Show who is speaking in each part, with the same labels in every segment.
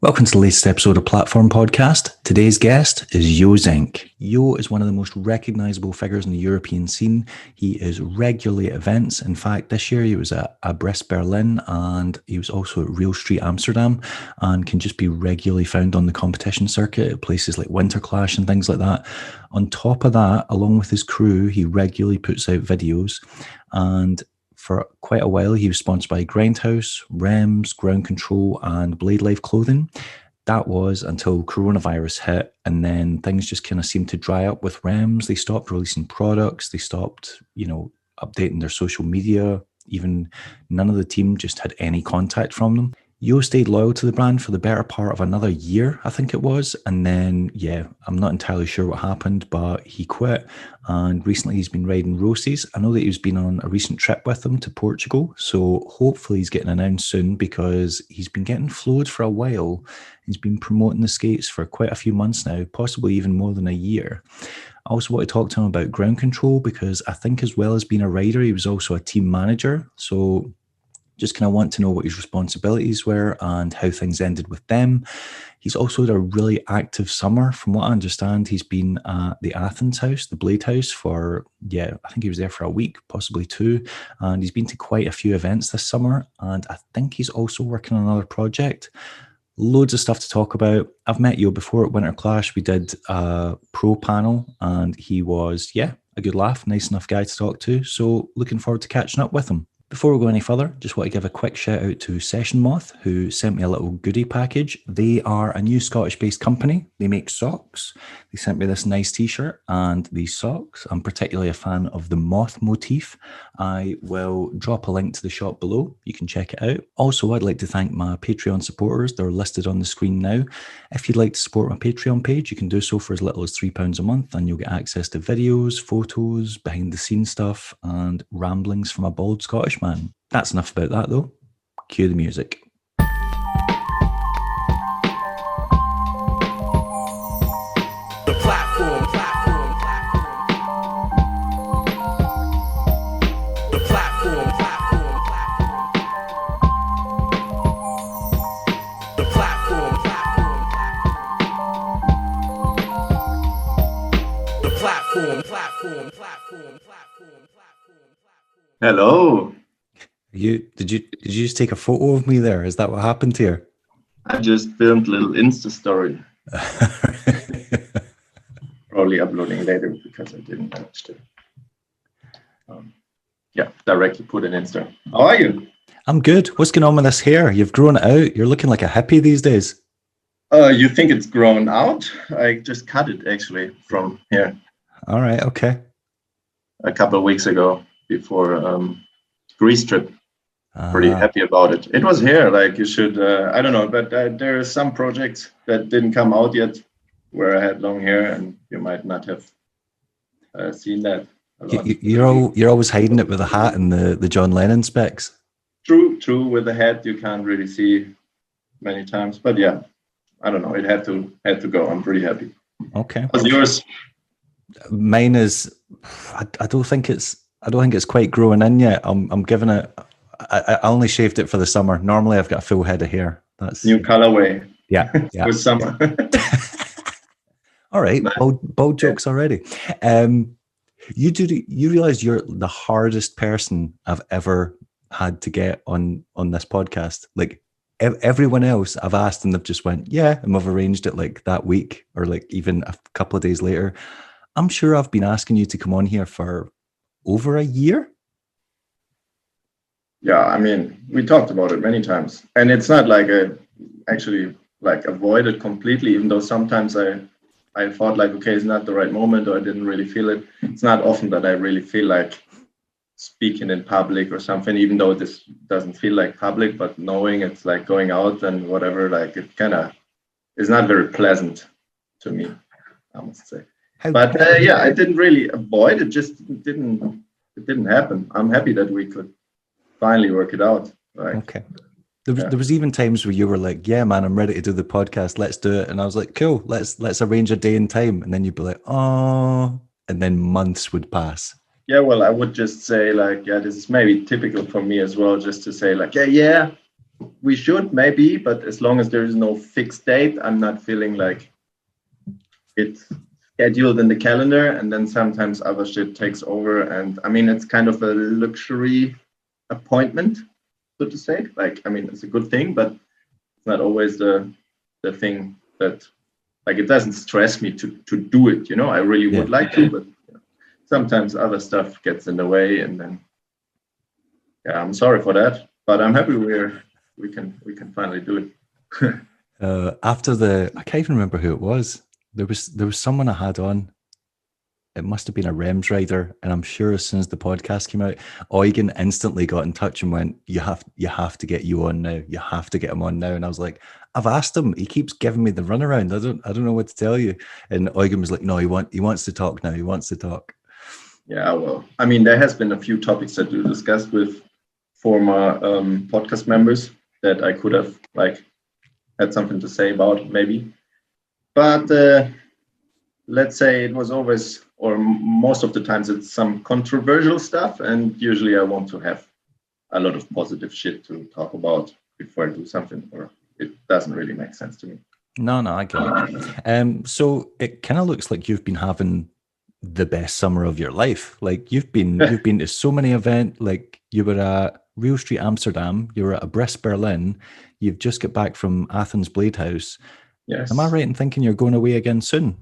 Speaker 1: Welcome to the latest episode of Platform Podcast. Today's guest is Zenk. Yo is one of the most recognisable figures in the European scene. He is regularly at events. In fact, this year he was at Brest Berlin and he was also at Real Street Amsterdam and can just be regularly found on the competition circuit at places like Winter Clash and things like that. On top of that, along with his crew, he regularly puts out videos, and for quite a while, he was sponsored by Grindhouse, Rems, Ground Control, and Blade Life Clothing. That was until coronavirus hit, and then things just kind of seemed to dry up with Rems. They stopped releasing products. They stopped, updating their social media. Even none of the team just had any contact from them. Yo stayed loyal to the brand for the better part of another year, I think it was. And then, I'm not entirely sure what happened, but he quit. And recently he's been riding Roses. I know that he's been on a recent trip with them to Portugal. So hopefully he's getting announced soon because he's been getting flowed for a while. He's been promoting the skates for quite a few months now, possibly even more than a year. I also want to talk to him about Ground Control because I think as well as being a rider, he was also a team manager. So just kind of want to know what his responsibilities were and how things ended with them. He's also had a really active summer. From what I understand, he's been at the Athens house, the Blade house for, I think he was there for a week, possibly two. And he's been to quite a few events this summer. And I think he's also working on another project. Loads of stuff to talk about. I've met Yo before at Winter Clash. We did a pro panel and he was, a good laugh, nice enough guy to talk to. So looking forward to catching up with him. Before we go any further, just want to give a quick shout out to Session Moth, who sent me a little goodie package. They are a new Scottish-based company. They make socks. They sent me this nice t-shirt and these socks. I'm particularly a fan of the moth motif. I will drop a link to the shop below. You can check it out. Also, I'd like to thank my Patreon supporters. They're listed on the screen now. If you'd like to support my Patreon page, you can do so for as little as £3 a month, and you'll get access to videos, photos, behind-the-scenes stuff, and ramblings from a bald Scottish man. That's enough about that though. Cue the music. The platform. The platform. The platform. The platform.
Speaker 2: Hello.
Speaker 1: Did you just take a photo of me there? Is that what happened here?
Speaker 2: I just filmed a little Insta story. Probably uploading later because I didn't manage to. Directly put in Insta. How are you?
Speaker 1: I'm good. What's going on with this hair? You've grown it out. You're looking like a hippie these days.
Speaker 2: You think it's grown out? I just cut it actually from here.
Speaker 1: All right. Okay.
Speaker 2: A couple of weeks ago before Greece trip. Pretty happy about it. It was hair, like you should, I don't know, but there are some projects that didn't come out yet where I had long hair, and you might not have seen that.
Speaker 1: You're always hiding it with a hat and the John Lennon specs.
Speaker 2: True. With the hat, you can't really see many times, but I don't know. It had to go. I'm pretty happy.
Speaker 1: Okay.
Speaker 2: How's yours?
Speaker 1: Mine is. I don't think it's quite growing in yet. I'm giving it. I only shaved it for the summer. Normally, I've got a full head of hair. That's
Speaker 2: new colorway.
Speaker 1: Yeah.
Speaker 2: For summer.
Speaker 1: All right, bold jokes already. You realize you're the hardest person I've ever had to get on this podcast. Like everyone else I've asked and they've just went, and we've arranged it like that week or like even a couple of days later. I'm sure I've been asking you to come on here for over a year.
Speaker 2: Yeah, I mean, we talked about it many times, and it's not like I actually like avoid it completely, even though sometimes I thought like, okay, it's not the right moment, or I didn't really feel it. It's not often that I really feel like speaking in public or something, even though this doesn't feel like public, but knowing it's like going out and whatever, like it kind of is not very pleasant to me, I must say. But I didn't really avoid it, just didn't happen. I'm happy that we could finally work it out. Right.
Speaker 1: Okay. There was even times where you were like, yeah, man, I'm ready to do the podcast. Let's do it. And I was like, cool, let's arrange a day and time. And then you'd be like, oh, and then months would pass.
Speaker 2: Yeah, well, I would just say like, this is maybe typical for me as well, just to say like, we should maybe, but as long as there is no fixed date, I'm not feeling like it's scheduled in the calendar. And then sometimes other shit takes over. And I mean, it's kind of a luxury appointment, so to say. Like, I mean, it's a good thing, but it's not always the thing that, like, it doesn't stress me to do it. I really would like to, but sometimes other stuff gets in the way, and then I'm sorry for that. But I'm happy we can finally do it.
Speaker 1: After I can't even remember who it was. There was someone I had on. It must have been a Rems rider, and I'm sure as soon as the podcast came out, Eugen instantly got in touch and went, "You have to get you on now. You have to get him on now." And I was like, "I've asked him. He keeps giving me the runaround. I don't know what to tell you." And Eugen was like, "No, he wants to talk now. He wants to talk."
Speaker 2: Yeah, well, I mean, there has been a few topics that we discussed with former podcast members that I could have had something to say about maybe. But let's say it was always, or most of the times, it's some controversial stuff. And usually I want to have a lot of positive shit to talk about before I do something, or it doesn't really make sense to me.
Speaker 1: No, I get it. So it kind of looks like you've been having the best summer of your life. Like you've been to so many events. Like you were at Real Street Amsterdam, you were at a Brest Berlin, you've just got back from Athens Blade House.
Speaker 2: Yes.
Speaker 1: Am I right in thinking you're going away again soon?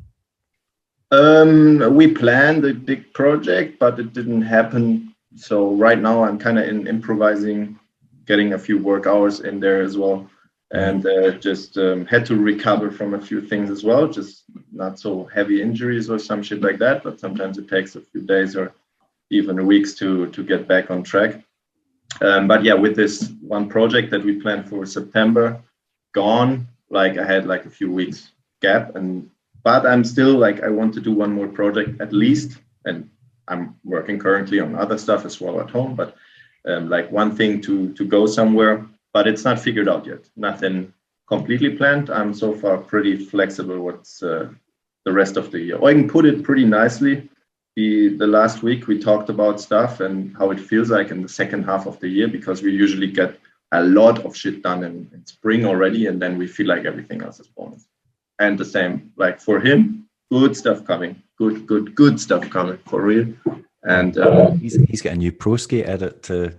Speaker 2: We planned a big project, but it didn't happen. So right now I'm kind of improvising, getting a few work hours in there as well. And just had to recover from a few things as well, just not so heavy injuries or some shit like that. But sometimes it takes a few days or even weeks to get back on track. But yeah, with this one project that we planned for September gone, like I had like a few weeks gap, but I'm still I want to do one more project at least, and I'm working currently on other stuff as well at home. But one thing to go somewhere, but it's not figured out yet. Nothing completely planned. I'm so far pretty flexible. What's the rest of the year? Eugen put it pretty nicely. The last week we talked about stuff and how it feels like in the second half of the year, because we usually get a lot of shit done in spring already, and then we feel like everything else is bonus. And the same, like for him, good stuff coming, good stuff coming for real. And
Speaker 1: he's got a new pro skate edit to.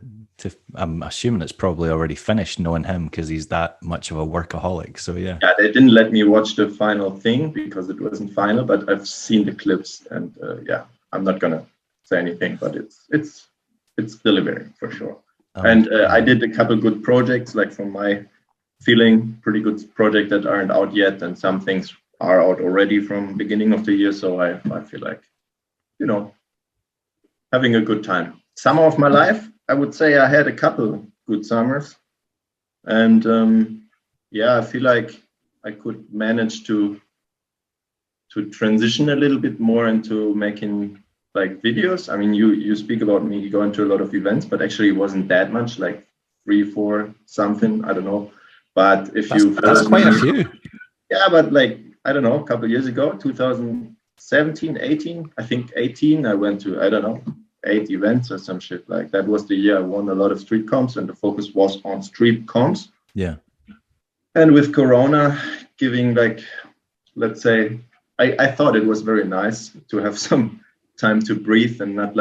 Speaker 1: I'm assuming it's probably already finished, knowing him, because he's that much of a workaholic. So yeah, they
Speaker 2: didn't let me watch the final thing because it wasn't final, but I've seen the clips, and I'm not gonna say anything, but it's delivering for sure. And I did a couple good projects, like from my feeling, pretty good project that aren't out yet, and some things are out already from beginning of the year. So I feel like, having a good time. Summer of my life, I would say I had a couple good summers, and I feel like I could manage to transition a little bit more into making videos. I mean, you speak about me going to a lot of events, but actually it wasn't that much, like 3, 4 something, I don't know. But that's
Speaker 1: quite a few.
Speaker 2: Yeah, but I don't know, a couple of years ago, 2017, 18, I think 18, I went to, I don't know, 8 events or some shit. Like that was the year I won a lot of street comps, and the focus was on street comps.
Speaker 1: Yeah.
Speaker 2: And with Corona giving let's say, I thought it was very nice to have some time to breathe and not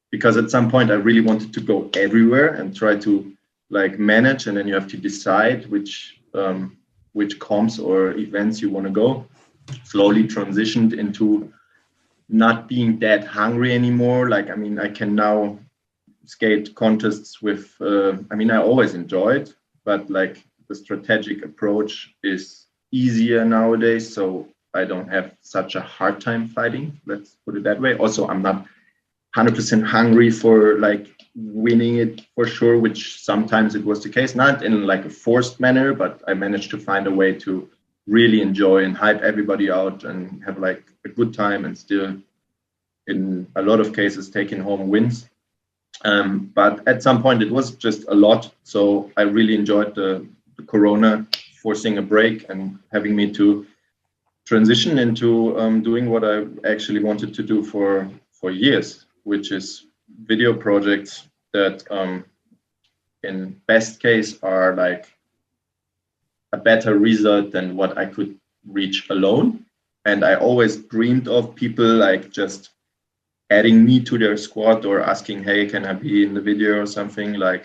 Speaker 2: because at some point I really wanted to go everywhere and try to manage, and then you have to decide which comps or events you want to go. Slowly transitioned into not being that hungry anymore. I can now skate contests with, I always enjoyed, but the strategic approach is easier nowadays. So I don't have such a hard time fighting. Let's put it that way. Also, I'm not 100% hungry for winning it for sure, which sometimes it was the case, not in a forced manner, but I managed to find a way to really enjoy and hype everybody out and have a good time, and still in a lot of cases taking home wins. But at some point it was just a lot. So I really enjoyed the Corona forcing a break and having me to transition into doing what I actually wanted to do for years, which is video projects that in best case are a better result than what I could reach alone. And I always dreamed of people like just adding me to their squad or asking, hey, can I be in the video or something like.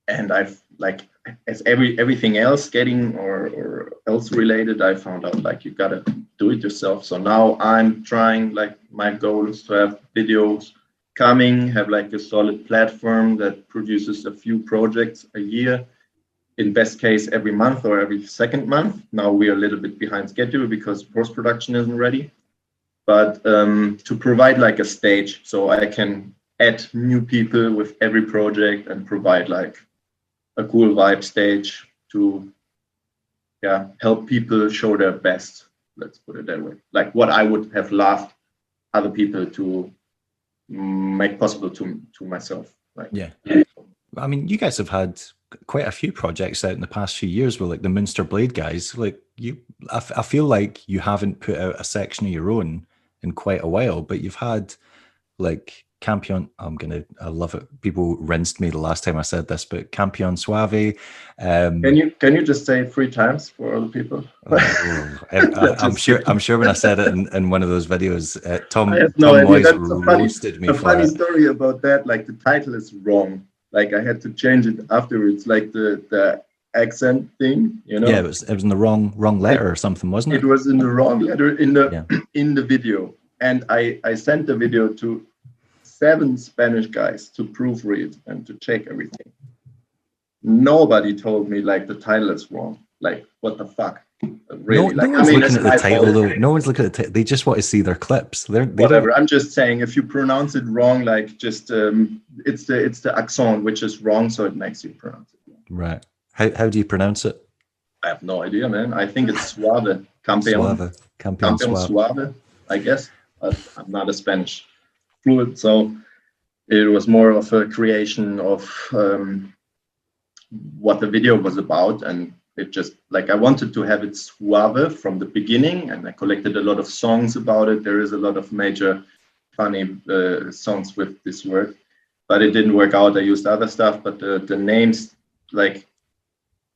Speaker 2: And I've like, as everything else getting or else related, I found out like you gotta do it yourself. So now I'm trying, like my goal is to have videos coming, have like a solid platform that produces a few projects a year, in best case every month or every second month. Now we are a little bit behind schedule because post-production isn't ready, but to provide like a stage so I can add new people with every project and provide like a cool vibe stage to help people show their best. Let's put it that way. Like what I would have loved other people to make possible to myself. Like,
Speaker 1: yeah. I mean, you guys have had quite a few projects out in the past few years with like the Munster Blade guys. Like I feel like you haven't put out a section of your own in quite a while, but you've had like Campion. I love it. People rinsed me the last time I said this, but Campion Suave.
Speaker 2: Can you just say it 3 times for other people?
Speaker 1: I'm sure when I said it in one of those videos, Tom
Speaker 2: Moyes
Speaker 1: roasted me.
Speaker 2: A funny story about that. Like the title is wrong. Like I had to change it afterwards. Like the accent thing, you know.
Speaker 1: Yeah, it was in the wrong letter or something, wasn't it?
Speaker 2: It was in the wrong letter in the video, and I sent the video to 7 Spanish guys to proofread and to check everything. Nobody told me like the title is wrong. Like what the fuck? Really?
Speaker 1: No one's looking at the title though. No one's looking at the title. They just want to see their clips.
Speaker 2: Whatever. I'm just saying, if you pronounce it wrong, like just it's the accent which is wrong, so it makes you pronounce it wrong.
Speaker 1: Right. How do you pronounce it?
Speaker 2: I have no idea, man. I think it's Suave. Campion Suave, I guess. But I'm not a Spanish fluent, so it was more of a creation of what the video was about, and it just like I wanted to have it suave from the beginning, and I collected a lot of songs about it. There is a lot of major funny songs with this word, but it didn't work out. I used other stuff, but the names like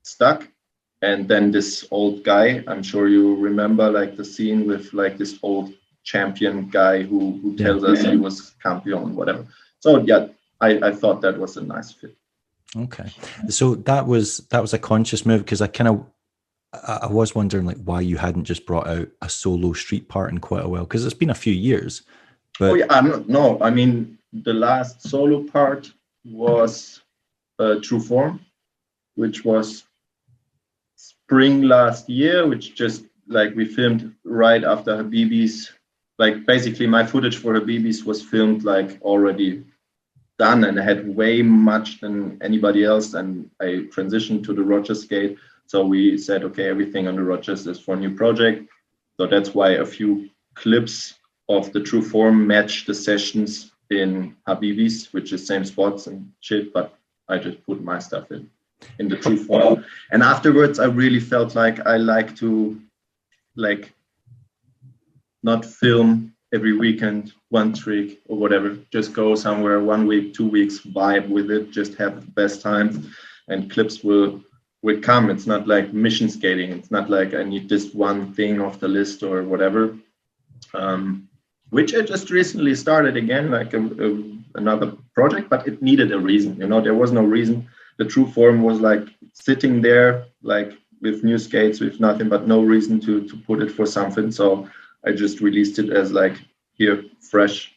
Speaker 2: stuck. And then this old guy, I'm sure you remember like the scene with like this old champion guy who tells us he was campion, whatever. So yeah, I thought that was a nice fit.
Speaker 1: Okay, so that was a conscious move, because I was wondering like why you hadn't just brought out a solo street part in quite a while, because it's been a few years. But
Speaker 2: I mean the last solo part was True Form, which was spring last year, which just like we filmed right after Habibi's. Like basically my footage for Habibi's was filmed like already done, and I had way much than anybody else, and I transitioned to the Rogers skate. So we said, okay, everything on the Rogers is for a new project. So that's why a few clips of the True Form match the sessions in Habibi's, which is same spots and shit, but I just put my stuff in the True Form. And afterwards I really felt like I like to like not film every weekend, one trick or whatever, just go somewhere 1 week, 2 weeks, vibe with it, just have the best time, and clips will come. It's not like mission skating. It's not like I need this one thing off the list or whatever, which I just recently started again, like another project, but it needed a reason. You know, there was no reason. The True Form was like sitting there, like with new skates, with nothing, but no reason to put it for something. So I just released it as like, here, fresh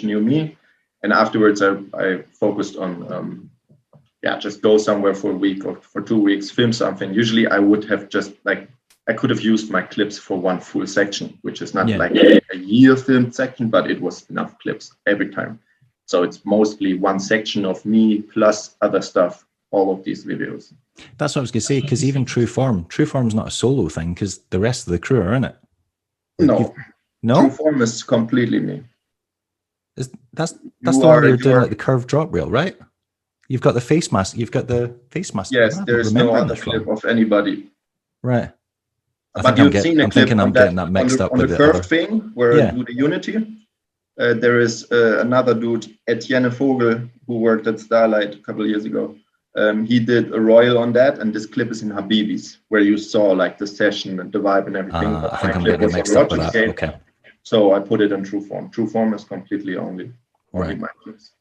Speaker 2: new me. And afterwards I focused on, just go somewhere for a week or for 2 weeks, film something. Usually I would have just like, I could have used my clips for one full section, which is not like a year filmed section, but it was enough clips every time. So it's mostly one section of me plus other stuff, all of these videos.
Speaker 1: That's what I was going to say, because even True Form's not a solo thing, because the rest of the crew are in it.
Speaker 2: No.
Speaker 1: No?
Speaker 2: True Form is completely me.
Speaker 1: That's the one where you're doing like the curved drop rail, right? You've got the face mask. Yes, there's no other clip of anybody. Right.
Speaker 2: But you've seen a clip
Speaker 1: I'm getting that mixed up with
Speaker 2: the curved thing where I do the Unity. There is another dude, Etienne Vogel, who worked at Starlight a couple of years ago. He did a royal on that, and this clip is in Habibi's, where you saw like the session and the vibe and everything.
Speaker 1: I think I'm getting mixed up with that. Okay.
Speaker 2: So I put it in Trueform. Trueform is completely only
Speaker 1: Right.
Speaker 2: my clips.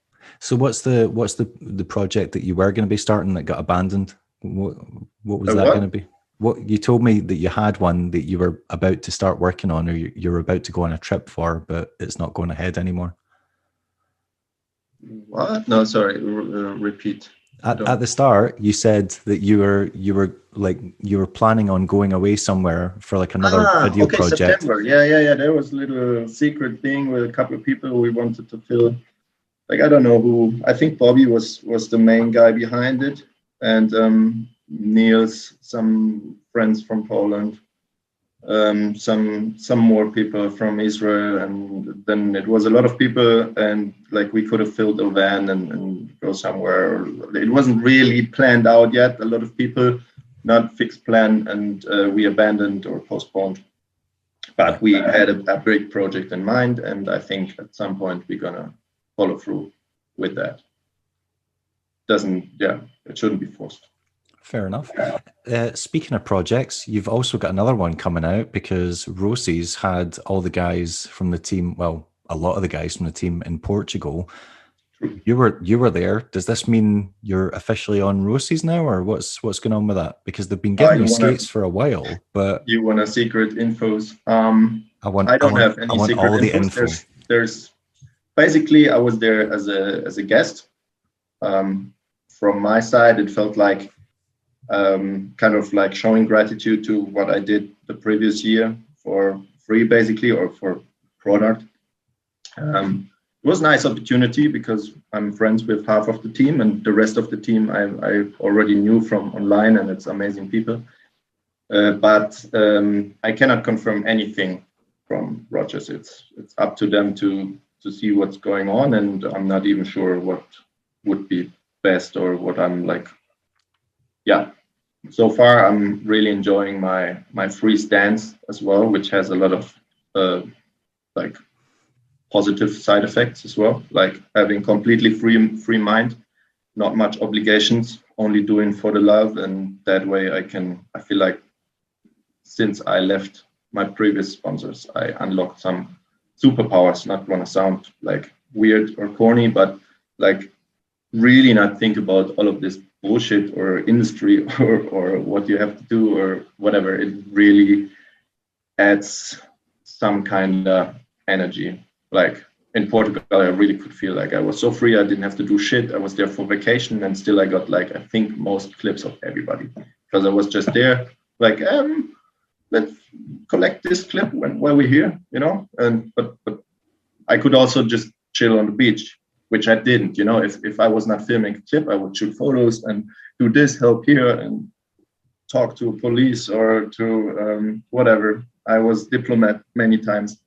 Speaker 1: So what's the project that you were going to be starting that got abandoned? What was that going to be? What you told me that you had one that you were about to start working on, or you're about to go on a trip for, but it's not going ahead anymore.
Speaker 2: What? No, sorry. Repeat.
Speaker 1: At the start, you said that you were planning on going away somewhere for like another video project.
Speaker 2: September. Yeah. There was a little secret thing with a couple of people we wanted to fill. Like, I don't know who. I think Bobby was the main guy behind it, and Niels, some friends from Poland, some more people from Israel, and then it was a lot of people, and like we could have filled a van and go somewhere. It wasn't really planned out yet. A lot of people, not fixed plan, and we abandoned or postponed. But we had a big project in mind, and I think at some point we're gonna follow through with that. It shouldn't be forced.
Speaker 1: Fair enough. Speaking of projects, you've also got another one coming out, because Rossi's had all the guys from the team, well, a lot of the guys from the team in Portugal. You were there. Does this mean you're officially on Rossi's now, or what's going on with that? Because they've been giving you skates for a while, but
Speaker 2: you want a secret infos?
Speaker 1: I don't have any secret all the info.
Speaker 2: There's basically, I was there as a guest. From my side, it felt like kind of like showing gratitude to what I did the previous year for free, basically, or for product. It was a nice opportunity because I'm friends with half of the team, and the rest of the team I already knew from online, and it's amazing people. But I cannot confirm anything from Rogers. It's up to them to see what's going on, and I'm not even sure what would be best or what I'm like. Yeah. So far, I'm really enjoying my free stance as well, which has a lot of like positive side effects as well, like having completely free mind, not much obligations, only doing for the love, and that way I feel like since I left my previous sponsors, I unlocked some superpowers. Not want to sound like weird or corny, but like really not think about all of this bullshit or industry or what you have to do or whatever. It really adds some kind of energy. Like in Portugal, I really could feel like I was so free. I didn't have to do shit. I was there for vacation, and still I got like, I think, most clips of everybody, because I was just there like, let's collect this clip while we're here, you know. And but I could also just chill on the beach, which I didn't, you know. If I was not filming a clip, I would shoot photos and do this, help here, and talk to police or to whatever. I was diplomat many times,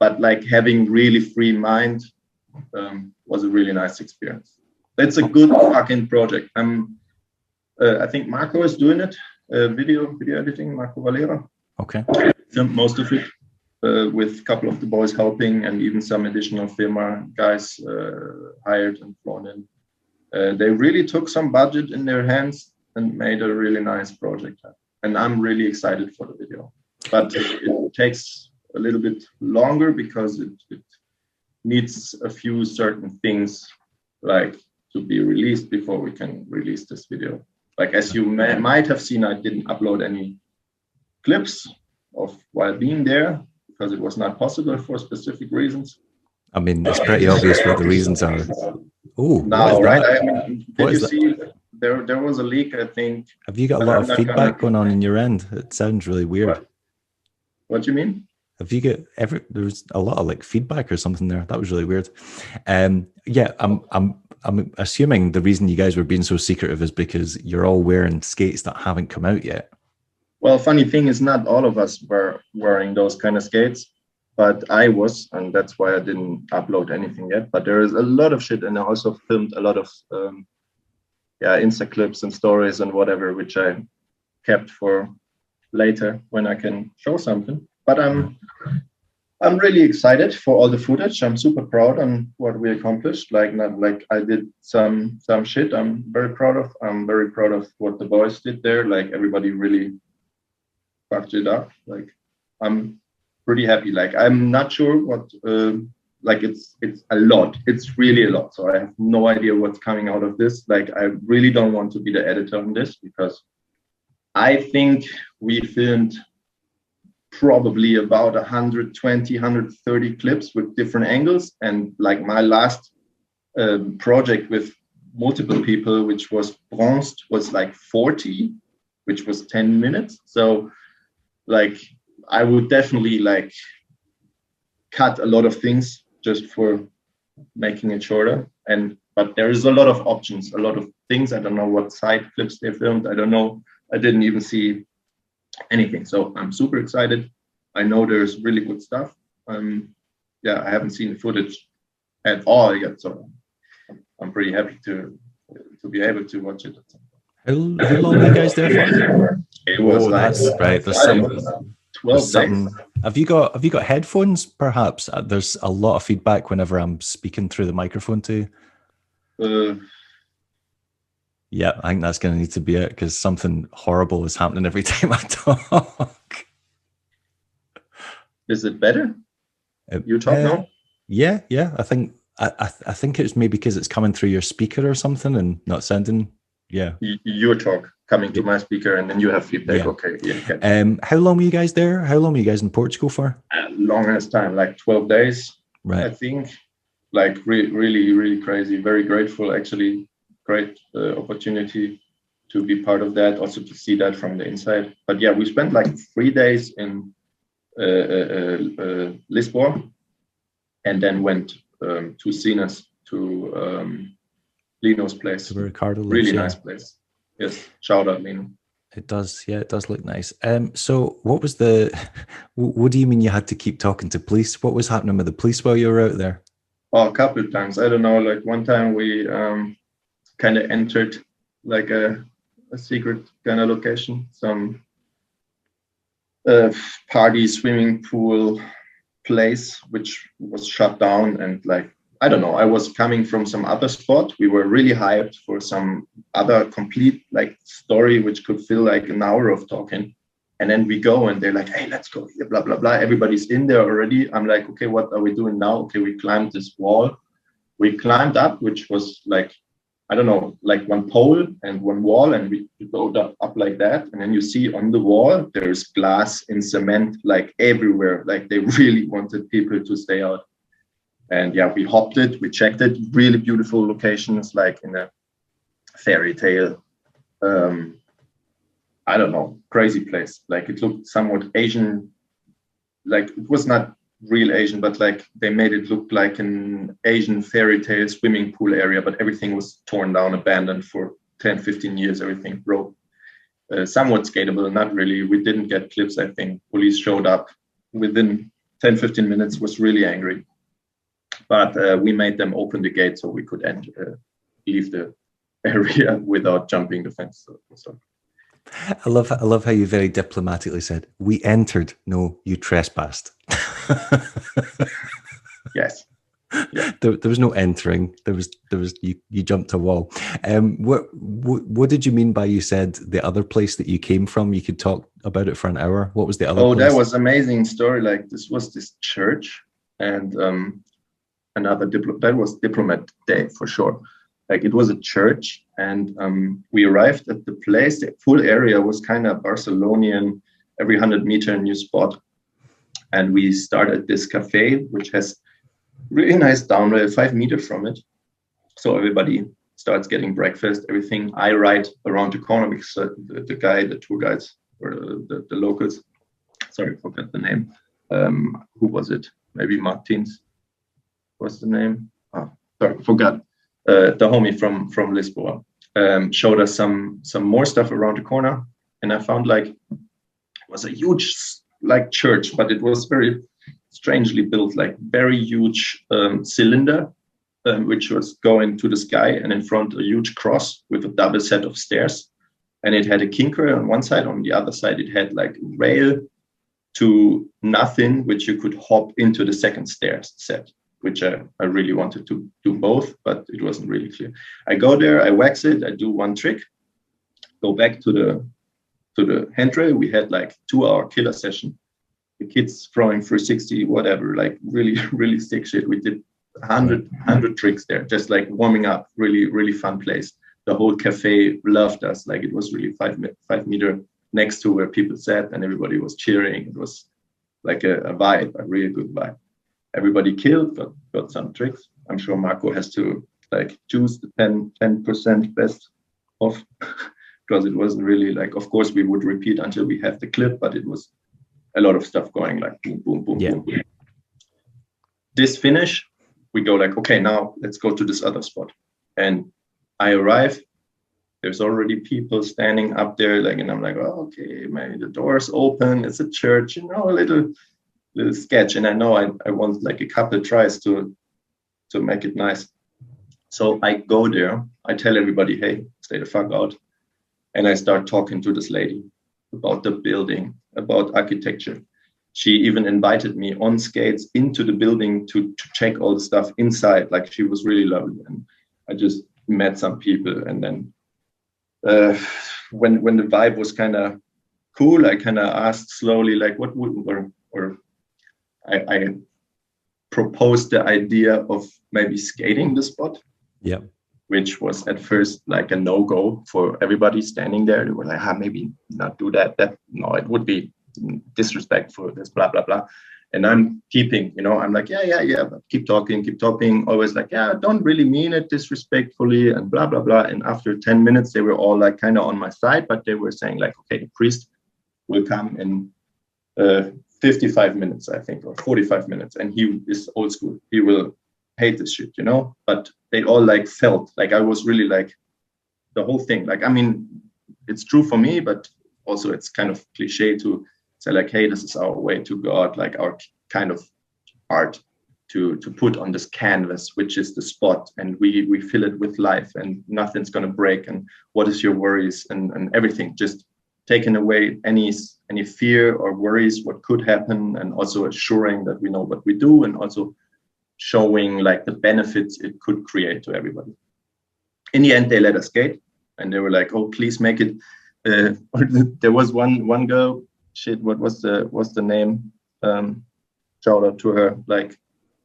Speaker 2: but like having really free mind was a really nice experience. It's a good fucking project. I think Marco is doing it, video editing, Marco Valera.
Speaker 1: Okay.
Speaker 2: Filmed most of it. With a couple of the boys helping, and even some additional filmer guys hired and flown in. They really took some budget in their hands and made a really nice project. And I'm really excited for the video. But it takes a little bit longer because it needs a few certain things like to be released before we can release this video. Like, as you might have seen, I didn't upload any clips of while being there, because it was not possible for specific reasons.
Speaker 1: I mean, it's pretty obvious what the reasons are. Oh,
Speaker 2: now, right? I mean, did you see there was a leak, I think.
Speaker 1: Have you got a lot of feedback going on in your end? It sounds really weird.
Speaker 2: What do you mean?
Speaker 1: Have you got there's a lot of like feedback or something there? That was really weird. Yeah, I'm assuming the reason you guys were being so secretive is because you're all wearing skates that haven't come out yet.
Speaker 2: Well, funny thing is, not all of us were wearing those kind of skates, but I was, and that's why I didn't upload anything yet. But there is a lot of shit, and I also filmed a lot of Insta clips and stories and whatever, which I kept for later when I can show something. But I'm really excited for all the footage. I'm super proud on what we accomplished. Like, not like I did some shit I'm very proud of. I'm very proud of what the boys did there. Like, everybody really fucked it up. Like, I'm pretty happy. Like, I'm not sure what like it's a lot. It's really a lot. So I have no idea what's coming out of this. Like, I really don't want to be the editor on this, because I think we filmed probably about 120, 130 clips with different angles. And like my last project with multiple people, which was bronzed, was like 40, which was 10 minutes. So like, I would definitely like cut a lot of things just for making it shorter. But there is a lot of options, a lot of things. I don't know what side clips they filmed. I don't know. I didn't even see anything. So I'm super excited. I know there's really good stuff. Yeah, I haven't seen the footage at all yet. So I'm pretty happy to be able to watch it.
Speaker 1: How long are you guys there for?
Speaker 2: It was
Speaker 1: that's right. There's some
Speaker 2: 12 days.
Speaker 1: Have you got headphones? Perhaps there's a lot of feedback whenever I'm speaking through the microphone to you. Yeah, I think that's going to need to be it, because something horrible is happening every time I talk.
Speaker 2: Is it better? You talk now?
Speaker 1: Yeah. I think it's maybe because it's coming through your speaker or something and not sending. Yeah.
Speaker 2: Your talk coming to my speaker, and then you have feedback.
Speaker 1: Yeah.
Speaker 2: Okay. Yeah.
Speaker 1: How long were you guys there? How long were you guys in Portugal for?
Speaker 2: Longest time, like 12 days.
Speaker 1: Right.
Speaker 2: I think. Like really, really crazy. Very grateful, actually. Great opportunity to be part of that, also to see that from the inside. But yeah, we spent like 3 days in Lisboa, and then went to Sines, to Lino's place.
Speaker 1: To Ricardo lives,
Speaker 2: really nice place. Yes, shout out Lino.
Speaker 1: It does, yeah, it does look nice. So what was what do you mean you had to keep talking to police? What was happening with the police while you were out there?
Speaker 2: Oh, a couple of times. I don't know, like one time we kind of entered like a secret kind of location, some party swimming pool place, which was shut down. And like, I don't know, I was coming from some other spot. We were really hyped for some other complete like story, which could feel like an hour of talking. And then we go and they're like, hey, let's go here, blah, blah, blah. Everybody's in there already. I'm like, okay, what are we doing now? Okay, we climbed this wall. We climbed up, which was like, I don't know, like one pole and one wall, and we go up like that. And then you see on the wall, there's glass in cement, like everywhere. Like they really wanted people to stay out. And yeah, we hopped it, we checked it, really beautiful locations, like in a fairy tale, I don't know, crazy place. Like it looked somewhat Asian, like it was not real Asian, but like they made it look like an Asian fairy tale swimming pool area, but everything was torn down, abandoned for 10, 15 years, everything broke. Somewhat skatable, not really. We didn't get clips, I think. Police showed up within 10, 15 minutes, was really angry. But we made them open the gate so we could leave the area without jumping the fence. So.
Speaker 1: I love how you very diplomatically said, we entered, no, you trespassed.
Speaker 2: Yes. Yeah.
Speaker 1: There was no entering. There was you jumped a wall. What did you mean by you said the other place that you came from? You could talk about it for an hour. What was the other place?
Speaker 2: That was amazing story. Like this was this church, and that was Diplomat Day for sure. Like it was a church, and we arrived at the place. The full area was kind of Barcelonian, every 100 meter new spot. And we started this cafe, which has really nice downrail 5 meters from it. So everybody starts getting breakfast, everything. I ride around the corner because the tour guides, or the locals, sorry, I forgot the name. Who was it? Maybe Martins. What's the name? Oh, sorry, forgot. The homie from Lisboa showed us some more stuff around the corner, and I found like it was a huge like church, but it was very strangely built, like very huge cylinder, which was going to the sky, and in front a huge cross with a double set of stairs, and it had a kinker on one side. On the other side, it had like rail to nothing, which you could hop into the second stair set, which I really wanted to do both, but it wasn't really clear. I go there, I wax it, I do one trick, go back to the handrail. We had like 2-hour killer session. The kids throwing 360, whatever, like really, really sick shit. We did 100 tricks there, just like warming up. Really, really fun place. The whole cafe loved us. Like it was really 5 meter next to where people sat, and everybody was cheering. It was like a vibe, a really good vibe. Everybody killed, got some tricks. I'm sure Marco has to like choose the 10% best of, because it wasn't really like, of course we would repeat until we have the clip, but it was a lot of stuff going like boom, boom, boom, boom, boom. This finish, we go like, okay, now let's go to this other spot. And I arrive, there's already people standing up there, like, and I'm like, oh, okay, maybe the door's open, it's a church, you know, a little sketch. And I know I want like a couple of tries to make it nice. So I go there, I tell everybody, hey, stay the fuck out. And I start talking to this lady about the building, about architecture. She even invited me on skates into the building to check all the stuff inside. Like she was really lovely. And I just met some people. And then when the vibe was kind of cool, I kind of asked slowly, like what would, or I proposed the idea of maybe skating the spot.
Speaker 1: Yeah.
Speaker 2: Which was at first like a no-go for everybody standing there. They were like, maybe not do that. No, it would be disrespectful, this blah, blah, blah. And I'm keeping, you know, I'm like, yeah, but keep talking. Always like, yeah, I don't really mean it disrespectfully and blah, blah, blah. And after 10 minutes, they were all like kind of on my side, but they were saying like, okay, the priest will come in 55 minutes, I think, or 45 minutes. And he is old school. He will hate this shit, you know, but they all like felt like I was really like the whole thing. Like, I mean, it's true for me, but also it's kind of cliche to say like, hey, this is our way to God, like our kind of art to put on this canvas, which is the spot. And we fill it with life and nothing's going to break. And what is your worries and everything, just taking away any fear or worries, what could happen. And also assuring that we know what we do, and also showing like the benefits it could create to everybody. In the end, they let us skate, and they were like, "Oh, please make it." There was one girl. Shit, what's the name? Shout out to her. Like,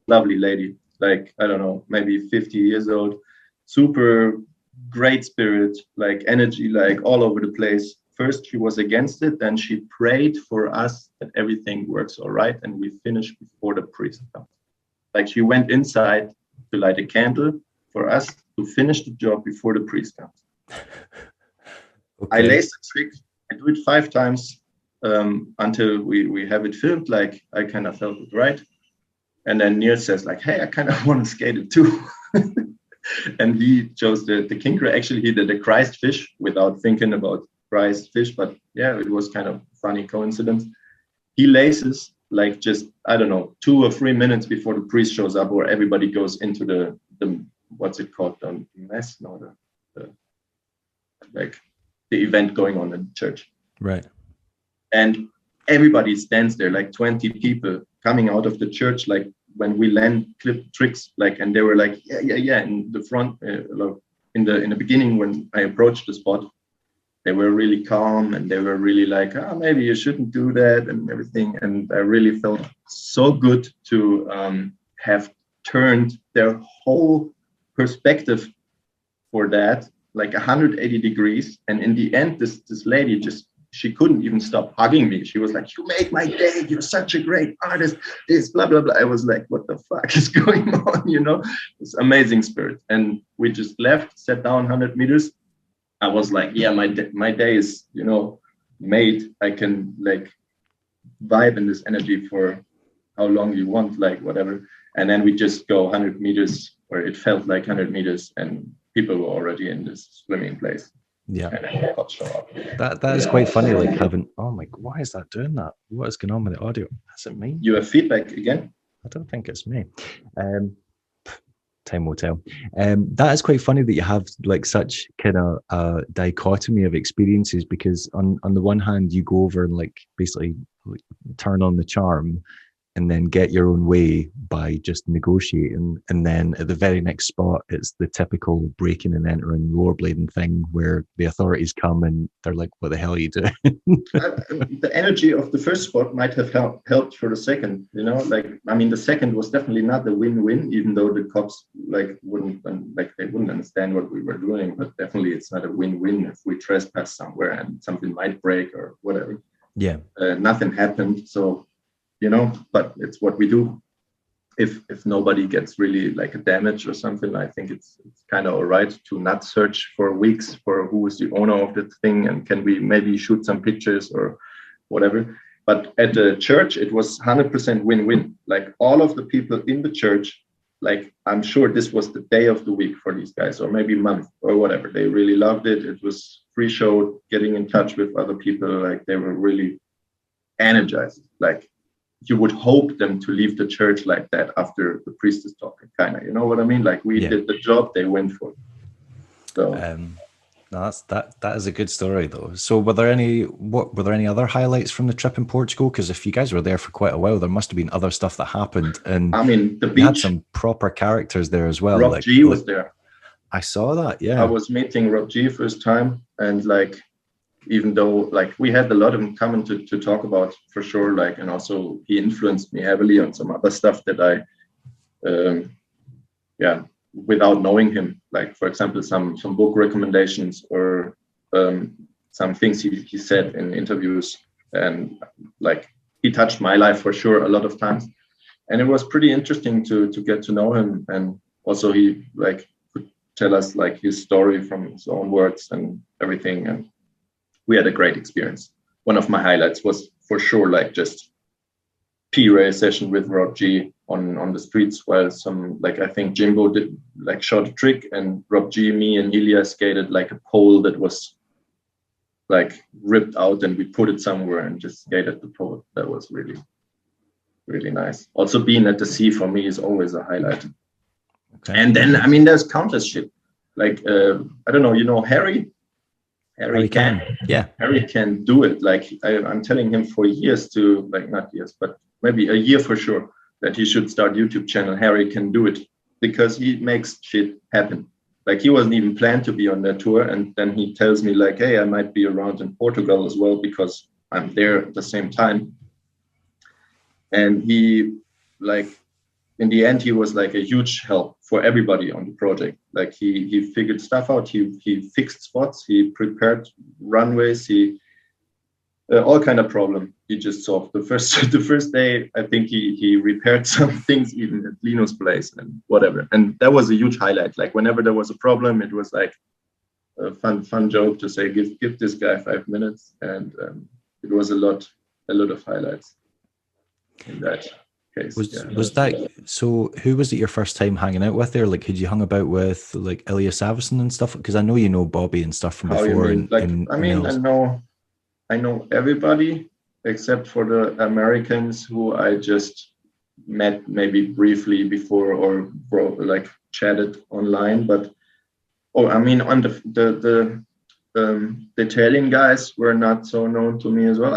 Speaker 2: lovely lady. Like, I don't know, maybe 50 years old. Super great spirit, like energy, like all over the place. First, she was against it. Then she prayed for us that everything works all right, and we finished before the priest comes. Like she went inside to light a candle for us to finish the job before the priest comes. Okay. I lace the trick. I do it 5 times until we have it filmed. Like I kind of felt it right. And then Neil says like, hey, I kind of want to skate it too. And he chose the kinker. Actually, he did the Christ fish without thinking about Christ fish. But yeah, it was kind of a funny coincidence. He laces like just, I don't know, 2 or 3 minutes before the priest shows up, or everybody goes into the what's it called, the mess, no, like the event going on in the church. Right. And everybody stands there, like 20 people coming out of the church, like when we land clip tricks, like, and they were like, yeah. In the front, in the beginning when I approached the spot, they were really calm, and they were really like, maybe you shouldn't do that and everything. And I really felt so good to have turned their whole perspective for that, like 180 degrees. And in the end, this lady she couldn't even stop hugging me. She was like, you made my day. You're such a great artist. This, blah, blah, blah. I was like, what the fuck is going on? You know, it's amazing spirit. And we just left, sat down 100 meters. I was like, yeah, my day is, you know, made. I can like vibe in this energy for how long you want, like whatever. And then we just go 100 meters, or it felt like 100 meters, and people were already in this swimming place. Yeah. And I got show up.
Speaker 1: That is quite funny, like having, oh my, why is that doing that? What is going on with the audio? Is it me?
Speaker 2: You have feedback again?
Speaker 1: I don't think it's me. Time will tell. That is quite funny that you have like such kind of a dichotomy of experiences, because on the one hand you go over and like basically like turn on the charm and then get your own way by just negotiating. And then at the very next spot, it's the typical breaking and entering rollerblading thing where the authorities come and they're like, what the hell are you doing?
Speaker 2: The energy of the first spot might have helped for the second, the second was definitely not the win-win, even though the cops wouldn't understand what we were doing, but definitely it's not a win-win if we trespass somewhere and something might break or whatever.
Speaker 1: Yeah.
Speaker 2: Nothing happened. So, but it's what we do. If nobody gets really a damage or something, I think it's kind of all right to not search for weeks for who is the owner of the thing and can we maybe shoot some pictures or whatever. But at the church, it was 100% win-win. All of the people in the church, I'm sure this was the day of the week for these guys, or maybe month or whatever. They really loved it. It was free show, getting in touch with other people. They were really energized. You would hope them to leave the church like that after the priest is talking, kind of, you know what I mean? We did the job they went for. So
Speaker 1: that is a good story though. So were there any other highlights from the trip in Portugal? Because if you guys were there for quite a while, there must have been other stuff that happened. And
Speaker 2: the beach
Speaker 1: had some proper characters there as well.
Speaker 2: Rob G was there.
Speaker 1: I saw that. Yeah,
Speaker 2: I was meeting Rob G first time, and even though we had a lot in common to talk about for sure, and also he influenced me heavily on some other stuff that I without knowing him, for example some book recommendations or some things he said in interviews, and he touched my life for sure a lot of times, and it was pretty interesting to get to know him, and also he could tell us his story from his own words and everything, and we had a great experience. One of my highlights was for sure just P-Ray session with Rob G on the streets, while some I think Jimbo did shot a trick, and Rob G, me and Ilya skated a pole that was ripped out, and we put it somewhere and just skated the pole. That was really, really nice. Also being at the sea for me is always a highlight. Okay. And then there's countless shit. I don't know, Harry can.
Speaker 1: Yeah.
Speaker 2: Harry can do it. I'm telling him for years to, not years, but maybe a year for sure, that he should start YouTube channel. Harry can do it because he makes shit happen. He wasn't even planned to be on that tour. And then he tells me hey, I might be around in Portugal as well because I'm there at the same time. And he in the end, he was a huge help for everybody on the project. He figured stuff out. He fixed spots. He prepared runways. He all kind of problem he just solved. The first day, I think he repaired some things even at Lino's place and whatever. And that was a huge highlight. Whenever there was a problem, it was a fun joke to say, give this guy 5 minutes. And it was a lot of highlights in that.
Speaker 1: So who was it your first time hanging out with there? Had you hung about with Ilya Savison and stuff? Because I know you know Bobby and stuff from before.
Speaker 2: I know everybody except for the Americans who I just met maybe briefly before or chatted online. But on the Italian guys were not so known to me as well.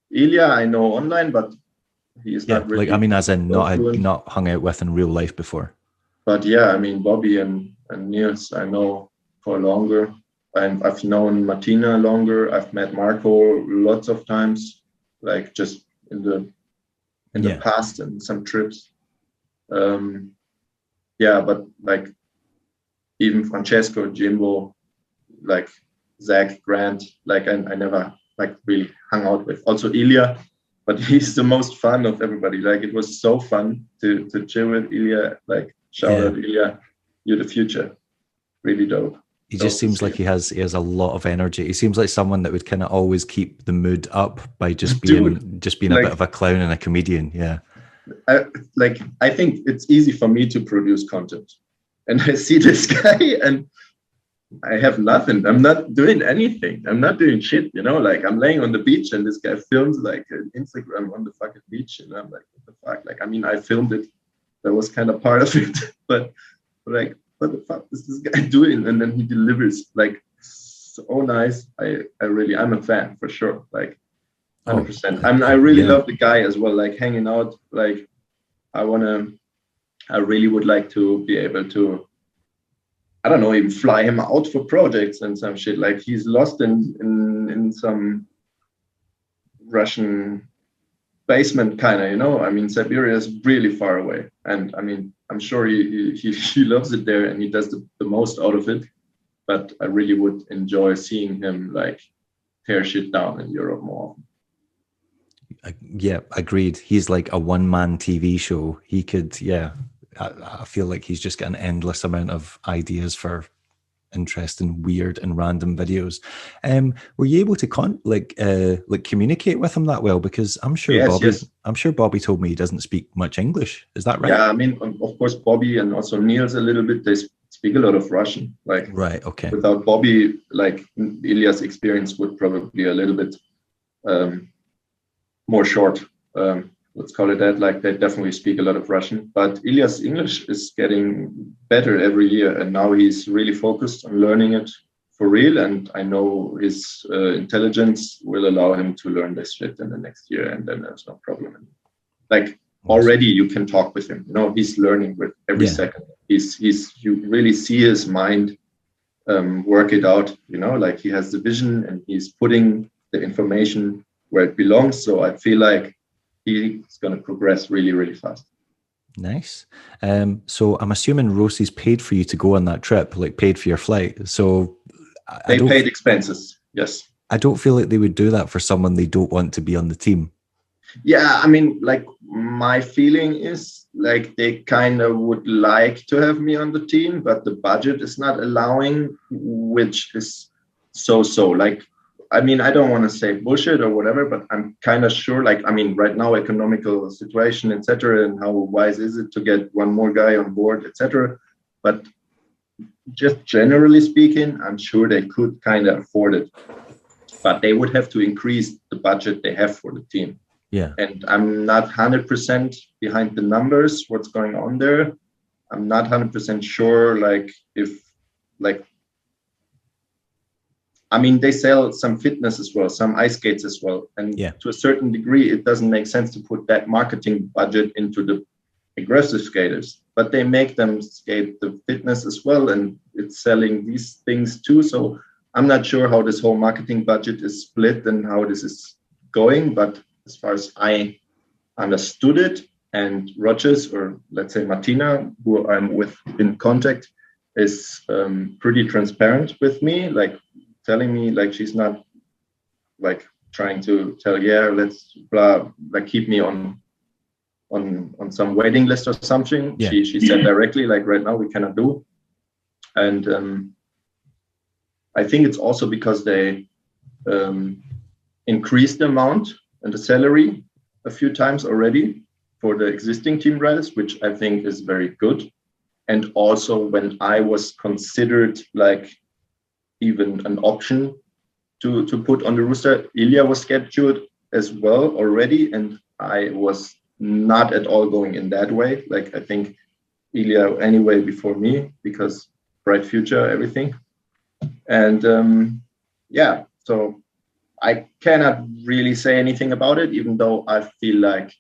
Speaker 2: Ilya, I know online, but he is not really.
Speaker 1: As in not hung out with in real life before.
Speaker 2: But yeah, Bobby and Niels, I know for longer. I've known Martina longer. I've met Marco lots of times, just in the past and some trips. But even Francesco, Jimbo, Zach, Grant, I never really hung out with. Also Ilya, but he's the most fun of everybody. It was so fun to chill with Ilya. Shout out Ilya, you're the future. Really dope.
Speaker 1: He just seems like he has a lot of energy. He seems like someone that would kind of always keep the mood up by just being a bit of a clown and a comedian. Yeah.
Speaker 2: I think it's easy for me to produce content, and I see this guy and I have nothing. I'm not doing anything. I'm not doing shit, I'm laying on the beach and this guy films an Instagram on the fucking beach. And I'm what the fuck? I filmed it. That was kind of part of it. But what the fuck is this guy doing? And then he delivers so nice. I'm a fan for sure. Like 100%. I really love the guy as well. Like hanging out. Like I really would like to be able to, I don't know, even fly him out for projects and some shit. Like he's lost in some Russian basement kind of, you know. I mean, Siberia is really far away, and I mean, I'm sure he loves it there and he does the most out of it. But I really would enjoy seeing him like tear shit down in Europe more often.
Speaker 1: Yeah, agreed. He's like a one-man TV show. He could, yeah. I feel like he's just got an endless amount of ideas for interesting, weird, and random videos. Were you able to communicate with him that well? Because I'm sure I'm sure Bobby told me he doesn't speak much English. Is that right?
Speaker 2: Yeah, I mean, of course, Bobby and also Niels a little bit. They speak a lot of Russian. Like,
Speaker 1: right, okay.
Speaker 2: Without Bobby, like Ilya's experience would probably be a little bit more short. Let's call it that. Like they definitely speak a lot of Russian, but Ilya's English is getting better every year, and now he's really focused on learning it for real. And I know his intelligence will allow him to learn this shit in the next year, and then there's no problem. Like already, you can talk with him. You know, he's learning with every second. You really see his mind work it out. You know, like he has the vision and he's putting the information where it belongs. So I feel like he's going to progress really, really fast.
Speaker 1: Nice. So I'm assuming Rossi's paid for you to go on that trip, like paid for your flight. So
Speaker 2: they paid expenses. Yes.
Speaker 1: I don't feel like they would do that for someone they don't want to be on the team.
Speaker 2: Yeah. I mean, like my feeling is like they kind of would like to have me on the team, but the budget is not allowing, which is so like, I mean, I don't want to say bullshit or whatever, but I'm kind of sure, like, I mean, right now, economical situation, etc., and how wise is it to get one more guy on board, etc. But just generally speaking, I'm sure they could kind of afford it, but they would have to increase the budget they have for the team.
Speaker 1: Yeah. And
Speaker 2: I'm not 100% behind the numbers, what's going on there. I'm not 100% sure, like, if, like, I mean, they sell some fitness as well, some ice skates as well. And to a certain degree, it doesn't make sense to put that marketing budget into the aggressive skaters, but they make them skate the fitness as well. And it's selling these things too. So I'm not sure how this whole marketing budget is split and how this is going. But as far as I understood it, and Rogers, or let's say Martina, who I'm with in contact, is pretty transparent with me, like, telling me, like, she's not like trying to tell, let's blah, like keep me on some waiting list or something. Yeah. She said directly, like, right now we cannot do. And I think it's also because they increased the amount and the salary a few times already for the existing team riders, which I think is very good. And also when I was considered like even an option to put on the roster, Ilya was scheduled as well already, and I was not at all going in that way. Like, I think Ilya anyway before me, because bright future, everything. And so I cannot really say anything about it, even though I feel like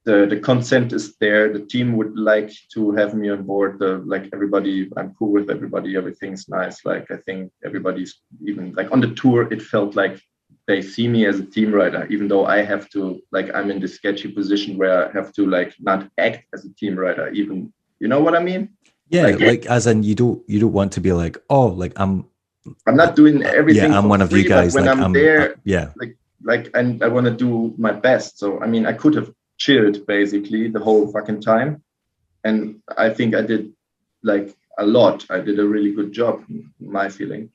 Speaker 2: the consent is there. The team would like to have me on board. Like, everybody, I'm cool with everybody. Everything's nice. Like, I think everybody's, even like on the tour, it felt like they see me as a team rider, even though I have to, like, I'm in this sketchy position where I have to like not act as a team rider, even, you know what I mean?
Speaker 1: Yeah, like as in you don't want to be like, oh, like I'm
Speaker 2: not doing everything.
Speaker 1: Yeah, I'm one of you guys.
Speaker 2: When
Speaker 1: like,
Speaker 2: I'm there,
Speaker 1: and
Speaker 2: I want to do my best. So I mean, I could have chilled basically the whole fucking time, and I think I did like a lot. I did a really good job, my feeling,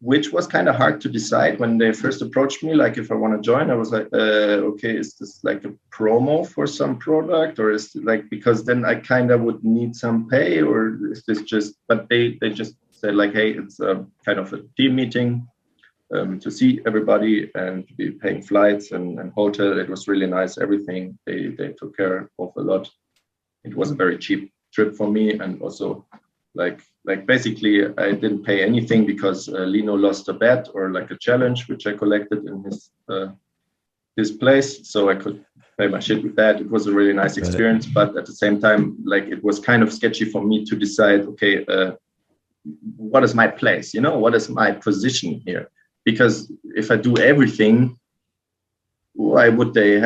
Speaker 2: which was kind of hard to decide when they first approached me, like if I want to join. I was like, okay, is this like a promo for some product, or is it like, because then I kind of would need some pay, or is this just, but they just said like, hey, it's a kind of a team meeting to see everybody and to be paying flights and hotel. It was really nice. Everything they took care of a lot. It was a very cheap trip for me, and also Like basically I didn't pay anything because Lino lost a bet or like a challenge which I collected in his place, so I could pay my shit with that. It was a really nice experience, but at the same time, like it was kind of sketchy for me to decide, okay, what is my place? What is my position here? Because if I do everything, why would they?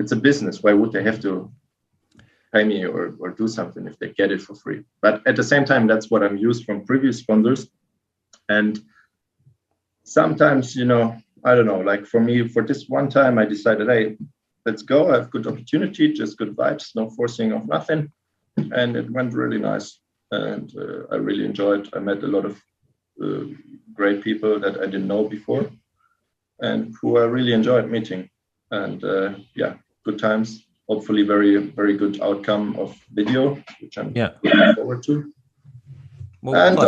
Speaker 2: It's a business. Why would they have to pay me or do something if they get it for free? But at the same time, that's what I'm used from previous sponsors. And sometimes, I don't know, like for me, for this one time, I decided, hey, let's go. I have good opportunity, just good vibes, no forcing of nothing. And it went really nice. And I really enjoyed. I met a lot of great people that I didn't know before and who I really enjoyed meeting. And good times. Hopefully very, very good outcome of video, which I'm looking forward to. Well, and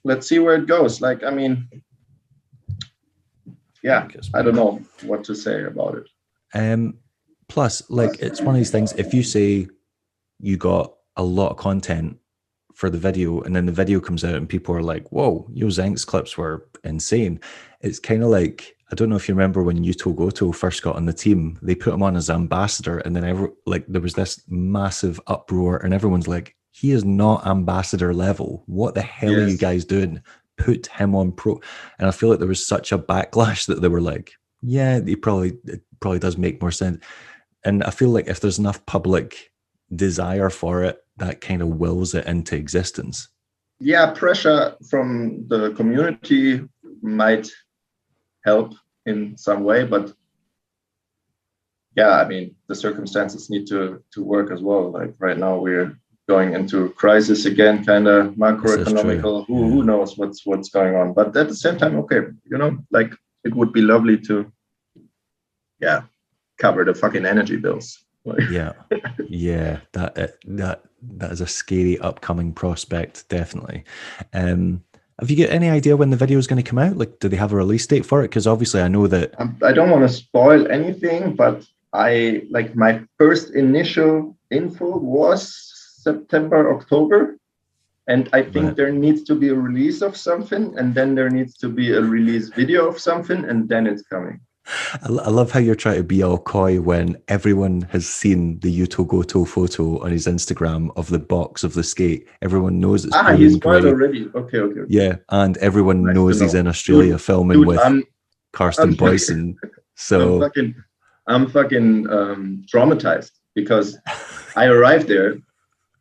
Speaker 2: let's see where it goes. Like, I mean, I don't know what to say about it.
Speaker 1: Plus, like, it's one of these things, if you say you got a lot of content for the video and then the video comes out and people are like, whoa, Zenk's clips were insane. It's kind of like, I don't know if you remember when Yuto Goto first got on the team, they put him on as ambassador and then there was this massive uproar and everyone's like, he is not ambassador level. What the hell are you guys doing? Put him on pro. And I feel like there was such a backlash that they were like, yeah, it probably does make more sense. And I feel like if there's enough public desire for it, that kind of wills it into existence.
Speaker 2: Yeah, pressure from the community might help in some way, but I mean, the circumstances need to work as well. Like right now we're going into crisis again, kind of macroeconomical, who knows what's going on. But at the same time, okay, like it would be lovely to cover the fucking energy bills. That
Speaker 1: is a scary upcoming prospect, definitely. Have you got any idea when the video is going to come out? Like, do they have a release date for it? Because obviously I know that
Speaker 2: I don't want to spoil anything, but my first initial info was September, October. And I think there needs to be a release of something, and then there needs to be a release video of something, and then it's coming.
Speaker 1: I love how you're trying to be all coy when everyone has seen the Yuto Goto photo on his Instagram of the box of the skate. Everyone knows it's
Speaker 2: he's spoiled already. Okay.
Speaker 1: Yeah, and everyone knows he's in Australia filming with Karsten Boysen. So
Speaker 2: I'm fucking traumatized because I arrived there.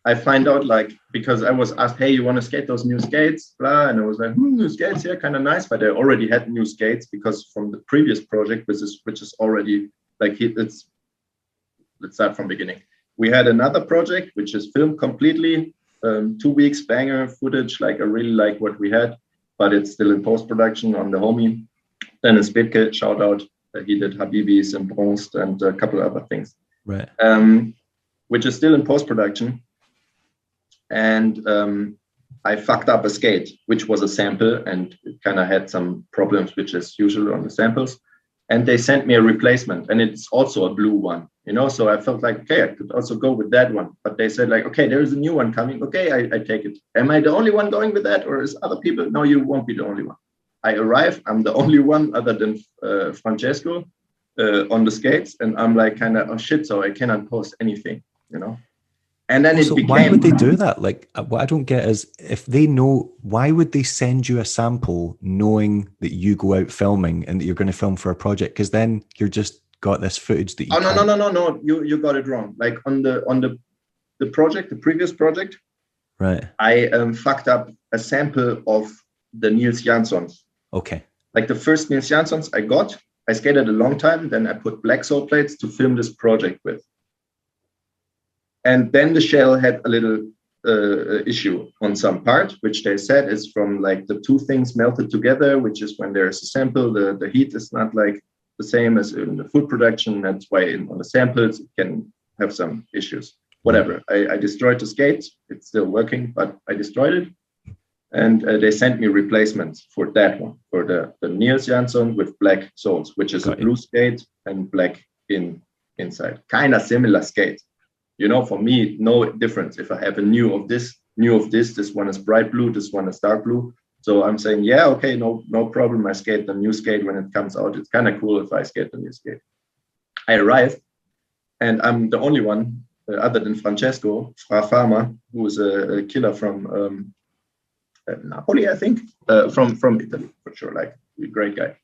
Speaker 2: I find out because I was asked, hey, you want to skate those new skates? Blah. And I was like, new skates, yeah, kind of nice. But I already had new skates because from the previous project, which is already let's start from beginning. We had another project, which is filmed completely, 2 weeks banger footage. Like I really like what we had, but it's still in post-production on the homie. Dennis Bitke, shout out. He did Habibis and Bronzed and a couple of other things.
Speaker 1: Right.
Speaker 2: Which is still in post-production. And I fucked up a skate, which was a sample, and it kind of had some problems, which is usual on the samples. And they sent me a replacement, and it's also a blue one, So I felt like, okay, I could also go with that one. But they said okay, there is a new one coming. Okay, I take it. Am I the only one going with that, or is other people? No, you won't be the only one. I arrive. I'm the only one other than Francesco on the skates, and I'm like kind of, oh shit, so I cannot post anything, And then it became...
Speaker 1: Why would they do that? Like, what I don't get is, if they know, why would they send you a sample knowing that you go out filming and that you're going to film for a project? Because then you're just got this footage that you
Speaker 2: no. You got it wrong. Like on the project, the previous project,
Speaker 1: right?
Speaker 2: I fucked up a sample of the Niels Janssons.
Speaker 1: Okay.
Speaker 2: Like the first Niels Janssons I skated a long time. Then I put black sole plates to film this project with. And then the shell had a little issue on some part, which they said is from the two things melted together, which is when there's a sample, the heat is not the same as in the food production. That's why on the samples, it can have some issues. Whatever. I destroyed the skate. It's still working, but I destroyed it. And they sent me replacements for that one, for the Niels Jansson with black soles, which is a blue skate and black inside. Kind of similar skate. For me, no difference. If I have a new of this, this one is bright blue, this one is dark blue. So I'm saying, yeah, okay, no problem. I skate the new skate when it comes out. It's kind of cool if I skate the new skate. I arrive, and I'm the only one, other than Francesco Fra Fama, who is a killer from Napoli, I think, from Italy for sure, like a great guy.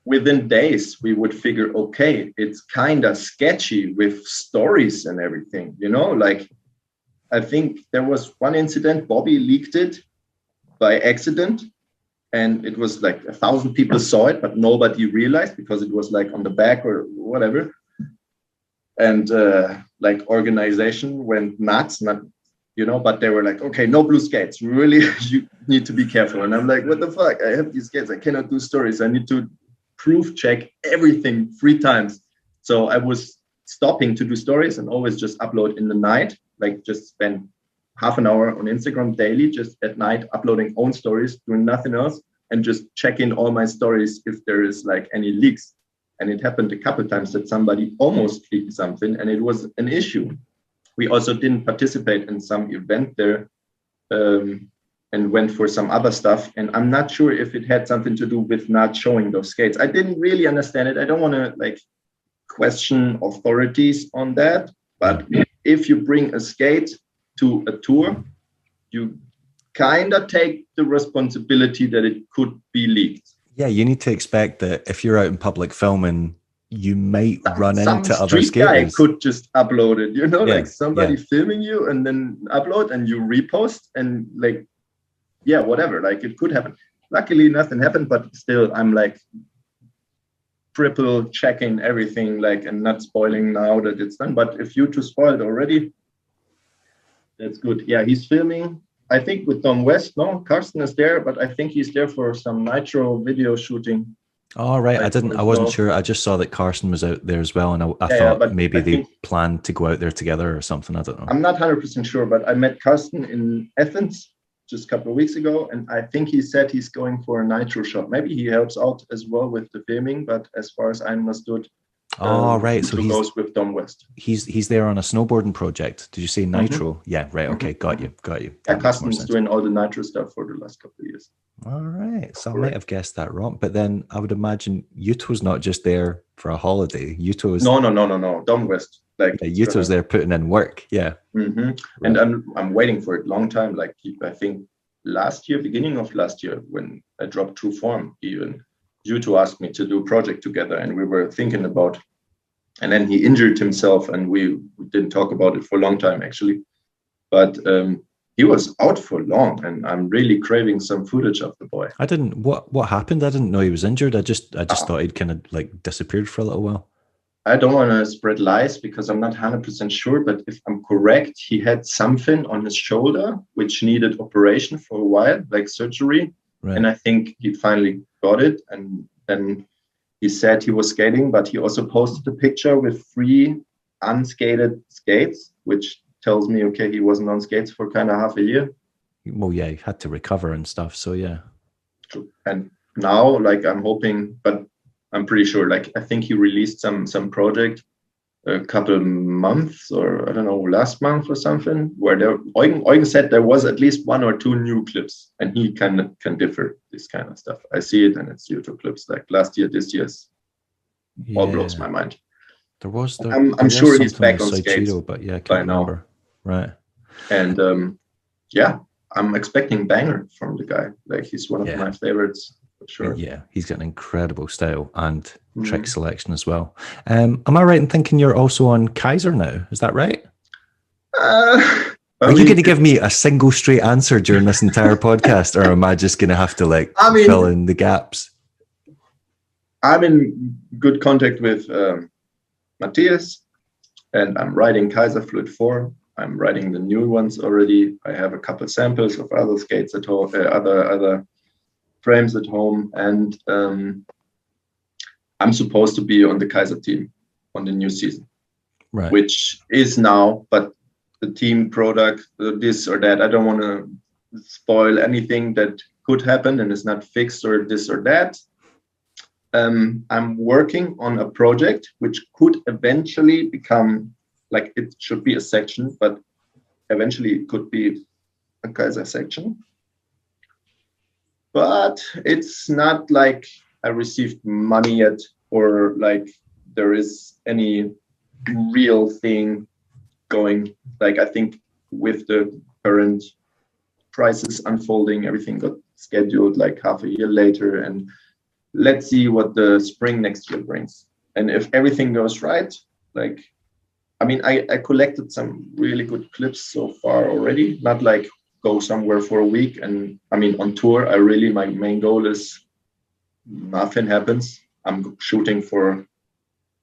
Speaker 2: Within days, we would figure, okay, it's kind of sketchy with stories and everything, like I think there was one incident, Bobby leaked it by accident, and it was like 1,000 people saw it, but nobody realized because it was like on the back or whatever. And like organization went nuts, but they were like, okay, no blue skates. Really, you need to be careful. And I'm like, what the fuck? I have these skates. I cannot do stories. I need to proof check everything 3 times. So I was stopping to do stories and always just upload in the night, like just spend half an hour on Instagram daily, just at night, uploading own stories, doing nothing else, and just checking all my stories if there is like any leaks. And it happened a couple of times that somebody almost leaked something, and it was an issue. We also didn't participate in some event there and went for some other stuff. And I'm not sure if it had something to do with not showing those skates. I didn't really understand it. I don't want to like question authorities on that. But if you bring a skate to a tour, you kind of take the responsibility that it could be leaked.
Speaker 1: Yeah, you need to expect that if you're out in public filming, you might run into other skaters.
Speaker 2: Some guy could just upload it, like somebody filming you and then upload and you repost and like, yeah, whatever, like it could happen. Luckily, nothing happened, but still, I'm like triple checking everything, like, and not spoiling now that it's done. But if you two spoiled already, that's good. Yeah, he's filming, I think, with Tom West. No, Carsten is there, but I think he's there for some Nitro video shooting.
Speaker 1: Oh, right. I wasn't sure. I just saw that Carsten was out there as well. And I thought maybe they planned to go out there together or something. I don't know.
Speaker 2: I'm not 100% sure, but I met Carsten in Athens just a couple of weeks ago. And I think he said he's going for a Nitro shot. Maybe he helps out as well with the filming. But as far as I understood,
Speaker 1: right. So he
Speaker 2: goes with Tom West.
Speaker 1: He's there on a snowboarding project. Did you say Nitro? Mm-hmm. Yeah, right. Okay, got you.
Speaker 2: Yeah, Carsten's doing all the Nitro stuff for the last couple of years.
Speaker 1: All right. So I might have guessed that wrong. But then I would imagine Yuto's not just there for a holiday. Yuto's
Speaker 2: No. Tom West. Like
Speaker 1: Yuto's there putting in work. Yeah.
Speaker 2: Mm-hmm. Right. And I'm waiting for it long time. Like I think beginning of last year, when I dropped True Form, even Yuto asked me to do a project together, and we were thinking about, and then he injured himself, and we didn't talk about it for a long time actually. But he was out for long, and I'm really craving some footage of the boy.
Speaker 1: What happened? I didn't know he was injured. I just thought he'd kind of like disappeared for a little while.
Speaker 2: I don't want to spread lies because I'm not 100% sure, but if I'm correct, he had something on his shoulder which needed operation for a while, like surgery. Right. And I think he finally got it. And then he said he was skating, but he also posted a picture with 3 unskated skates, which tells me, okay, he wasn't on skates for kind of half a year.
Speaker 1: Well, yeah, he had to recover and stuff. So, yeah.
Speaker 2: True. And now, like, I'm hoping, but I'm pretty sure, like, I think he released some project a couple months, or I don't know, last month or something, where Eugen said there was at least 1 or 2 new clips, and he can differ this kind of stuff. I see it, and it's YouTube clips like last year, this year's all blows my mind. I'm sure he's back on skates,
Speaker 1: but yeah, I can't remember. Right.
Speaker 2: And I'm expecting banger from the guy. Like, he's one of my favorites. Sure.
Speaker 1: Yeah, he's got an incredible style and trick selection as well. Am I right in thinking you're also on Kaiser now? Is that right? Are you going to give me a single straight answer during this entire podcast, or am I just going to have to fill in the gaps?
Speaker 2: I'm in good contact with Matthias, and I'm riding Kaiser Fluid 4. I'm riding the new ones already. I have a couple samples of other skates at home, other frames at home, and I'm supposed to be on the Kaiser team on the new season,
Speaker 1: right?
Speaker 2: Which is now, but the team product, this or that, I don't want to spoil anything that could happen and is not fixed or this or that. I'm working on a project which could eventually become, like, it should be a section, but eventually it could be a Kaiser section. But it's not like I received money yet, or like there is any real thing going. Like, I think with the current crisis unfolding, everything got scheduled like half a year later, and let's see what the spring next year brings. And if everything goes right, like, I mean, I collected some really good clips so far already, not like go somewhere for a week. And I mean, on tour, my main goal is nothing happens. I'm shooting for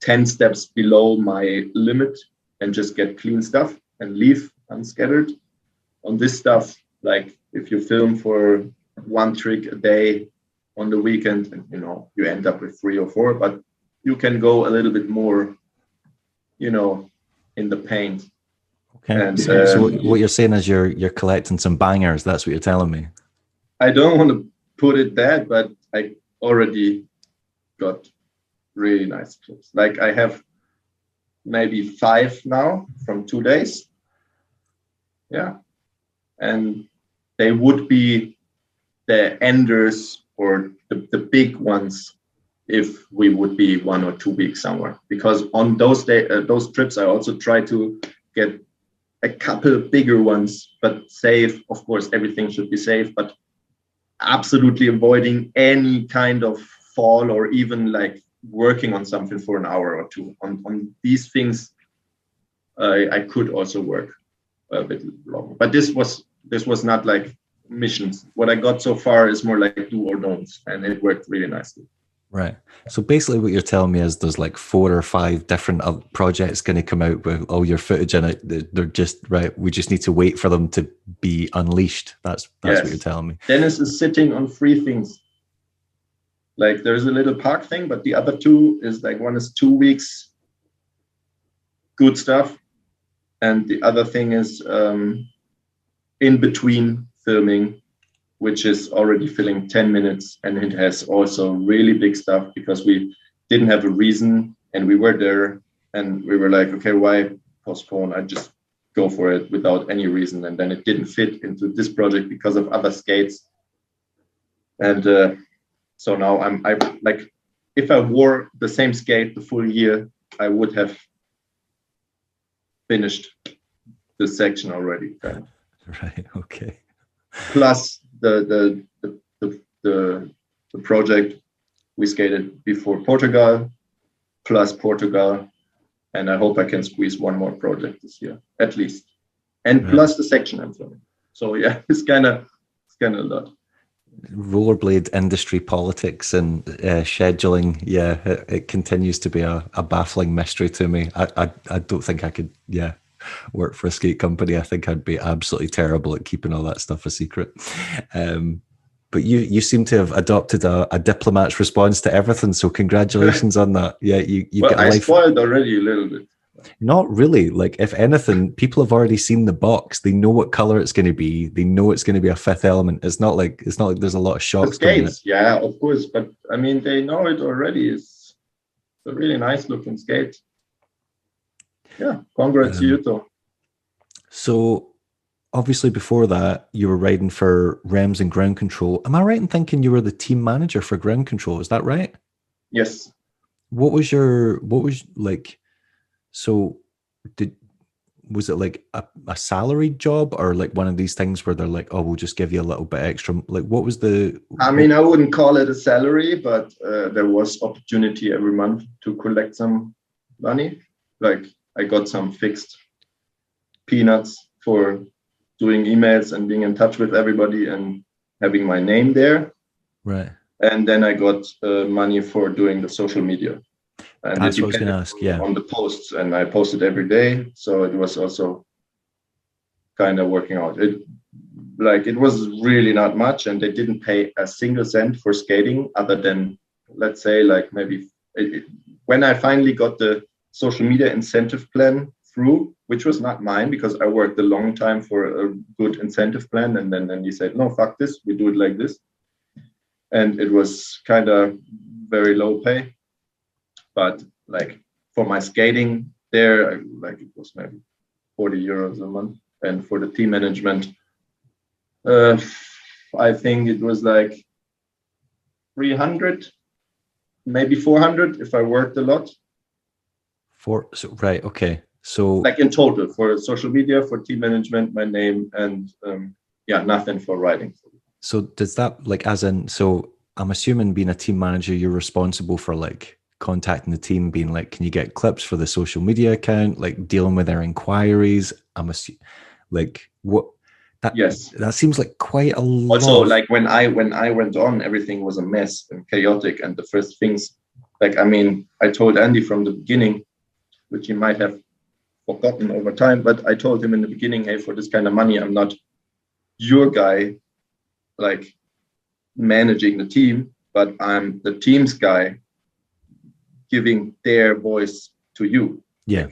Speaker 2: 10 steps below my limit and just get clean stuff and leave unscattered. On this stuff, like, if you film for one trick a day on the weekend, and you end up with 3 or 4, but you can go a little bit more, in the paint.
Speaker 1: Okay.
Speaker 2: And
Speaker 1: so what you're saying is you're collecting some bangers. That's what you're telling me.
Speaker 2: I don't want to put it that, but I already got really nice clips. Like, I have maybe 5 now from 2 days. Yeah. And they would be the enders or the big ones if we would be 1 or 2 weeks somewhere. Because on those trips, I also try to get a couple bigger ones, but safe. Of course, everything should be safe, but absolutely avoiding any kind of fall or even like working on something for an hour or 2. On these things, I could also work a bit longer. But this was not like missions. What I got so far is more like do or don'ts, and it worked really nicely.
Speaker 1: Right. So basically what you're telling me is there's like 4 or 5 different projects going to come out with all your footage in it. They're just, right, we just need to wait for them to be unleashed. That's yes. What you're telling me.
Speaker 2: Dennis is sitting on 3 things. Like, there's a little park thing, but the other 2 is like, one is 2 weeks good stuff, and the other thing is in between filming, which is already filling 10 minutes, and it has also really big stuff because we didn't have a reason, and we were there, and we were like, okay, why postpone? I just go for it without any reason, and then it didn't fit into this project because of other skates, and so now I like, if I wore the same skate the full year, I would have finished the section already. Kind of.
Speaker 1: Right. Okay.
Speaker 2: Plus the project we skated before Portugal, plus Portugal, and I hope I can squeeze 1 more project this year at least, and right. Plus the section I'm filming. So yeah, it's kind of a lot.
Speaker 1: Rollerblade industry politics and scheduling, yeah, it continues to be a baffling mystery to me. I don't think I could, work for a skate company. I think I'd be absolutely terrible at keeping all that stuff a secret. But you seem to have adopted a diplomat's response to everything. So congratulations on that. Yeah, you
Speaker 2: well, I spoiled already a little bit.
Speaker 1: Not really. Like, if anything, people have already seen the box. They know what color it's going to be. They know it's going to be a 5th element. It's not like there's a lot of shocks.
Speaker 2: The skates, yeah, of course. But I mean, they know it already. It's a really nice looking skate. Yeah, congrats to you too.
Speaker 1: So, obviously, before that, you were riding for Rems and Ground Control. Am I right in thinking you were the team manager for Ground Control? Is that right?
Speaker 2: Yes.
Speaker 1: What was like? So, was it like a salaried job, or like one of these things where they're like, oh, we'll just give you a little bit extra? Like, what was the?
Speaker 2: I mean, I wouldn't call it a salary, but there was opportunity every month to collect some money. Like, I got some fixed peanuts for doing emails and being in touch with everybody and having my name there.
Speaker 1: Right.
Speaker 2: And then I got money for doing the social media. And
Speaker 1: that's what I was going to ask, yeah.
Speaker 2: On the posts, and I posted every day. So it was also kind of working out. It was really not much, and they didn't pay a single cent for skating other than, let's say, like maybe when I finally got the social media incentive plan through, which was not mine because I worked a long time for a good incentive plan. And then he said, no, fuck this. We do it like this. And it was kind of very low pay. But like for my skating there, like it was maybe 40 euros a month. And for the team management, I think it was like 300, maybe 400 if I worked a lot.
Speaker 1: Right, okay. So
Speaker 2: like in total for social media, for team management, my name, and nothing for writing.
Speaker 1: So does that, like, as in, so I'm assuming being a team manager, you're responsible for like contacting the team, being like, can you get clips for the social media account, like dealing with their inquiries? I'm assuming, like, what that,
Speaker 2: yes,
Speaker 1: that seems like quite a lot.
Speaker 2: Also, like when I went on, everything was a mess and chaotic. And the first things, like, I mean, I told Andy from the beginning, which he might have forgotten over time, but I told him in the beginning, hey, for this kind of money, I'm not your guy, like managing the team, but I'm the team's guy giving their voice to you.
Speaker 1: Yeah.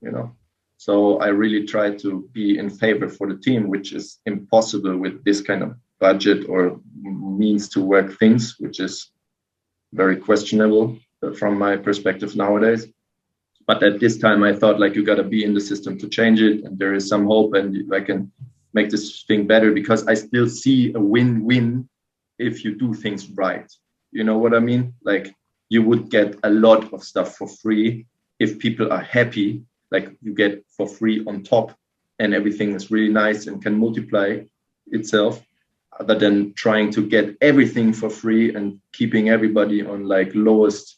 Speaker 2: You know, so I really try to be in favor for the team, which is impossible with this kind of budget or means to work things, which is very questionable from my perspective nowadays. But at this time, I thought like you got to be in the system to change it. And there is some hope and I can make this thing better because I still see a win-win if you do things right. You know what I mean? Like you would get a lot of stuff for free if people are happy, like you get for free on top and everything is really nice and can multiply itself, other than trying to get everything for free and keeping everybody on like lowest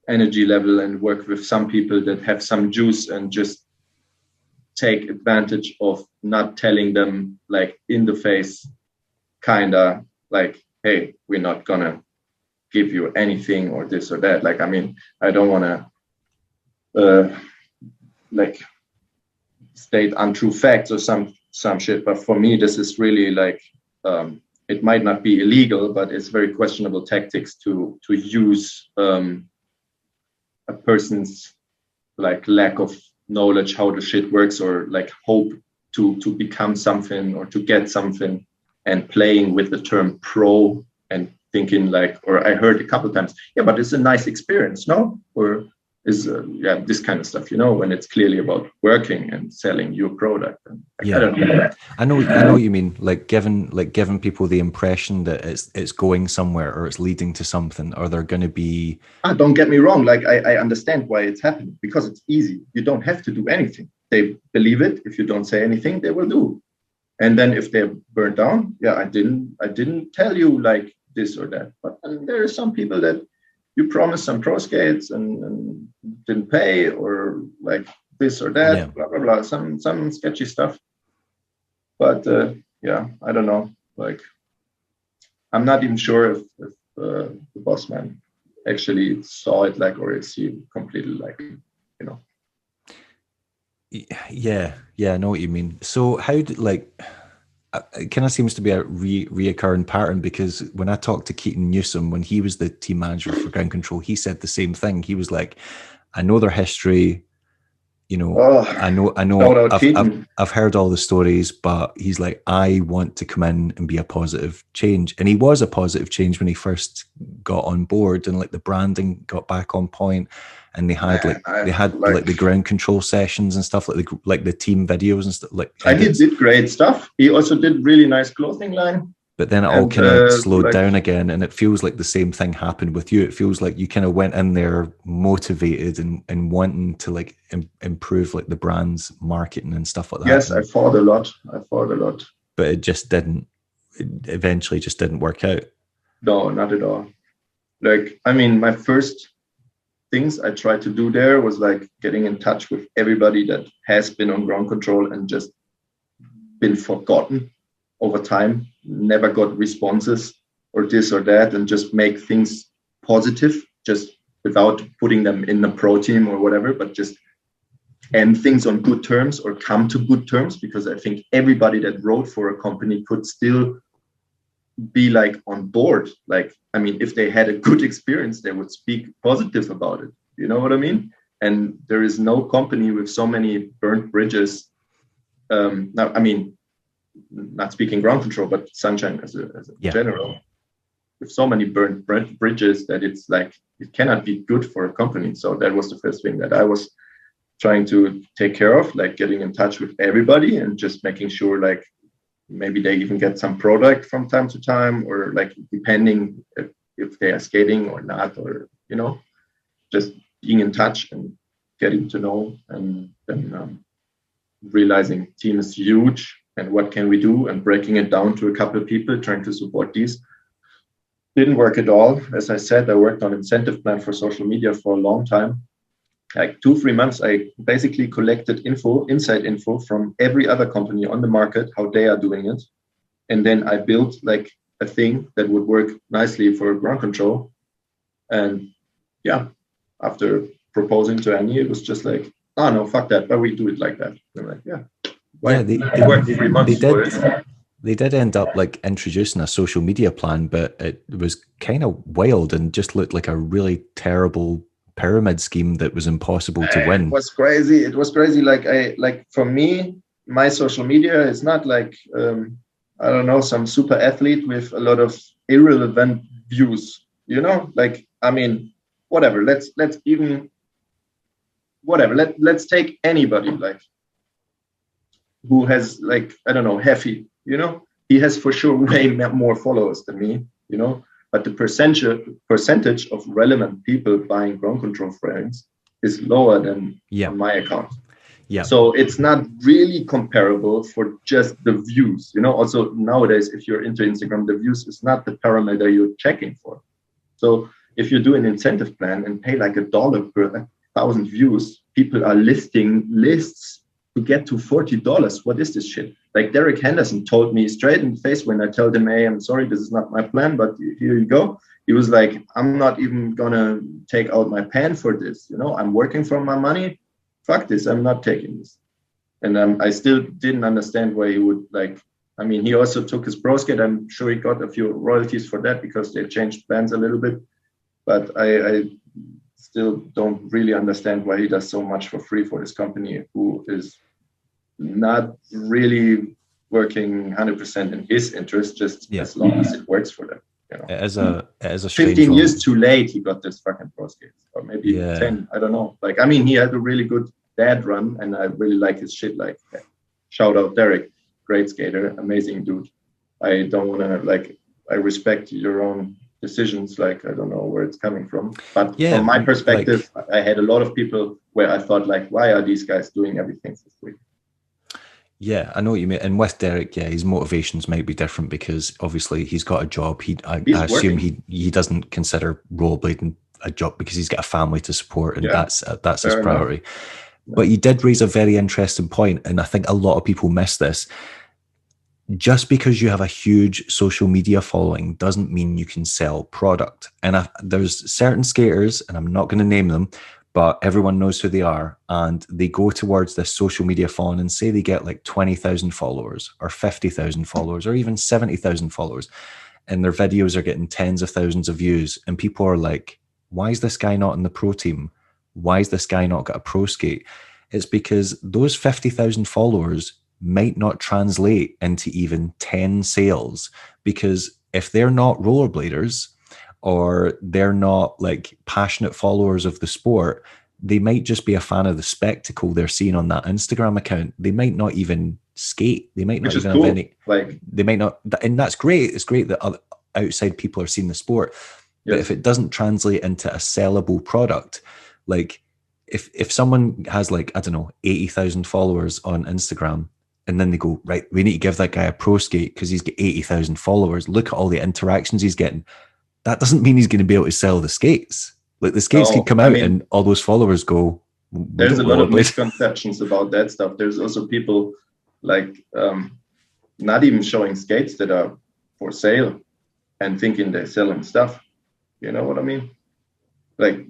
Speaker 2: energy level and work with some people that have some juice and just take advantage of not telling them like in the face, kind of like, hey, we're not gonna give you anything or this or that. Like, I mean, I don't want to like state untrue facts or some shit, but for me, this is really like, it might not be illegal, but it's very questionable tactics to use a person's like lack of knowledge how the shit works or like hope to become something or to get something and playing with the term pro and thinking like, or I heard a couple of times, yeah, but it's a nice experience, no? Or is this kind of stuff, you know, when it's clearly about working and selling your product. And
Speaker 1: yeah,
Speaker 2: I don't know.
Speaker 1: I know what you mean. Like giving people the impression that it's going somewhere or it's leading to something, or they're going to be.
Speaker 2: Don't get me wrong. Like I understand why it's happening because it's easy. You don't have to do anything. They believe it. If you don't say anything, they will do. And then if they're burnt down, yeah, I didn't tell you like this or that. But there are some people that you promised some pro skates and didn't pay, or like this or that, yeah. Blah, blah, blah, some sketchy stuff. But I don't know. Like, I'm not even sure if the boss man actually saw it like, or is he completely like, you know.
Speaker 1: Yeah, I know what you mean. So how did, like, it kind of seems to be a reoccurring pattern, because when I talked to Keaton Newsom, when he was the team manager for Ground Control, he said the same thing. He was like, I know their history, you know, I know I've heard all the stories, but he's like, I want to come in and be a positive change. And he was a positive change when he first got on board, and like the branding got back on point. And they had like the ground control sessions and stuff, like the team videos and stuff. Like,
Speaker 2: and he did great stuff. He also did really nice clothing line.
Speaker 1: But then it all kind of slowed down again, and it feels like the same thing happened with you. It feels like you kind of went in there motivated and wanting to like improve like the brand's marketing and stuff like that.
Speaker 2: Yes, I fought a lot.
Speaker 1: But it just didn't. It eventually just didn't work out.
Speaker 2: No, not at all. Like, I mean, my first things I tried to do there was like getting in touch with everybody that has been on ground control and just been forgotten over time, never got responses or this or that, and just make things positive, just without putting them in a pro team or whatever, but just end things on good terms or come to good terms, because I think everybody that wrote for a company could still be like on board. Like, I mean, if they had a good experience, they would speak positive about it. You know what I mean? And there is no company with so many burnt bridges. Now, I mean, not speaking ground control, but Sunshine as a general. so many burnt bridges that it's like it cannot be good for a company. So that was the first thing that I was trying to take care of, like getting in touch with everybody and just making sure like maybe they even get some product from time to time, or like depending if they are skating or not, or just being in touch and getting to know, and then realizing team is huge and what can we do, and breaking it down to a couple of people trying to support these. Didn't work at all. As I said, I worked on incentive plan for social media for a long time. Like 2-3 months, I basically collected inside info from every other company on the market, how they are doing it. And then I built like a thing that would work nicely for ground control. And yeah, after proposing to Annie, it was just like, oh no, fuck that, but we do it like that. And I'm like, yeah.
Speaker 1: They
Speaker 2: worked 3 months for it.
Speaker 1: They did end up like introducing a social media plan, but it was kind of wild and just looked like a really terrible pyramid scheme that was impossible to win.
Speaker 2: It was crazy. Like for me, my social media is not like I don't know, some super athlete with a lot of irrelevant views. Like I mean, whatever. Let's take anybody like who has like, I don't know, Heffy. He has for sure way more followers than me. But the percentage of relevant people buying ground control frames is lower than on my account. Yeah. So it's not really comparable for just the views. Also nowadays, if you're into Instagram, the views is not the parameter you're checking for. So if you do an incentive plan and pay like $1 per 1,000 views, people are listing lists to get to $40. What is this shit? Like Derek Henderson told me straight in the face when I told him, hey, I'm sorry, this is not my plan, but here you go. He was like, I'm not even gonna take out my pen for this. I'm working for my money. Fuck this, I'm not taking this. And I still didn't understand why he would like, I mean, he also took his pro skate. I'm sure he got a few royalties for that because they changed plans a little bit. But I still don't really understand why he does so much for free for his company, who is not really working 100% in his interest, just as long as it works for them.
Speaker 1: As a
Speaker 2: 15 years too late, he got this fucking pro skates, or maybe 10. I don't know. Like, I mean, he had a really good dad run, and I really like his shit. Like, shout out Derek, great skater, amazing dude. I don't want to I respect your own decisions. Like, I don't know where it's coming from, but from my perspective, I had a lot of people where I thought like, why are these guys doing everything for free?
Speaker 1: Yeah, I know what you mean. And with Derek, his motivations might be different because obviously he's got a job. I assume he doesn't consider rollerblading a job because he's got a family to support, and that's his priority. Yeah. But you did raise a very interesting point, and I think a lot of people miss this. Just because you have a huge social media following doesn't mean you can sell product. And there's certain skaters, and I'm not going to name them, but everyone knows who they are, and they go towards this social media following and say they get like 20,000 followers or 50,000 followers or even 70,000 followers, and their videos are getting tens of thousands of views, and people are like, why is this guy not in the pro team? Why is this guy not got a pro skate? It's because those 50,000 followers might not translate into even 10 sales, because if they're not rollerbladers or they're not like passionate followers of the sport, they might just be a fan of the spectacle they're seeing on that Instagram account. They might not even skate. They might not even have any, they might not, and that's great. It's great that other outside people are seeing the sport. But if it doesn't translate into a sellable product, like if someone has like, I don't know, 80,000 followers on Instagram, and then they go, right, we need to give that guy a pro skate because he's got 80,000 followers. Look at all the interactions he's getting. That doesn't mean he's going to be able to sell the skates. Like the skates could come out and all those followers go.
Speaker 2: There's a lot of misconceptions about that stuff. There's also people like not even showing skates that are for sale and thinking they're selling stuff. You know what I mean? Like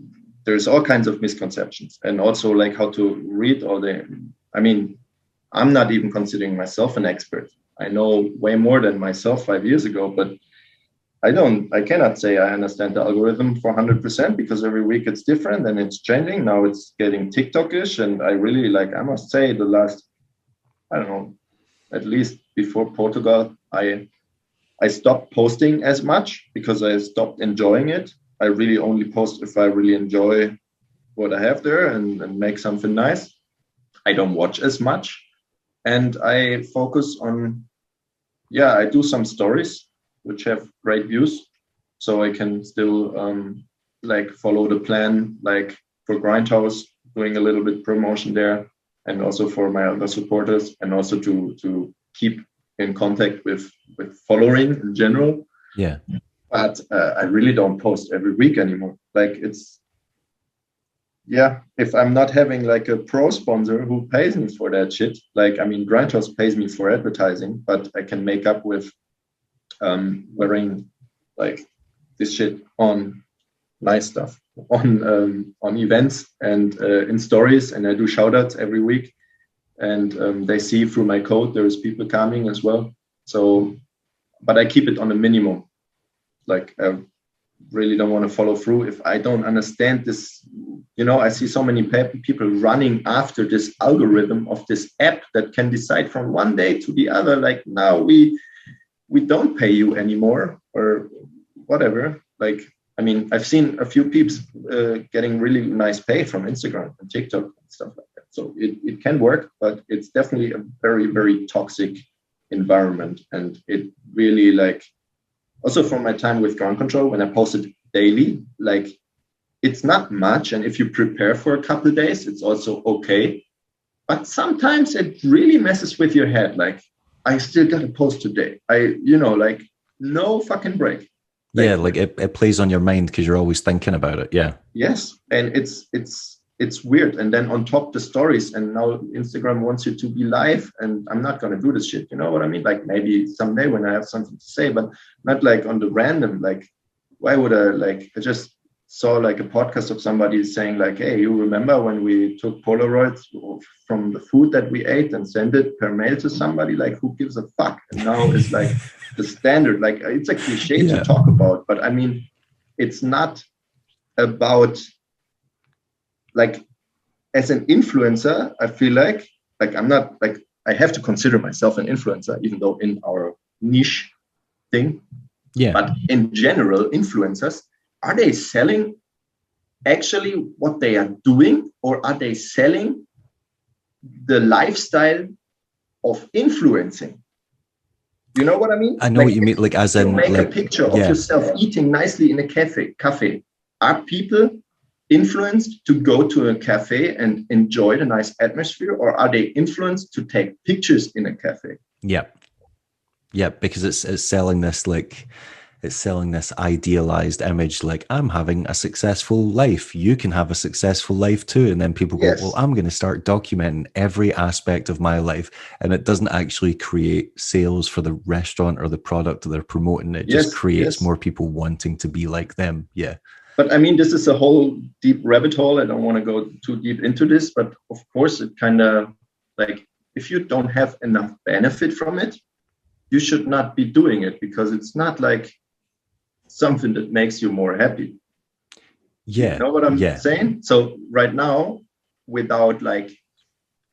Speaker 2: there's all kinds of misconceptions, and also like how to read all the, I mean, I'm not even considering myself an expert. I know way more than myself 5 years ago, but I cannot say I understand the algorithm for 100% because every week it's different and it's changing. Now it's getting TikTok-ish, and I really I must say the last, I don't know, at least before Portugal, I I stopped posting as much because I stopped enjoying it. I really only post if I really enjoy what I have there and make something nice. I don't watch as much. And I focus on, I do some stories which have great views. So I can still follow the plan, like for Grindhouse, doing a little bit promotion there, and also for my other supporters, and also to keep in contact with following in general.
Speaker 1: Yeah.
Speaker 2: But I really don't post every week anymore. Like if I'm not having like a pro sponsor who pays me for that shit, like, I mean, Grindhouse pays me for advertising, but I can make up with wearing like this shit on nice stuff, on events and in stories, and I do shout outs every week, and they see through my code there's people coming as well. So, but I keep it on a minimum. Like, I really don't want to follow through if I don't understand this. You know, I see so many people running after this algorithm of this app that can decide from one day to the other, like, now we don't pay you anymore or whatever. Like, I mean, I've seen a few peeps getting really nice pay from Instagram and TikTok and stuff like that. So it can work, but it's definitely a very, very toxic environment. And it really, like, also from my time with Ground Control, when I posted daily, like, it's not much. And if you prepare for a couple of days, it's also okay. But sometimes it really messes with your head. Like, I still got to post today. Like, no fucking break. Like,
Speaker 1: yeah, like it plays on your mind because you're always thinking about it. Yeah.
Speaker 2: Yes. And it's weird. And then on top the stories, and now Instagram wants you to be live, and I'm not going to do this shit. You know what I mean? Like, maybe someday when I have something to say, but not like on the random. Like, why would I, like, I just saw like a podcast of somebody saying like, hey, you remember when we took Polaroids from the food that we ate and sent it per mail to somebody? Like, who gives a fuck? And now it's like the standard. Like, it's a cliche to talk about, but I mean, it's not about, like, as an influencer, I feel like I'm not, like, I have to consider myself an influencer, even though in our niche thing. Yeah. But in general, influencers, are they selling actually what they are doing, or are they selling the lifestyle of influencing? You know what I mean?
Speaker 1: I know, like, what you mean. Like, as in,
Speaker 2: make
Speaker 1: like,
Speaker 2: a picture of yourself eating nicely in a cafe. Are people influenced to go to a cafe and enjoy the nice atmosphere, or are they influenced to take pictures in a cafe?
Speaker 1: Yeah, because it's selling this, like, it's selling this idealized image, like, I'm having a successful life, you can have a successful life too. And then people go, well, I'm going to start documenting every aspect of my life, and it doesn't actually create sales for the restaurant or the product that they're promoting. It just creates more people wanting to be like them. Yeah.
Speaker 2: But I mean, this is a whole deep rabbit hole. I don't want to go too deep into this, but of course it kind of, like, if you don't have enough benefit from it, you should not be doing it, because it's not like something that makes you more happy.
Speaker 1: Yeah.
Speaker 2: You know what I'm saying? So right now, without like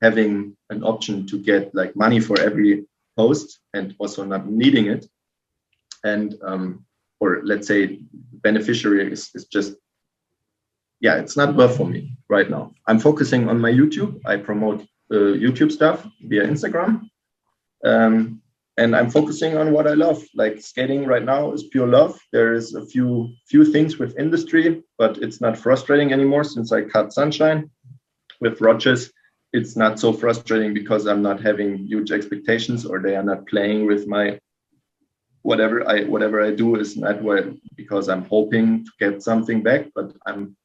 Speaker 2: having an option to get like money for every post, and also not needing it, and or let's say beneficiary is just, it's not worth for me right now. I'm focusing on my YouTube. I promote YouTube stuff via Instagram. And I'm focusing on what I love. Like, skating right now is pure love. There is a few things with industry, but it's not frustrating anymore since I cut Sunshine. With Rogers, it's not so frustrating because I'm not having huge expectations, or they are not playing with my whatever I do is not because I'm hoping to get something back, but I'm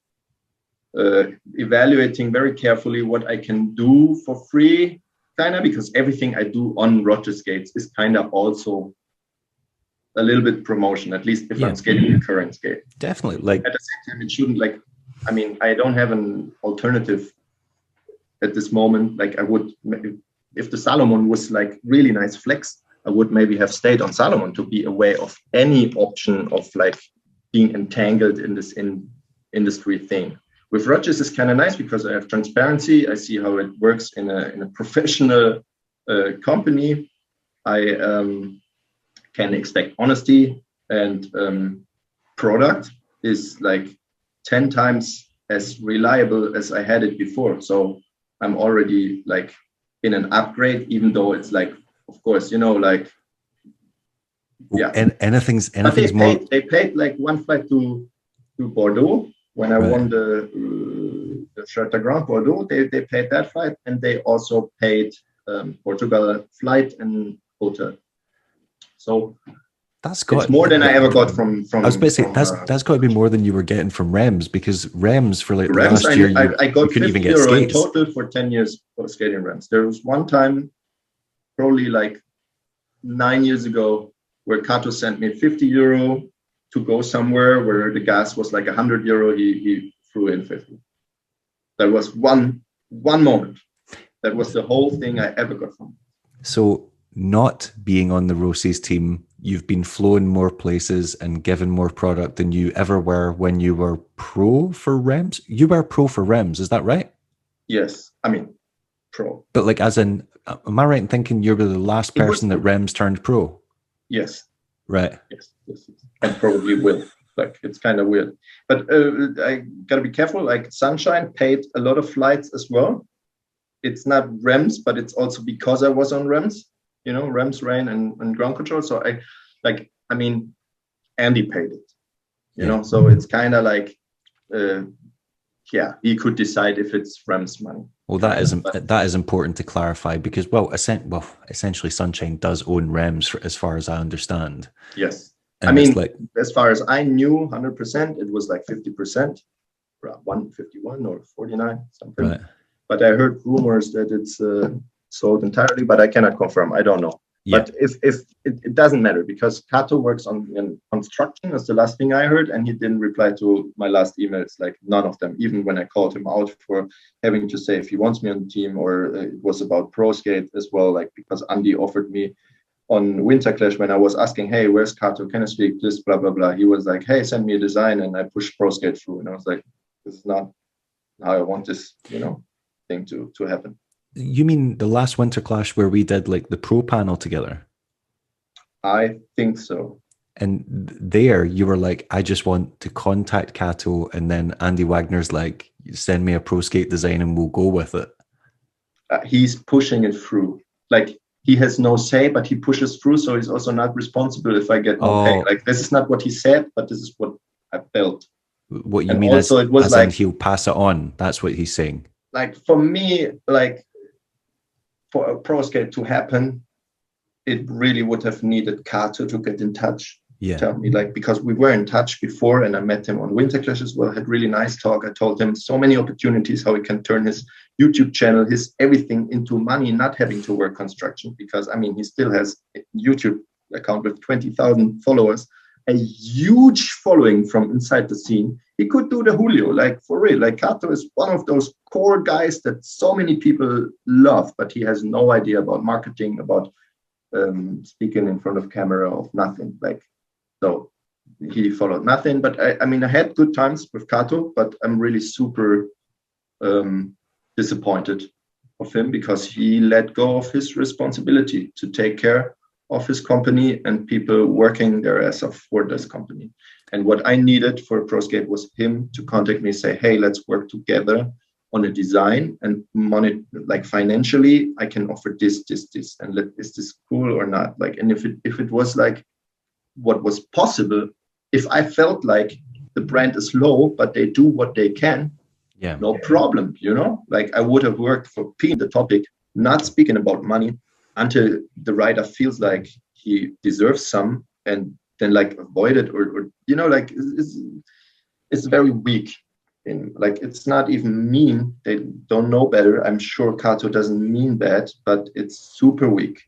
Speaker 2: evaluating very carefully what I can do for free, kind of, because everything I do on roger skates is kind of also a little bit promotion, at least if I'm skating the current skate.
Speaker 1: Definitely. Like,
Speaker 2: at the same time, it shouldn't, like, I mean, I don't have an alternative at this moment. Like, I would, if the Salomon was like really nice flex, I would maybe have stayed on Salomon to be aware of any option of like being entangled in this industry thing. With Rogers is kind of nice because I have transparency. I see how it works in a professional company. I can expect honesty, and product is like 10 times as reliable as I had it before. So I'm already like in an upgrade, even though it's like, of course, like, yeah.
Speaker 1: And anything's
Speaker 2: but they paid like one flight to Bordeaux when I won the Shelter Grand Bordeaux. They paid that flight, and they also paid Portugal flight and hotel. So it's more than I ever got from.
Speaker 1: I was basically that's got to be more than you were getting from Rems, because Rems for like
Speaker 2: Rems,
Speaker 1: last year
Speaker 2: I got
Speaker 1: you couldn't even get
Speaker 2: €50
Speaker 1: skates
Speaker 2: in total for 10 years for skating Rems. There was one time, probably like 9 years ago, where Kato sent me €50 to go somewhere where the gas was like €100. He threw in 50. That was one moment. That was the whole thing I ever got from.
Speaker 1: So not being on the Roses team, you've been flown more places and given more product than you ever were when you were pro for Rems. You were pro for Rems, is that right?
Speaker 2: Yes, I mean pro.
Speaker 1: But like, as in, am I right in thinking you were the last person that Rems turned pro?
Speaker 2: Yes.
Speaker 1: Right.
Speaker 2: Yes. And probably will. Like, it's kind of weird. But I gotta be careful. Like, Sunshine paid a lot of flights as well. It's not Rems, but it's also because I was on Rems. Rems, rain, and ground control. So Andy paid it. So it's kind of like, he could decide if it's Rems money.
Speaker 1: Well, that is important to clarify, because essentially Sunshine does own Rems as far as I understand.
Speaker 2: Yes,
Speaker 1: and
Speaker 2: as far as I knew, 100%, it was like 50%, 151 or 49 something. Right. But I heard rumors that it's sold entirely, but I cannot confirm. I don't know. Yeah. But if it doesn't matter, because Kato works on construction, that's the last thing I heard, and he didn't reply to my last emails, like none of them, even when I called him out for having to say if he wants me on the team, or it was about Pro Skate as well, like, because Andy offered me on Winter Clash when I was asking, hey, where's Kato? Can I speak this, blah, blah, blah. He was like, hey, send me a design, and I pushed Pro Skate through. And I was like, this is not how I want this, thing to happen.
Speaker 1: You mean the last Winter Clash where we did like the pro panel together?
Speaker 2: I think so.
Speaker 1: And there you were like, I just want to contact Kato, and then Andy Wagner's like, send me a Pro Skate design and we'll go with it.
Speaker 2: He's pushing it through. Like, he has no say, but he pushes through. So he's also not responsible if I get no pay. Like, this is not what he said, but this is what I felt.
Speaker 1: What you mean also, it was like he'll pass it on. That's what he's saying.
Speaker 2: Like, for me, like, for a Pro Skate to happen, it really would have needed Kato to get in touch. Yeah. Tell me, like, because we were in touch before, and I met him on Winter Clash as well, had really nice talk. I told him so many opportunities, how he can turn his YouTube channel, his everything into money, not having to work construction, because he still has a YouTube account with 20,000 followers, a huge following from inside the scene. He could do the Julio, like, for real. Like, Kato is one of those core guys that so many people love, but he has no idea about marketing, about speaking in front of camera, of nothing. Like, so he followed nothing. But I had good times with Kato, but I'm really super disappointed of him, because he let go of his responsibility to take care of his company and people working their ass off for this company. And what I needed for Pro Skate was him to contact me, say, hey, let's work together on a design, and money, like, financially, I can offer this, and is this cool or not? Like, and if it was like what was possible, if I felt like the brand is low, but they do what they can, no problem, like, I would have worked for P in the topic, not speaking about money, until the writer feels like he deserves some, and then like avoid it, or like, it's very weak. Like, it's not even mean. They don't know better. I'm sure Kato doesn't mean bad, but it's super weak.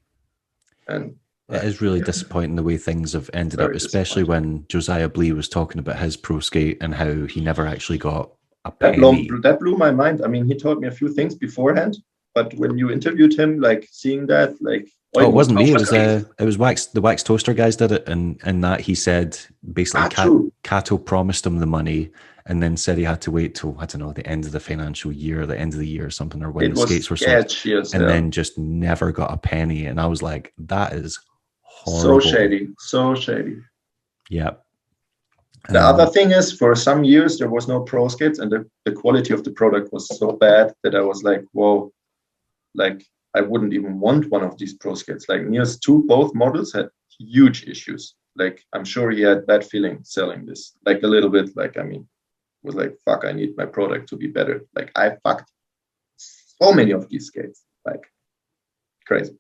Speaker 2: And
Speaker 1: it is really disappointing the way things have ended up, especially when Josiah Blee was talking about his Pro Skate and how he never actually got a penny.
Speaker 2: That blew my mind. He told me a few things beforehand, but when you interviewed him, like, seeing that, like,
Speaker 1: it wasn't me. It was the Wax Toaster guys did it, and that he said basically Kato promised him the money, and then said he had to wait till, I don't know, the end of the financial year, the end of the year or something, or when the skates were sold, and then just never got a penny. And I was like, that is horrible.
Speaker 2: So shady.
Speaker 1: Yeah.
Speaker 2: The other thing is, for some years there was no pro skates, and the quality of the product was so bad that I was like, whoa, like I wouldn't even want one of these pro skates. Like Niels 2, both models had huge issues. Like I'm sure he had bad feeling selling this, like a little bit. Like, I mean, was like, fuck, I need my product to be better. Like I fucked so many of these skates, like crazy.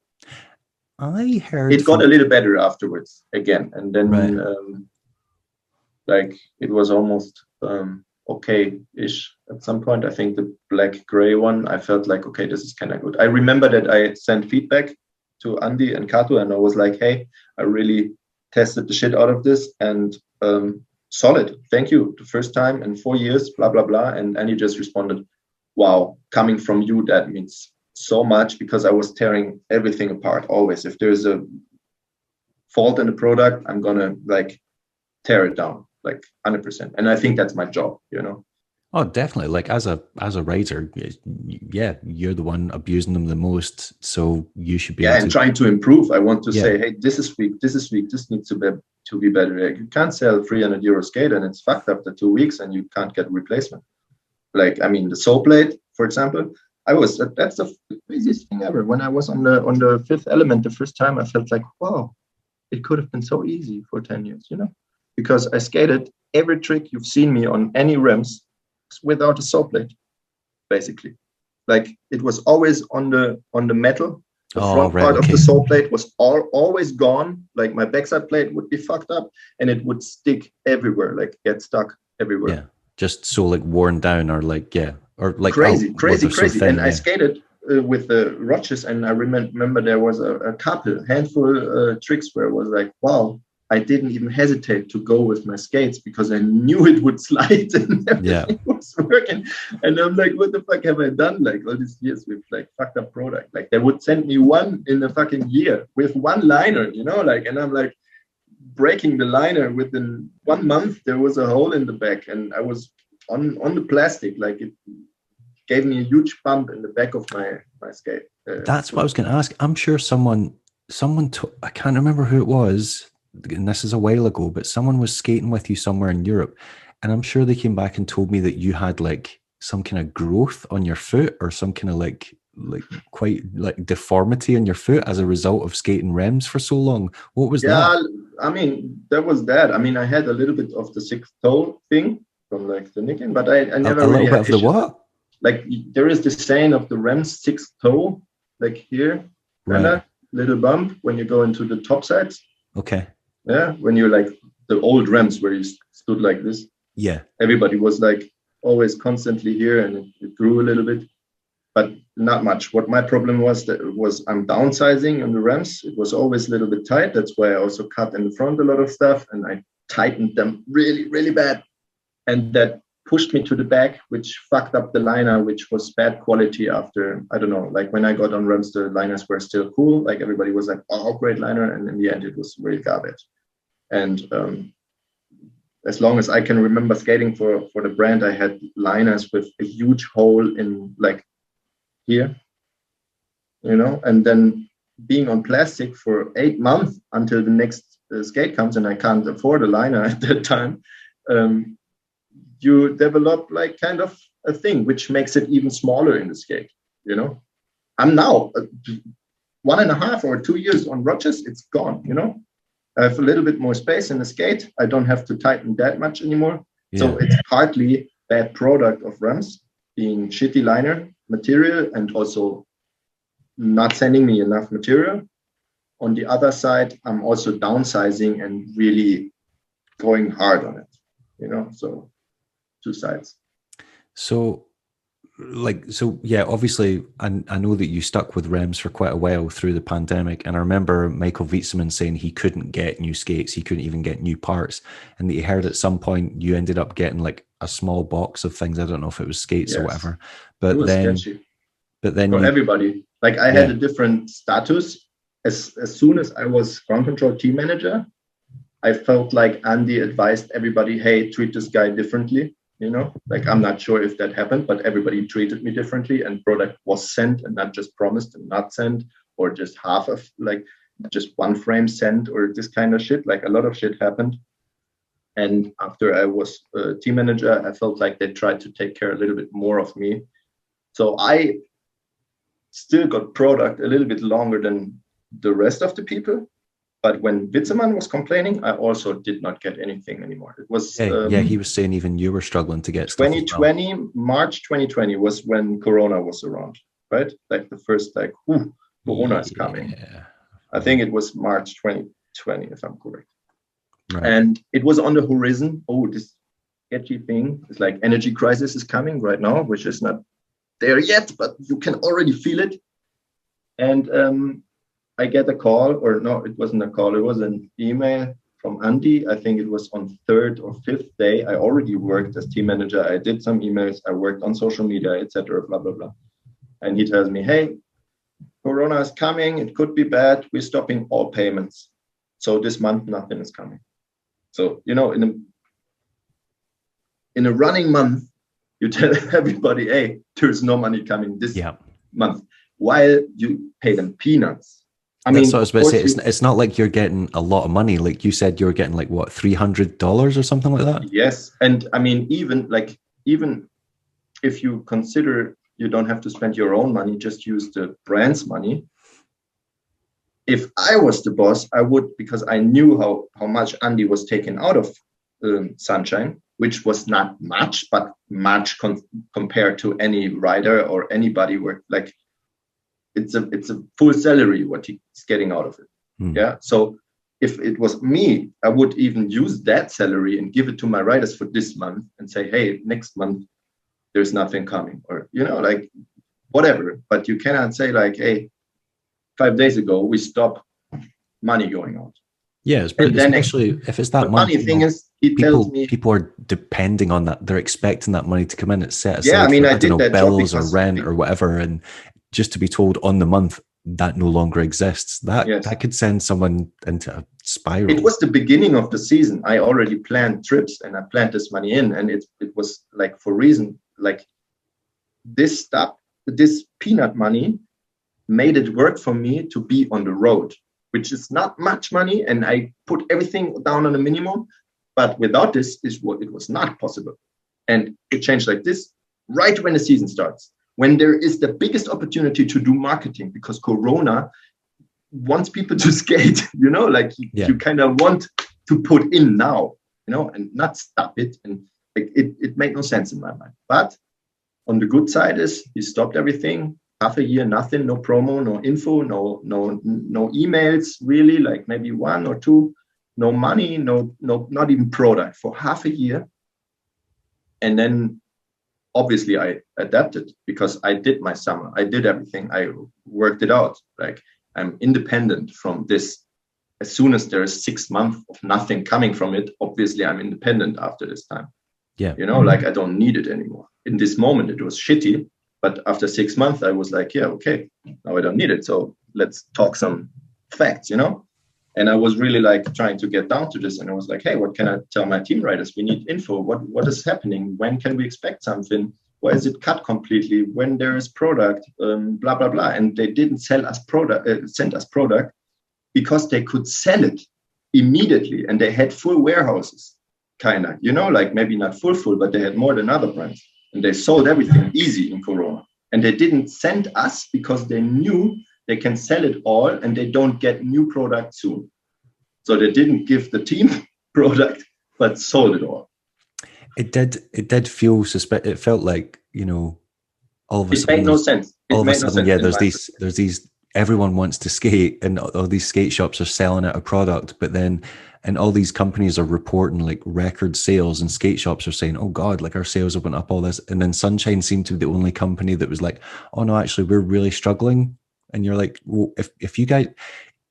Speaker 1: I heard
Speaker 2: it got a little better afterwards again, and then like it was almost okay-ish at some point. I think the black gray one, I felt like, okay, this is kind of good. I remember that I sent feedback to Andy and Kato, and I was like, hey, I really tested the shit out of this, and solid, thank you, the first time in 4 years, blah blah blah. And Andy just responded, wow, coming from you, that means so much, because I was tearing everything apart always. If there's a fault in the product, I'm gonna like tear it down, like 100%. And I think that's my job, you know.
Speaker 1: Oh, definitely. Like as a rider, yeah, you're the one abusing them the most, so you should be.
Speaker 2: Yeah, and trying to improve. I want to say, hey, this is weak. This needs to be better. Like, you can't sell €300 skate and it's fucked after 2 weeks and you can't get replacement. Like, I mean, the sole blade, for example, that's the craziest thing ever. When I was on the fifth element the first time, I felt like, wow, it could have been so easy for 10 years, you know, because I skated every trick you've seen me on any rims without a sole blade, basically. Like it was always on the metal. The front part of the sole plate was always gone. Like my backside plate would be fucked up and it would stick everywhere, like get stuck everywhere.
Speaker 1: Yeah, just so like worn down or like, yeah, or like
Speaker 2: crazy. And I skated with the Roches, and I remember there was a handful tricks where it was like, wow, I didn't even hesitate to go with my skates because I knew it would slide and everything was working. And I'm like, what the fuck have I done? Like all these years with like fucked up product. Like they would send me one in a fucking year with one liner, you know, like, and I'm like breaking the liner within 1 month. There was a hole in the back and I was on the plastic. Like it gave me a huge bump in the back of my skate.
Speaker 1: That's what I was going to ask. I'm sure someone I can't remember who it was, and this is a while ago, but someone was skating with you somewhere in Europe, and I'm sure they came back and told me that you had like some kind of growth on your foot or some kind of like quite like deformity on your foot as a result of skating rims for so long. What was that?
Speaker 2: Yeah, I mean, there was that. I mean, I had a little bit of the sixth toe thing from like the nicking, but I never
Speaker 1: a
Speaker 2: really
Speaker 1: little bit of the what?
Speaker 2: Like there is this saying of the Rem's sixth toe, like here, right. Little bump when you go into the top sides.
Speaker 1: Okay.
Speaker 2: Yeah, when you're like the old Rems where you stood like this.
Speaker 1: Yeah.
Speaker 2: Everybody was like always constantly here, and it grew a little bit, but not much. What my problem was I'm downsizing on the Rems. It was always a little bit tight. That's why I also cut in the front a lot of stuff, and I tightened them really, really bad. And that pushed me to the back, which fucked up the liner, which was bad quality after, I don't know, like when I got on Rems, the liners were still cool. Like everybody was like, oh, great liner. And in the end, it was really garbage. And as long as I can remember skating for the brand, I had liners with a huge hole in like here, you know, and then being on plastic for 8 months until the next skate comes, and I can't afford a liner at that time. You develop like kind of a thing which makes it even smaller in the skate, you know. I'm now 1.5 or 2 years on Roches, it's gone, you know. I have a little bit more space in the skate. I don't have to tighten that much anymore. Yeah. So it's partly bad product of Rems being shitty liner material and also not sending me enough material. On the other side, I'm also downsizing and really going hard on it, you know, so 2 sides.
Speaker 1: So yeah, obviously I know that you stuck with Rems for quite a while through the pandemic, and I remember Michael Wietzman saying he couldn't get new skates, he couldn't even get new parts, and that he heard at some point you ended up getting like a small box of things. I don't know if it was skates or whatever, but then
Speaker 2: for everybody, like I had a different status. As soon as I was ground control team manager, I felt like Andy advised everybody, hey, treat this guy differently. You know, like I'm not sure if that happened, but everybody treated me differently, and product was sent and not just promised and not sent, or just half of like just one frame sent or this kind of shit. Like a lot of shit happened. And after I was a team manager, I felt like they tried to take care a little bit more of me. So I still got product a little bit longer than the rest of the people. But when Witzemann was complaining, I also did not get anything anymore. It was
Speaker 1: he was saying even you were struggling to get stuff.
Speaker 2: 2020, March 2020 was when Corona was around, right? Like the first, like, Corona is coming. I think it was March 2020, if I'm correct.
Speaker 1: Right.
Speaker 2: And it was on the horizon. Oh, this sketchy thing. It's like energy crisis is coming right now, which is not there yet, but you can already feel it. And I get a call, or no, it wasn't a call. It was an email from Andy. I think it was on third or fifth day. I already worked as team manager. I did some emails. I worked on social media, etc. Blah blah blah. And he tells me, "Hey, Corona is coming. It could be bad. We're stopping all payments. So this month, nothing is coming." So, you know, in a running month, you tell everybody, "Hey, there's no money coming this month," while you pay them peanuts. I mean,
Speaker 1: that's what I was about to say. It's not like you're getting a lot of money. Like you said, you're getting like what, $300 or something like that?
Speaker 2: Yes. And I mean, even if you consider you don't have to spend your own money, just use the brand's money. If I was the boss, I would, because I knew how much Andy was taking out of Sunshine, which was not much, but much compared to any rider or anybody where like it's a full salary what he's getting out of it. Yeah. So if it was me, I would even use that salary and give it to my riders for this month and say, "Hey, next month there's nothing coming," or, you know, like whatever. But you cannot say like, "Hey, 5 days ago we stopped money going out."
Speaker 1: Yes, but especially if it's that money.
Speaker 2: The funny thing is, he tells me
Speaker 1: people are depending on that. They're expecting that money to come in. It's set aside.
Speaker 2: Yeah, I mean,
Speaker 1: for,
Speaker 2: I did that
Speaker 1: bills or rent or whatever, and just to be told on the month that no longer exists, that could send someone into a spiral.
Speaker 2: It was the beginning of the season. I already planned trips and I planned this money in, and it was like for reason like this stuff, this peanut money made it work for me to be on the road, which is not much money, and I put everything down on a minimum. But without this, it was not possible. And it changed like this right when the season starts, when there is the biggest opportunity to do marketing, because Corona wants people to skate, you know, like you kind of want to put in now, you know, and not stop it. And like, it made no sense in my mind. But on the good side is he stopped everything. Half a year, nothing, no promo, no info, no emails, really, like maybe one or two, no money, no, not even product for half a year. And then obviously I adapted because I did my summer. I did everything. I worked it out. Like I'm independent from this. As soon as there is 6 months of nothing coming from it, obviously I'm independent after this time.
Speaker 1: Yeah.
Speaker 2: You know, like I don't need it anymore. In this moment, it was shitty. But after 6 months, I was like, yeah, okay, now I don't need it. So let's talk some facts, you know? And I was really like trying to get down to this. And I was like, hey, what can I tell my team riders? We need info. What is happening? When can we expect something? Why is it cut completely? When there is product, blah, blah, blah. And they didn't send us product because they could sell it immediately. And they had full warehouses, kind of, you know, like maybe not full, but they had more than other brands. And they sold everything easy in Corona. And they didn't send us because they knew they can sell it all and they don't get new product soon. So they didn't give the team product, but sold it all.
Speaker 1: It did feel suspect. It felt like, you know, all of a sudden.
Speaker 2: It made no sense.
Speaker 1: All of a sudden, there's these, everyone wants to skate and all these skate shops are selling out a product, but then, and all these companies are reporting like record sales and skate shops are saying, oh God, like our sales have went up all this. And then Sunshine seemed to be the only company that was like, oh no, actually we're really struggling. And you're like, well, if you guys,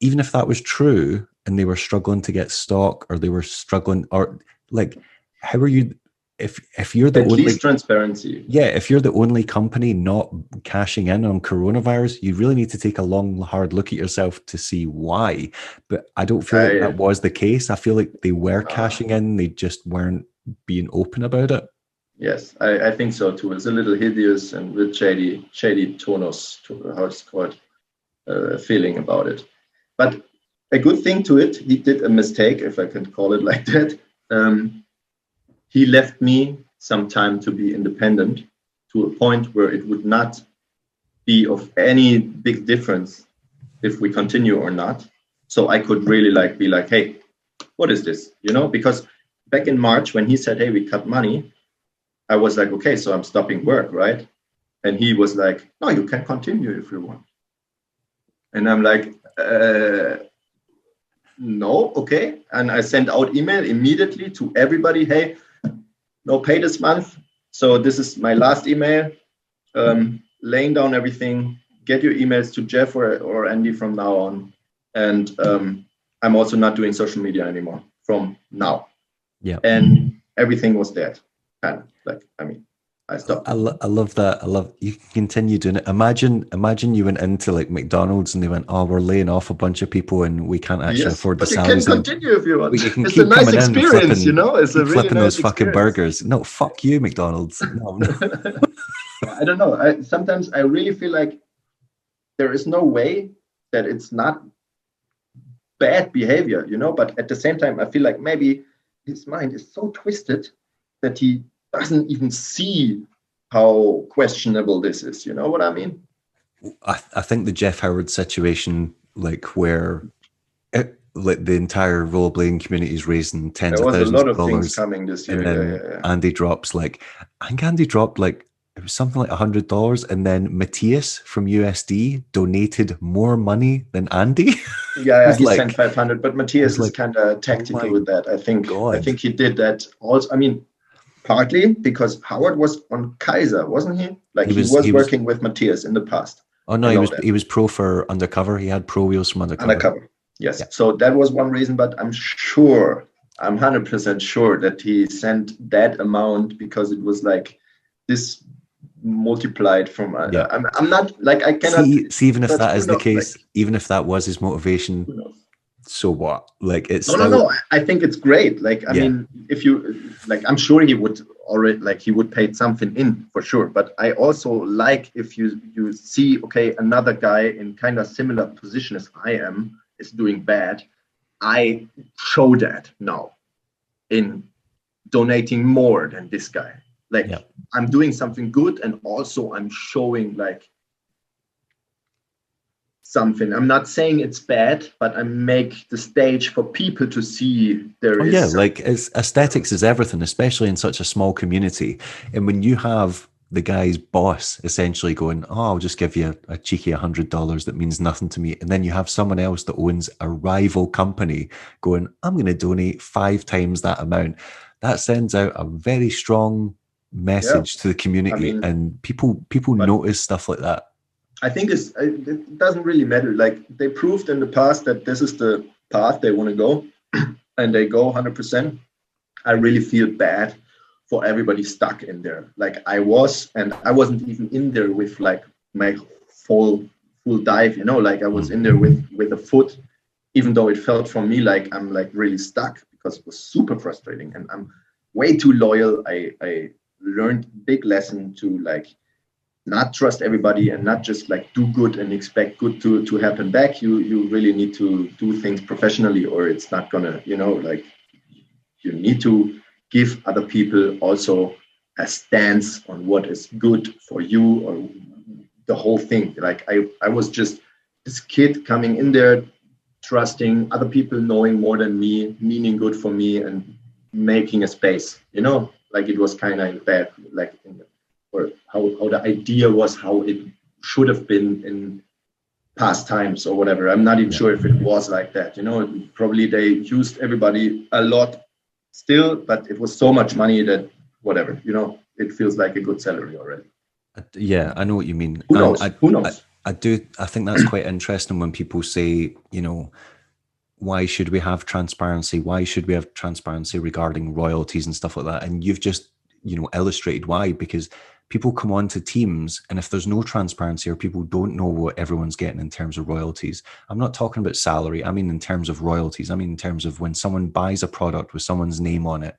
Speaker 1: even if that was true and they were struggling to get stock or they were struggling, or like, how are you, if you're the only,
Speaker 2: at least transparency.
Speaker 1: Yeah, if you're the only company not cashing in on coronavirus, you really need to take a long, hard look at yourself to see why. But I don't feel like that was the case. I feel like they were cashing in, they just weren't being open about it.
Speaker 2: Yes, I think so too. It's a little hideous and with shady tonos, how it's called, feeling about it. But a good thing to it, he did a mistake, if I can call it like that. He left me some time to be independent to a point where it would not be of any big difference if we continue or not. So I could really like be like, hey, what is this? You know, because back in March when he said, hey, we cut money, I was like, okay, so I'm stopping work, right? And he was like, no, you can continue if you want. And I'm like, no, okay. And I sent out email immediately to everybody, hey, no pay this month. So this is my last email, laying down everything, get your emails to Jeff or Andy from now on. And I'm also not doing social media anymore from now.
Speaker 1: Yeah.
Speaker 2: And everything was dead. And I stopped.
Speaker 1: I love that. I love you can continue doing it. Imagine you went into like McDonald's and they went, oh, we're laying off a bunch of people and we can't actually afford the salaries.
Speaker 2: You can continue if you want.
Speaker 1: It's
Speaker 2: a nice experience, you know. It's a really
Speaker 1: flipping
Speaker 2: nice
Speaker 1: those fucking burgers. No, fuck you, McDonald's. No.
Speaker 2: I don't know. Sometimes I really feel like there is no way that it's not bad behavior, you know. But at the same time, I feel like maybe his mind is so twisted that he doesn't even see how questionable this is. You know what I mean?
Speaker 1: I think the Jeff Howard situation, like where like the entire rollerblading community is raising tens of thousands of dollars. There was a lot of things
Speaker 2: coming this year.
Speaker 1: And then Andy drops like, I think Andy dropped like, it was something like $100, and then Matthias from USD donated more money than Andy.
Speaker 2: Yeah, he sent 500, but Matthias is kind of tactical with that. I think he did that also. I mean, partly because Howard was on Kaiser, wasn't he? Like he was working with Matthias in the past.
Speaker 1: Oh no, he was pro for Undercover. He had pro wheels from Undercover.
Speaker 2: Yes. Yeah. So that was one reason, but I'm 100% sure that he sent that amount because it was like this multiplied from I'm not like I cannot
Speaker 1: see even if that is the case, like, even if that was his motivation, so what? Like it's
Speaker 2: no. I think it's great. Like I mean, if you like, I'm sure he would already like he would pay something in for sure. But I also like if you see another guy in kind of similar position as I am is doing bad. I show that now in donating more than this guy. Like I'm doing something good, and also I'm showing like something. I'm not saying it's bad, but I make the stage for people to see there is. Yeah,
Speaker 1: like aesthetics is everything, especially in such a small community. And when you have the guy's boss essentially going, oh, I'll just give you a cheeky $100 that means nothing to me. And then you have someone else that owns a rival company going, I'm going to donate 5 times that amount. That sends out a very strong message to the community, and people notice stuff like that.
Speaker 2: I think it doesn't really matter. Like they proved in the past that this is the path they want to go, and they go 100%. I really feel bad for everybody stuck in there. Like I was, and I wasn't even in there with like my full dive. You know, like I was in there with a foot, even though it felt for me like I'm like really stuck because it was super frustrating, and I'm way too loyal. I learned big lesson to like not trust everybody and not just like do good and expect good to happen back. You really need to do things professionally, or it's not gonna, you know, like you need to give other people also a stance on what is good for you or the whole thing. Like I was just this kid coming in there, trusting other people, knowing more than me, meaning good for me, and making a space, you know. Like it was kind of bad, like or how the idea was, how it should have been in past times or whatever. I'm not even sure if it was like that. You know, probably they used everybody a lot still, but it was so much money that whatever, you know, it feels like a good salary already.
Speaker 1: Yeah, I know what you mean.
Speaker 2: Who knows? Who knows?
Speaker 1: I think that's quite interesting when people say, you know, why should we have transparency? Why should we have transparency regarding royalties and stuff like that? And you've just, you know, illustrated why, because people come on to teams, and if there's no transparency or people don't know what everyone's getting in terms of royalties, I'm not talking about salary. I mean, in terms of royalties, I mean, in terms of when someone buys a product with someone's name on it,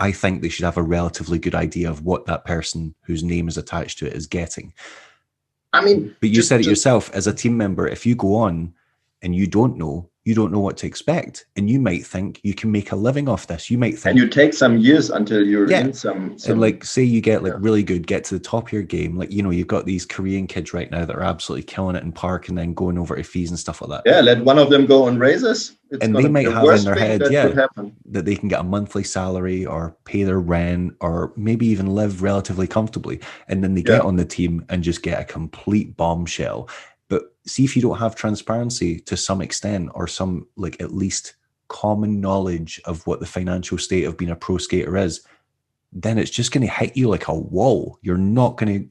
Speaker 1: I think they should have a relatively good idea of what that person whose name is attached to it is getting.
Speaker 2: I mean,
Speaker 1: but you said it yourself as a team member, if you go on and you don't know, you don't know what to expect. And you might think you can make a living off this. You might think,
Speaker 2: and you take some years until you're in some
Speaker 1: and like, say you get like really good, get to the top of your game. Like, you know, you've got these Korean kids right now that are absolutely killing it in park and then going over to fees and stuff like that.
Speaker 2: Yeah, let one of them go on raises.
Speaker 1: And they might have in their head, that they can get a monthly salary or pay their rent or maybe even live relatively comfortably. And then they get on the team and just get a complete bombshell. But see, if you don't have transparency to some extent, or some, like, at least common knowledge of what the financial state of being a pro skater is, then it's just going to hit you like a wall. You're not going to.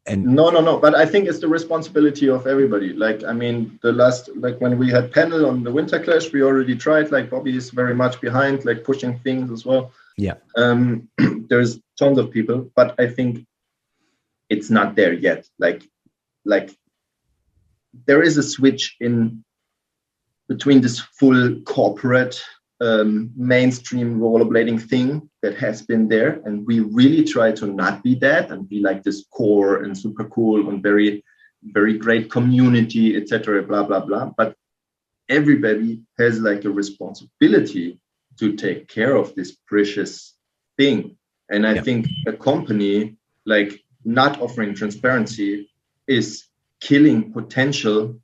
Speaker 1: And
Speaker 2: no. But I think it's the responsibility of everybody. Like, I mean, when we had panel on the Winter Clash, we already tried. Like, Bobby is very much behind, like pushing things as well.
Speaker 1: Yeah.
Speaker 2: There's tons of people, but I think it's not there yet. Like there is a switch in between this full corporate mainstream rollerblading thing that has been there, and we really try to not be that and be like this core and super cool and very, very great community, etc., blah blah blah. But everybody has like a responsibility to take care of this precious thing, and I think a company like not offering transparency is killing potentially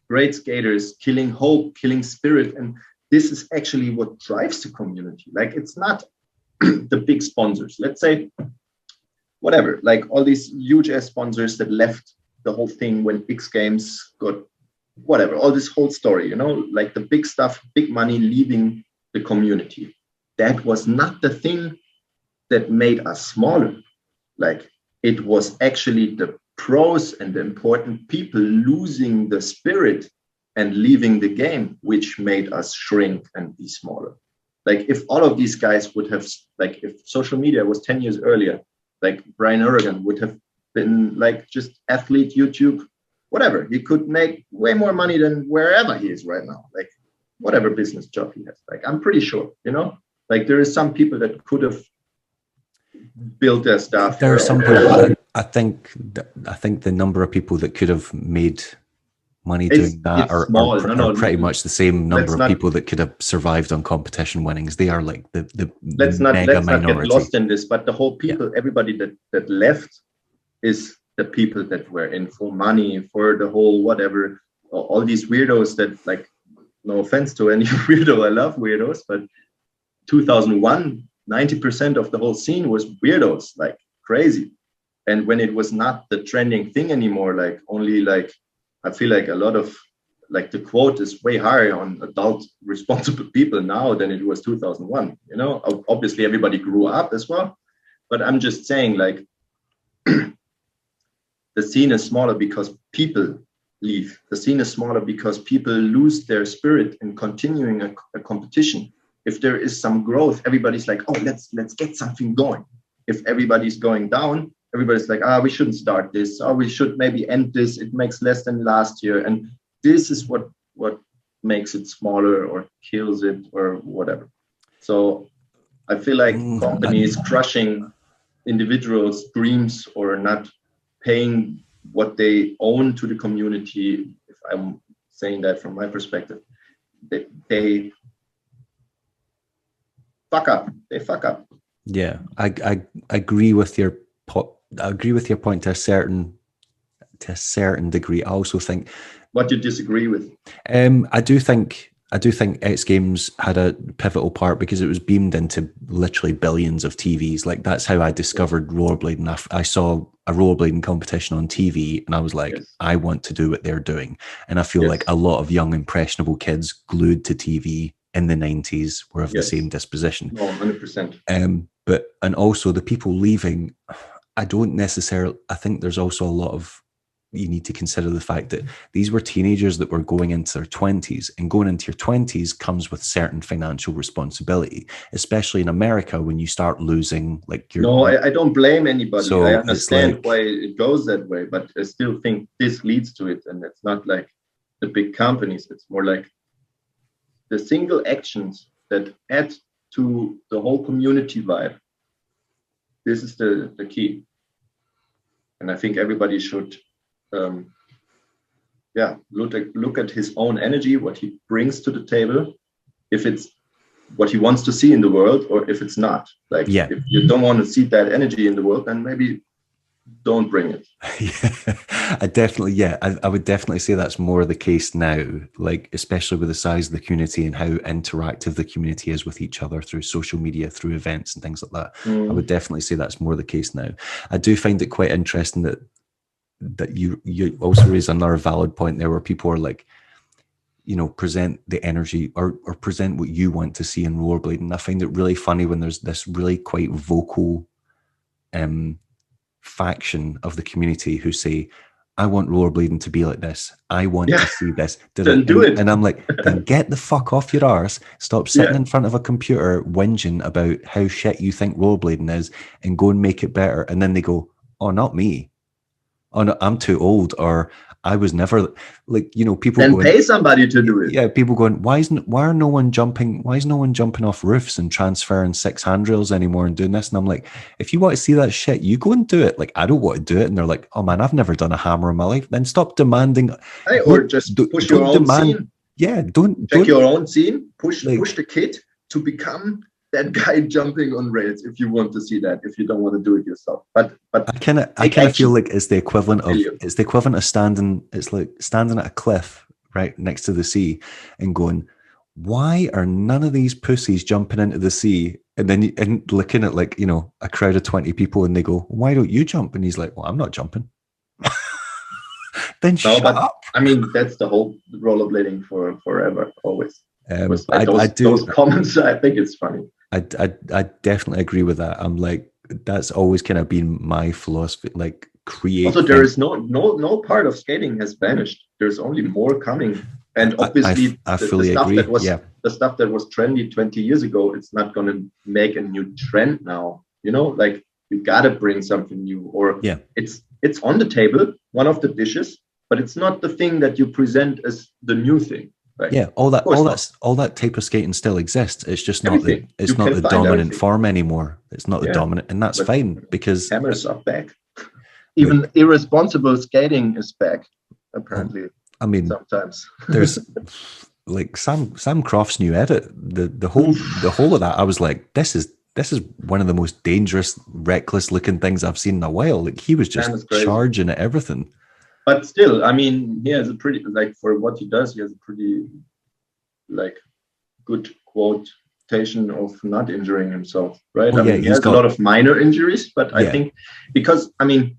Speaker 2: great skaters, killing hope, killing spirit. And this is actually what drives the community. Like, it's not the big sponsors. Let's say, whatever, like all these huge ass sponsors that left the whole thing when X Games got whatever, all this whole story, you know, like the big stuff, big money leaving the community. That was not the thing that made us smaller. Like, it was actually the pros and the important people losing the spirit and leaving the game, which made us shrink and be smaller. Like, if all of these guys would have, like, if social media was 10 years earlier, like Brian Oregon would have been like just athlete, YouTube, whatever. He could make way more money than wherever he is right now. Like, whatever business job he has. Like, I'm pretty sure, you know, like there is some people that could have built their stuff.
Speaker 1: There are some people. I think the number of people that could have made money doing that are pretty much the same number of people that could have survived on competition winnings. They are like the
Speaker 2: let's not get lost in this. But the whole people, everybody that left, is the people that were in for money, for the whole whatever. All these weirdos that, like, no offense to any weirdo, I love weirdos, but 2001. 90% of the whole scene was weirdos, like crazy. And when it was not the trending thing anymore, like only like, I feel like a lot of, like, the quote is way higher on adult responsible people now than it was 2001. You know, obviously everybody grew up as well, but I'm just saying, like, the scene is smaller because people leave. The scene is smaller because people lose their spirit in continuing a competition. If there is some growth, everybody's like, oh, let's get something going. If everybody's going down, everybody's like, we shouldn't start this, or we should maybe end this. It makes less than last year. And this is what makes it smaller or kills it or whatever. So I feel like companies crushing individuals' dreams or not paying what they own to the community, if I'm saying that from my perspective, they fuck up. They fuck up.
Speaker 1: Yeah, I agree with your point to a certain degree. I also think.
Speaker 2: What do you disagree with?
Speaker 1: I do think X Games had a pivotal part because it was beamed into literally billions of TVs. Like, that's how I discovered rollerblading. I saw a rollerblading competition on TV and I was like, I want to do what they're doing. And I feel like a lot of young impressionable kids glued to TV in the 90s were of the same disposition.
Speaker 2: 100%.
Speaker 1: And also the people leaving, I think there's also a lot of, you need to consider the fact that these were teenagers that were going into their 20s, and going into your 20s comes with certain financial responsibility, especially in America when you start losing like your...
Speaker 2: No, I don't blame anybody. So I understand why it goes that way, but I still think this leads to it. And it's not like the big companies. It's more like the single actions that add to the whole community vibe. This is the key. And I think everybody should look at his own energy, what he brings to the table, if it's what he wants to see in the world or if it's not. Like, if you don't want to see that energy in the world, then maybe don't bring it.
Speaker 1: I would definitely say that's more the case now, like especially with the size of the community and how interactive the community is with each other through social media, through events and things like that. I would definitely say that's more the case now. I do find it quite interesting that you also raise another valid point there where people are like, you know, present the energy or present what you want to see in rollerblading. I find it really funny when there's this really quite vocal faction of the community who say, I want rollerblading to be like this. I want to see this.
Speaker 2: Then do it.
Speaker 1: And I'm like, then get the fuck off your arse. Stop sitting in front of a computer whinging about how shit you think rollerblading is and go and make it better. And then they go, oh, not me. Oh, no, I'm too old. Or I was never, like, you know, people
Speaker 2: then pay somebody to do it.
Speaker 1: Yeah, people going, why is no one jumping off roofs and transferring 6 handrails anymore and doing this? And I'm like, if you want to see that shit, you go and do it. Like, I don't want to do it. And they're like, oh man, I've never done a hammer in my life. Then stop demanding.
Speaker 2: Or just push your own scene.
Speaker 1: Yeah, don't
Speaker 2: check your own scene. Push the kid to become that guy jumping on rails if you want to see that, if you don't want to do it yourself. But I kind of
Speaker 1: feel like it's the equivalent of standing at a cliff right next to the sea and going, why are none of these pussies jumping into the sea? And then and looking at, like, you know, a crowd of 20 people and they go, why don't you jump? And he's like, well, I'm not jumping. Then shut up.
Speaker 2: I mean, that's the whole rollerblading for forever, always.
Speaker 1: Those
Speaker 2: comments, I think it's funny.
Speaker 1: I definitely agree with that. I'm like, that's always kind of been my philosophy, like create.
Speaker 2: Also, there is no part of skating has vanished. There's only more coming. And obviously,
Speaker 1: I fully agree.
Speaker 2: The stuff that was trendy 20 years ago, it's not going to make a new trend now. You know, like, you got to bring something new, or it's on the table, one of the dishes, but it's not the thing that you present as the new thing. Right?
Speaker 1: Yeah, all that type of skating still exists. It's just not the dominant form anymore. It's not the dominant, and that's fine, because
Speaker 2: hammers are back. Even irresponsible skating is back, apparently.
Speaker 1: I mean,
Speaker 2: sometimes
Speaker 1: there's like Sam Croft's new edit. The whole of that, I was like, this is one of the most dangerous, reckless looking things I've seen in a while. Like, he was just charging at everything.
Speaker 2: But still, I mean, he has a pretty, like, for what he does, he has a pretty, like, good quotation of not injuring himself, right?
Speaker 1: Well,
Speaker 2: I mean, he has a lot of minor injuries, but I think, because, I mean,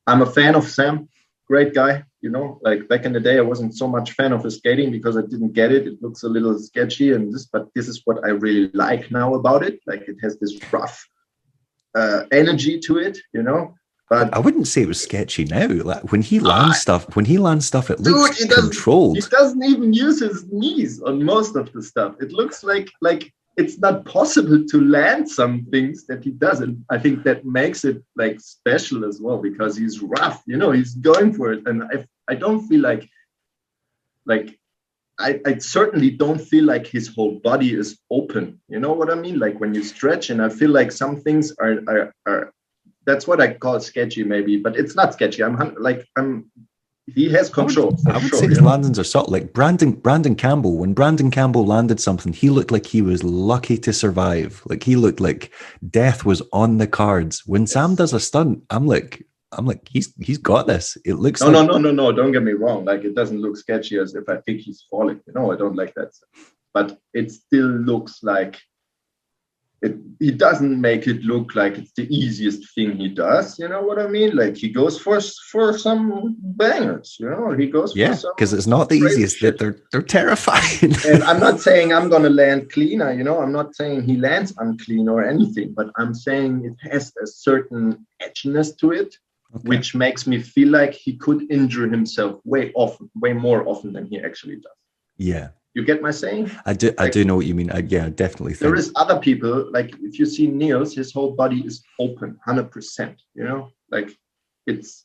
Speaker 2: I'm a fan of Sam, great guy, you know, like, back in the day, I wasn't so much fan of his skating because I didn't get it. It looks a little sketchy but this is what I really like now about it. Like, it has this rough energy to it, you know. But
Speaker 1: I wouldn't say it was sketchy now. Like, when he lands stuff, it looks controlled.
Speaker 2: He doesn't even use his knees on most of the stuff. It looks like it's not possible to land some things that he doesn't. I think that makes it, like, special as well, because he's rough, you know, he's going for it. And I don't feel like I certainly don't feel like his whole body is open. You know what I mean? Like, when you stretch, and I feel like some things are that's what I call sketchy, maybe, but it's not sketchy. He has control.
Speaker 1: I would say his landings are subtle. Like Brandon Campbell. When Brandon Campbell landed something, he looked like he was lucky to survive. Like, he looked like death was on the cards. When Sam does a stunt, I'm like, he's got this. It looks
Speaker 2: no. Don't get me wrong. Like, it doesn't look sketchy as if I think he's falling. You know, I don't like that. But it still looks like. He doesn't make it look like it's the easiest thing he does. You know what I mean? Like, he goes for some bangers. You know, he goes for some,
Speaker 1: because it's not the easiest. That they're terrifying.
Speaker 2: And I'm not saying I'm gonna land cleaner. You know, I'm not saying he lands unclean or anything. But I'm saying it has a certain edginess to it, which makes me feel like he could injure himself way more often than he actually does.
Speaker 1: Yeah.
Speaker 2: You get my saying?
Speaker 1: I do know what you mean. I definitely think.
Speaker 2: There is other people, like, if you see Niels, his whole body is open, 100%, you know? Like, it's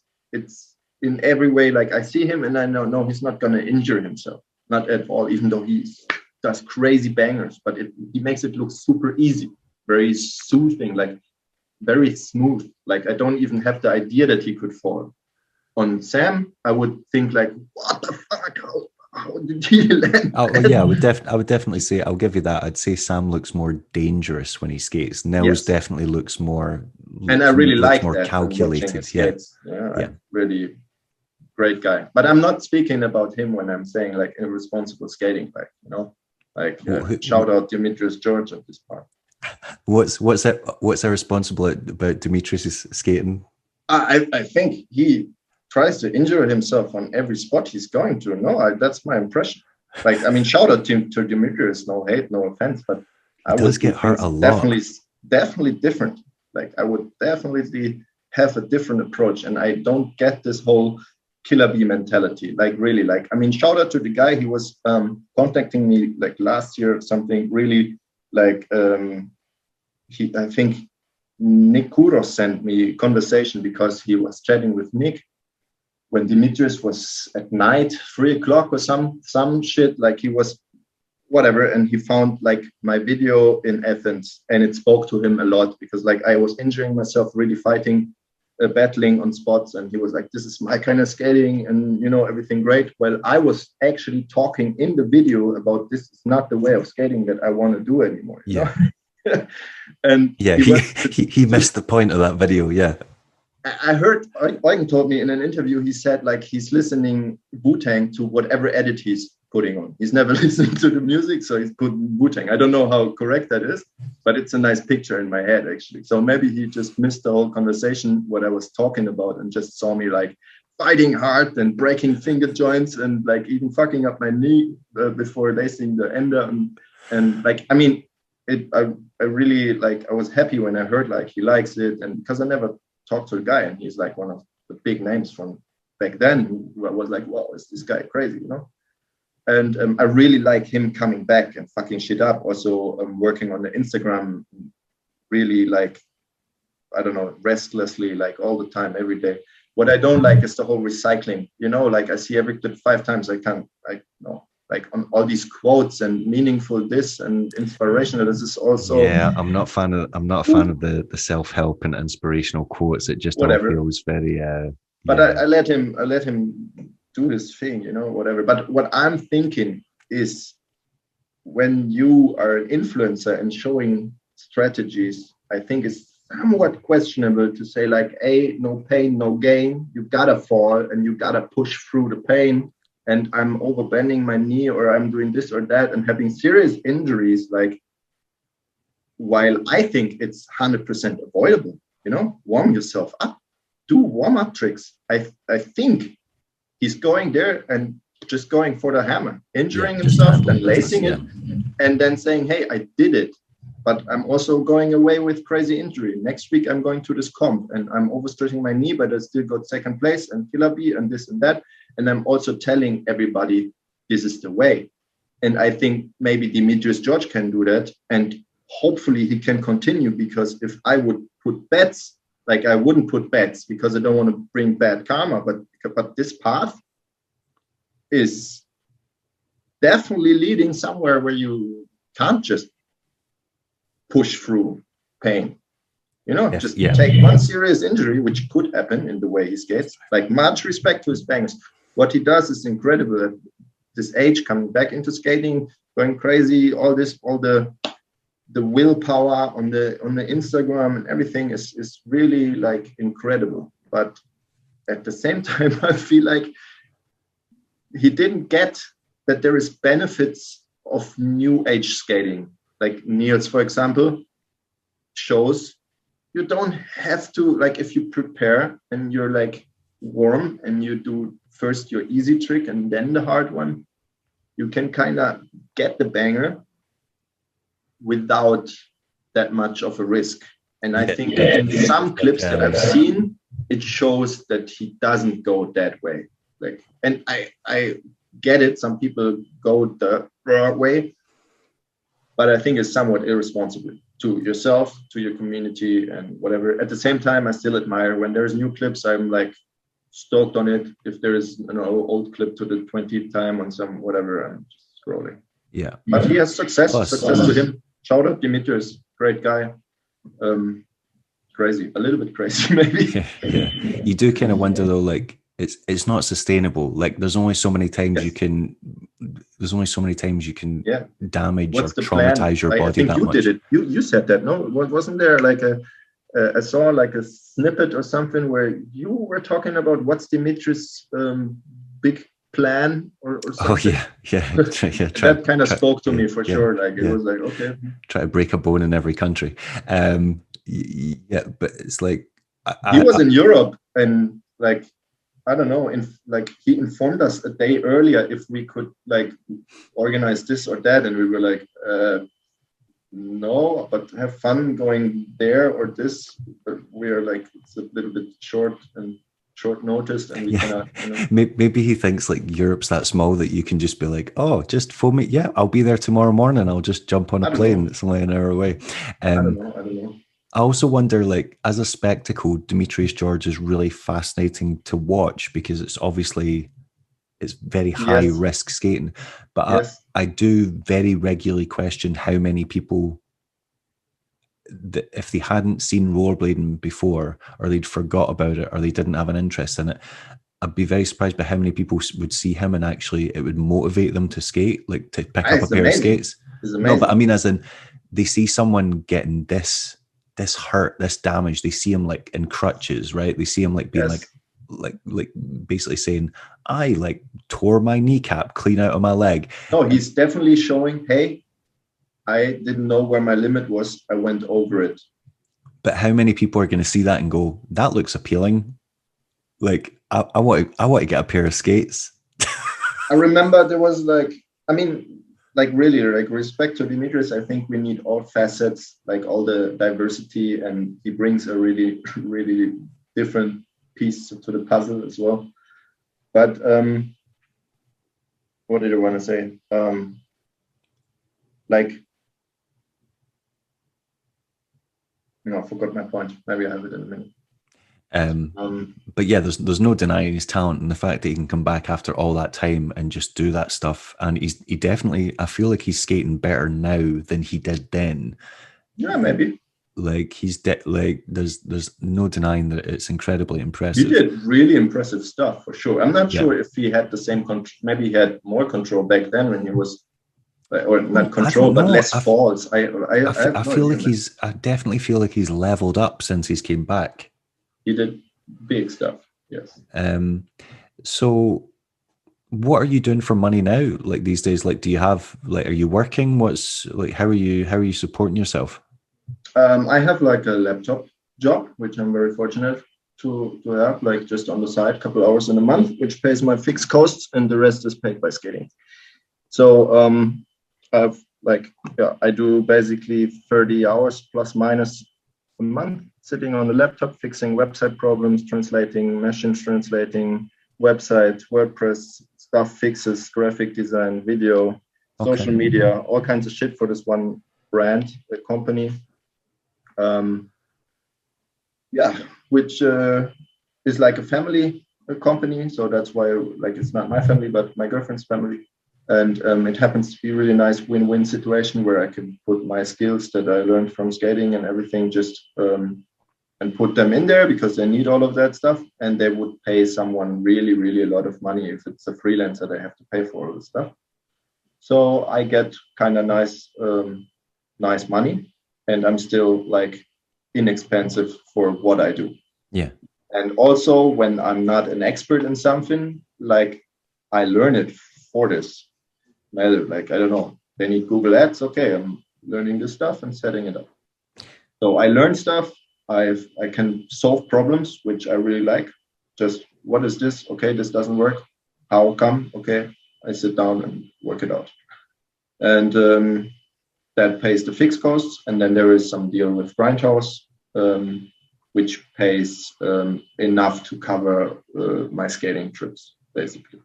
Speaker 2: in every way, like, I see him and I know, no, he's not going to injure himself. Not at all, even though he does crazy bangers, but he makes it look super easy, very soothing, like, very smooth. Like, I don't even have the idea that he could fall on Sam, I would think like, what the fuck? How did he land?
Speaker 1: Yeah, I would definitely say, I'll give you that. I'd say Sam looks more dangerous when he skates. Nels definitely looks more,
Speaker 2: and I really like
Speaker 1: more
Speaker 2: that
Speaker 1: calculated.
Speaker 2: Yeah. Really great guy. But I'm not speaking about him when I'm saying like irresponsible skating, like, you know, like shout out Demetrius George at this part.
Speaker 1: What's irresponsible about Demetrius' skating?
Speaker 2: I think he tries to injure himself on every spot he's going to. No, that's my impression. Like, I mean, shout out to Demetrius. No hate, no offense, but
Speaker 1: he does get hurt a lot.
Speaker 2: Definitely different. Like, I would definitely have a different approach, and I don't get this whole killer bee mentality. Like, really, like, I mean, shout out to the guy. He was contacting me like last year or something. Really, like, I think Nick Kouros sent me a conversation because he was chatting with Nick when Demetrius was at night, 3:00 or some shit, like he was whatever. And he found like my video in Athens, and it spoke to him a lot because like I was injuring myself, really fighting, battling on spots. And he was like, this is my kind of skating and, you know, everything great. Well, I was actually talking in the video about this is not the way of skating that I want to do anymore. You know? And
Speaker 1: he missed the point of that video. Yeah.
Speaker 2: I heard Owen told me in an interview, he said like he's listening Wu-Tang to whatever edit he's putting on. He's never listening to the music, so he's putting Wu-Tang. I don't know how correct that is, but it's a nice picture in my head actually. So maybe he just missed the whole conversation, what I was talking about, and just saw me like fighting hard and breaking finger joints and like even fucking up my knee before lacing the ender. And like, I mean, I really like, I was happy when I heard like he likes it, and because I never talked to a guy, and he's like one of the big names from back then, who I was like, wow, is this guy crazy, you know? And I really like him coming back and fucking shit up. Also working on the Instagram, really like, I don't know, restlessly, like all the time, every day. What I don't like is the whole recycling, you know, like I see every clip 5 times. I can't, like, no, like on all these quotes and meaningful this and inspirational. This is also
Speaker 1: I'm not a fan of the self-help and inspirational quotes. It just all feels very
Speaker 2: but I let him do his thing, you know, whatever. But what I'm thinking is when you are an influencer and showing strategies, I think it's somewhat questionable to say like, no pain, no gain. You gotta fall and you gotta push through the pain. And I'm overbending my knee, or I'm doing this or that, and having serious injuries. Like, while I think it's 100% avoidable, you know, warm yourself up, do warm-up tricks. I think he's going there and just going for the hammer, injuring himself and lacing it, and then saying, hey, I did it. But I'm also going away with crazy injury. Next week, I'm going to this comp and I'm overstretching my knee, but I still got second place and killer bee and this and that. And I'm also telling everybody this is the way. And I think maybe Demetrius George can do that. And hopefully he can continue, because if I would put bets, like I wouldn't put bets because I don't want to bring bad karma, but this path is definitely leading somewhere where you can't just push through pain, you know, take one serious injury, which could happen in the way he skates. Like, much respect to his bangers. What he does is incredible at this age, coming back into skating, going crazy, all the willpower on the Instagram and everything is really like incredible. But at the same time, I feel like he didn't get that there is benefits of new age skating. Like Niels, for example, shows you don't have to, like, if you prepare and you're like warm and you do first your easy trick and then the hard one, you can kind of get the banger without that much of a risk. And I think that in some clips that I've seen, it shows that he doesn't go that way. Like, and I get it. Some people go the raw way, but I think it's somewhat irresponsible to yourself, to your community, and whatever. At the same time, I still admire when there's new clips. I'm like stoked on it. If there is an old clip to the 20th time on some whatever, I'm just scrolling.
Speaker 1: Yeah,
Speaker 2: but he has success. Success to him. Shout out Demetrius, great guy. Crazy, a little bit crazy maybe.
Speaker 1: You do kind of wonder though, like, it's not sustainable. Like there's only so many times you can damage
Speaker 2: What's
Speaker 1: or
Speaker 2: the
Speaker 1: traumatize
Speaker 2: plan?
Speaker 1: your body
Speaker 2: I think
Speaker 1: that
Speaker 2: you
Speaker 1: much.
Speaker 2: did it. You said that. No, wasn't there like I saw like a snippet or something where you were talking about what's Dimitri's big plan or something.
Speaker 1: Oh yeah.
Speaker 2: That kind of spoke to me for sure. Like it was like, okay.
Speaker 1: Try to break a bone in every country. Yeah, but it's like
Speaker 2: He was in Europe and like I don't know, he informed us a day earlier if we could like organize this or that, and we were like, no, but have fun going there or this. But we're like, it's a little bit short notice, and we cannot.
Speaker 1: Maybe he thinks like Europe's that small that you can just be like, oh, just phone me. Yeah, I'll be there tomorrow morning. I'll just jump on a plane that's only an hour away.
Speaker 2: I don't know.
Speaker 1: I also wonder, like, as a spectacle, Demetrius George is really fascinating to watch because it's very high risk skating. But I do very regularly question how many people, if they hadn't seen rollerblading before, or they'd forgot about it, or they didn't have an interest in it, I'd be very surprised by how many people would see him and actually it would motivate them to skate, like to pick up a pair of skates. No, but I mean, as in, they see someone getting this hurt, this damage. They see him like in crutches, right? They see him like being like basically saying, I like tore my kneecap clean out of my leg.
Speaker 2: No, he's definitely showing, hey, I didn't know where my limit was. I went over it.
Speaker 1: But how many people are going to see that and go, that looks appealing? Like, I want to get a pair of skates.
Speaker 2: I remember there was really, respect to Dimitris. I think we need all facets, like all the diversity, and he brings a really, really different piece to the puzzle as well. But what did I want to say? I forgot my point. Maybe I have it in a minute.
Speaker 1: But yeah, there's no denying his talent, and the fact that he can come back after all that time and just do that stuff. And he definitely, I feel like he's skating better now than he did then.
Speaker 2: Yeah, maybe.
Speaker 1: Like there's no denying that it's incredibly impressive.
Speaker 2: He did really impressive stuff for sure. I'm not sure if he had the same maybe he had more control back then when he was, or not control, but less falls. I
Speaker 1: definitely feel like he's leveled up since he's came back.
Speaker 2: He did big stuff, yes.
Speaker 1: So what are you doing for money now? Like these days, like, do you have, like, are you working? What's like, how are you supporting yourself?
Speaker 2: I have like a laptop job, which I'm very fortunate to have, like just on the side, a couple hours in a month, which pays my fixed costs, and the rest is paid by skating. So I do basically 30 hours plus minus a month, sitting on the laptop, fixing website problems, translating, machine translating, website, WordPress, stuff fixes, graphic design, video, social media, all kinds of shit for this one brand, a company. Which is like a family company. So that's why, like, it's not my family, but my girlfriend's family. And it happens to be a really nice win-win situation where I can put my skills that I learned from skating and everything and put them in there because they need all of that stuff. And they would pay someone really, really a lot of money if it's a freelancer. They have to pay for all the stuff. So I get kind of nice money, and I'm still like inexpensive for what I do.
Speaker 1: Yeah.
Speaker 2: And also when I'm not an expert in something, like I learn it for this. Like, I don't know, they need Google Ads. Okay, I'm learning this stuff and setting it up. So I learn stuff. I can solve problems, which I really like. Just, what is this? Okay, this doesn't work. How come? Okay, I sit down and work it out. And that pays the fixed costs. And then there is some deal with Grindhouse, which pays enough to cover my skating trips, basically.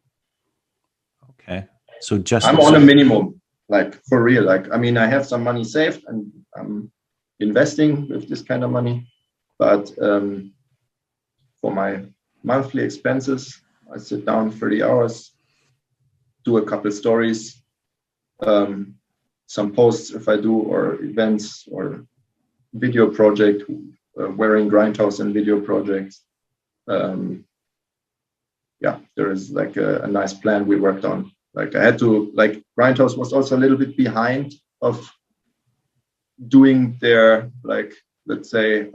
Speaker 1: Okay. So
Speaker 2: I'm on a minimum, like, for real. Like, I mean, I have some money saved and I'm investing with this kind of money. But for my monthly expenses, I sit down 30 hours, do a couple of stories, some posts if I do, or events or video project, wearing Grindhouse and video projects. there is like a nice plan we worked on. Like I had to, like Grindhouse was also a little bit behind of doing their, like, let's say,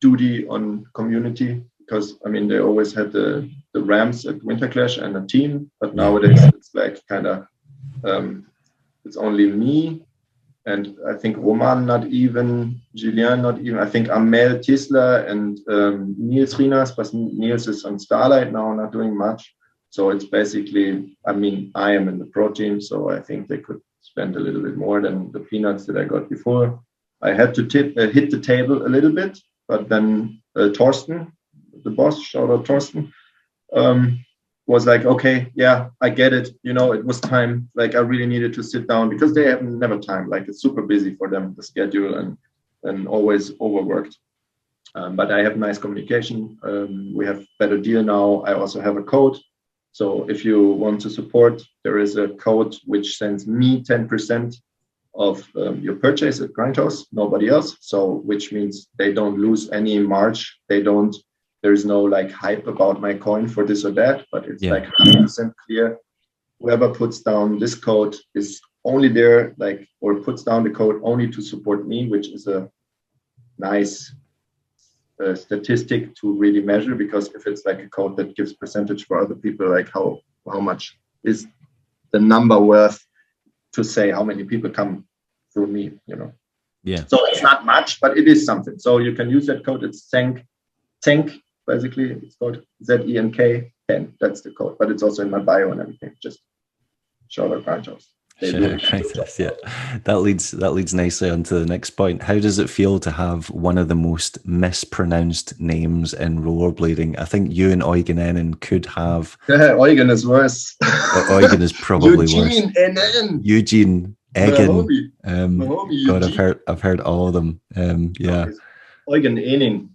Speaker 2: duty on community, because I mean they always had the Rams at Winter Clash and a team, but nowadays it's like kind of it's only me and I think Roman, not even Julien, not even, I think Amel Tisler and Niels Rinas, but Niels is on Starlight now, not doing much. So it's basically, I mean, I am in the pro team, so I think they could spend a little bit more than the peanuts that I got before. I had to hit the table a little bit, but then Torsten, the boss, shout out Torsten, was like, okay, yeah, I get it. You know, it was time. Like I really needed to sit down because they have never time. Like it's super busy for them, the schedule, and always overworked. But I have nice communication. We have better deal now. I also have a code. So if you want to support, there is a code which sends me 10% of your purchase at Grindhouse, nobody else. So which means they don't lose any march. There's no like hype about my coin for this or that, but it's like 100% clear. Whoever puts down this code is only there, like, or puts down the code only to support me, which is a nice statistic to really measure, because if it's like a code that gives percentage for other people, like how much is the number worth to say how many people come through me, you know?
Speaker 1: Yeah.
Speaker 2: So it's not much, but it is something. So you can use that code. It's Zenk, basically. It's called ZENK 10. That's the code, but it's also in my bio and everything. Just shout out Grindhouse.
Speaker 1: Yeah, that leads nicely onto the next point. How does it feel to have one of the most mispronounced names in rollerblading? I think you and Eugen Ennen could have.
Speaker 2: Yeah, Eugen is worse.
Speaker 1: Eugen is probably
Speaker 2: Eugene
Speaker 1: worse.
Speaker 2: Ennen.
Speaker 1: Eugene Eggen.
Speaker 2: God,
Speaker 1: I've heard all of them. Yeah.
Speaker 2: Eugen Ennen.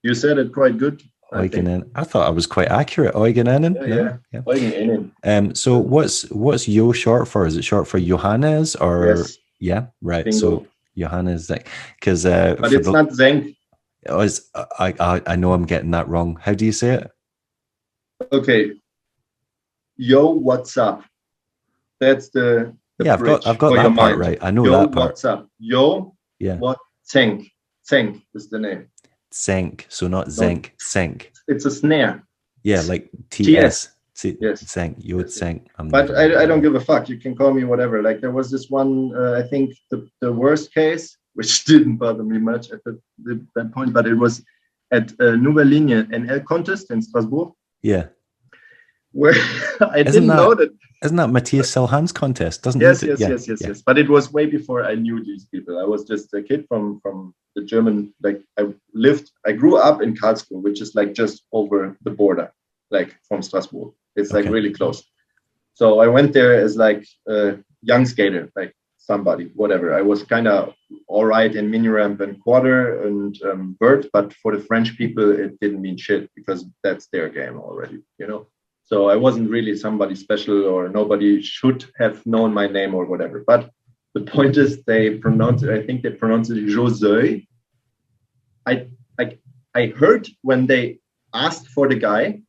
Speaker 2: You said it quite good.
Speaker 1: Eugen Ennen. I thought I was quite accurate. Eugen Ennen.
Speaker 2: Yeah. Eugen Ennen.
Speaker 1: So what's Yo short for? Is it short for Johannes or?
Speaker 2: Yes.
Speaker 1: Yeah. Right.
Speaker 2: Bingo.
Speaker 1: So Johannes, because
Speaker 2: but it's not Zenk.
Speaker 1: I know I'm getting that wrong. How do you say it?
Speaker 2: Okay. Yo, what's up? That's the
Speaker 1: I've got that part mind. Right. I know
Speaker 2: Yo,
Speaker 1: that part.
Speaker 2: What's up? Yo.
Speaker 1: Yeah.
Speaker 2: What? Zenk. Zenk is the name.
Speaker 1: Zenk, so not Zenk. Zenk.
Speaker 2: It's a snare.
Speaker 1: Yeah, like TS.
Speaker 2: Yes.
Speaker 1: Zenk. You would Zenk.
Speaker 2: But I don't give a fuck. You can call me whatever. Like there was this one, I think the worst case, which didn't bother me much at that point, but it was at Nouvelle Ligne NL contest in Strasbourg.
Speaker 1: Yeah.
Speaker 2: Where I didn't know that.
Speaker 1: Isn't that Matthias Selhan's contest?
Speaker 2: Yes. But it was way before I knew these people. I was just a kid from the German, like I grew up in Karlsruhe, which is like just over the border, like from Strasbourg. It's like really close. So I went there as like a young skater, like somebody, whatever. I was kind of all right in mini ramp and quarter and vert, but for the French people, it didn't mean shit because that's their game already, you know? So I wasn't really somebody special, or nobody should have known my name or whatever. But the point is, I think they pronounce it José. I heard when they asked for the guy,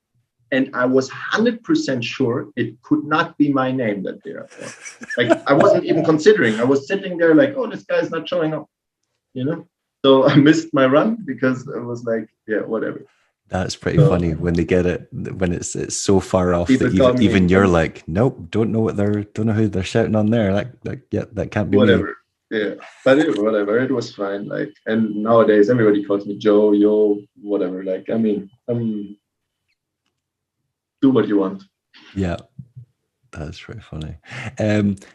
Speaker 2: and I was 100% sure it could not be my name that they are for. Like I wasn't even considering. I was sitting there like, oh, this guy's not showing up, you know? So I missed my run because I was like, yeah, whatever.
Speaker 1: That's pretty funny when they get it, when it's so far off that even you're like, nope, don't know who they're shouting on there. That can't be
Speaker 2: whatever.
Speaker 1: Me.
Speaker 2: Yeah, but whatever, it was fine. Like, and nowadays everybody calls me Joe, Yo, whatever. Like, I mean, do what you want.
Speaker 1: Yeah, that's pretty funny.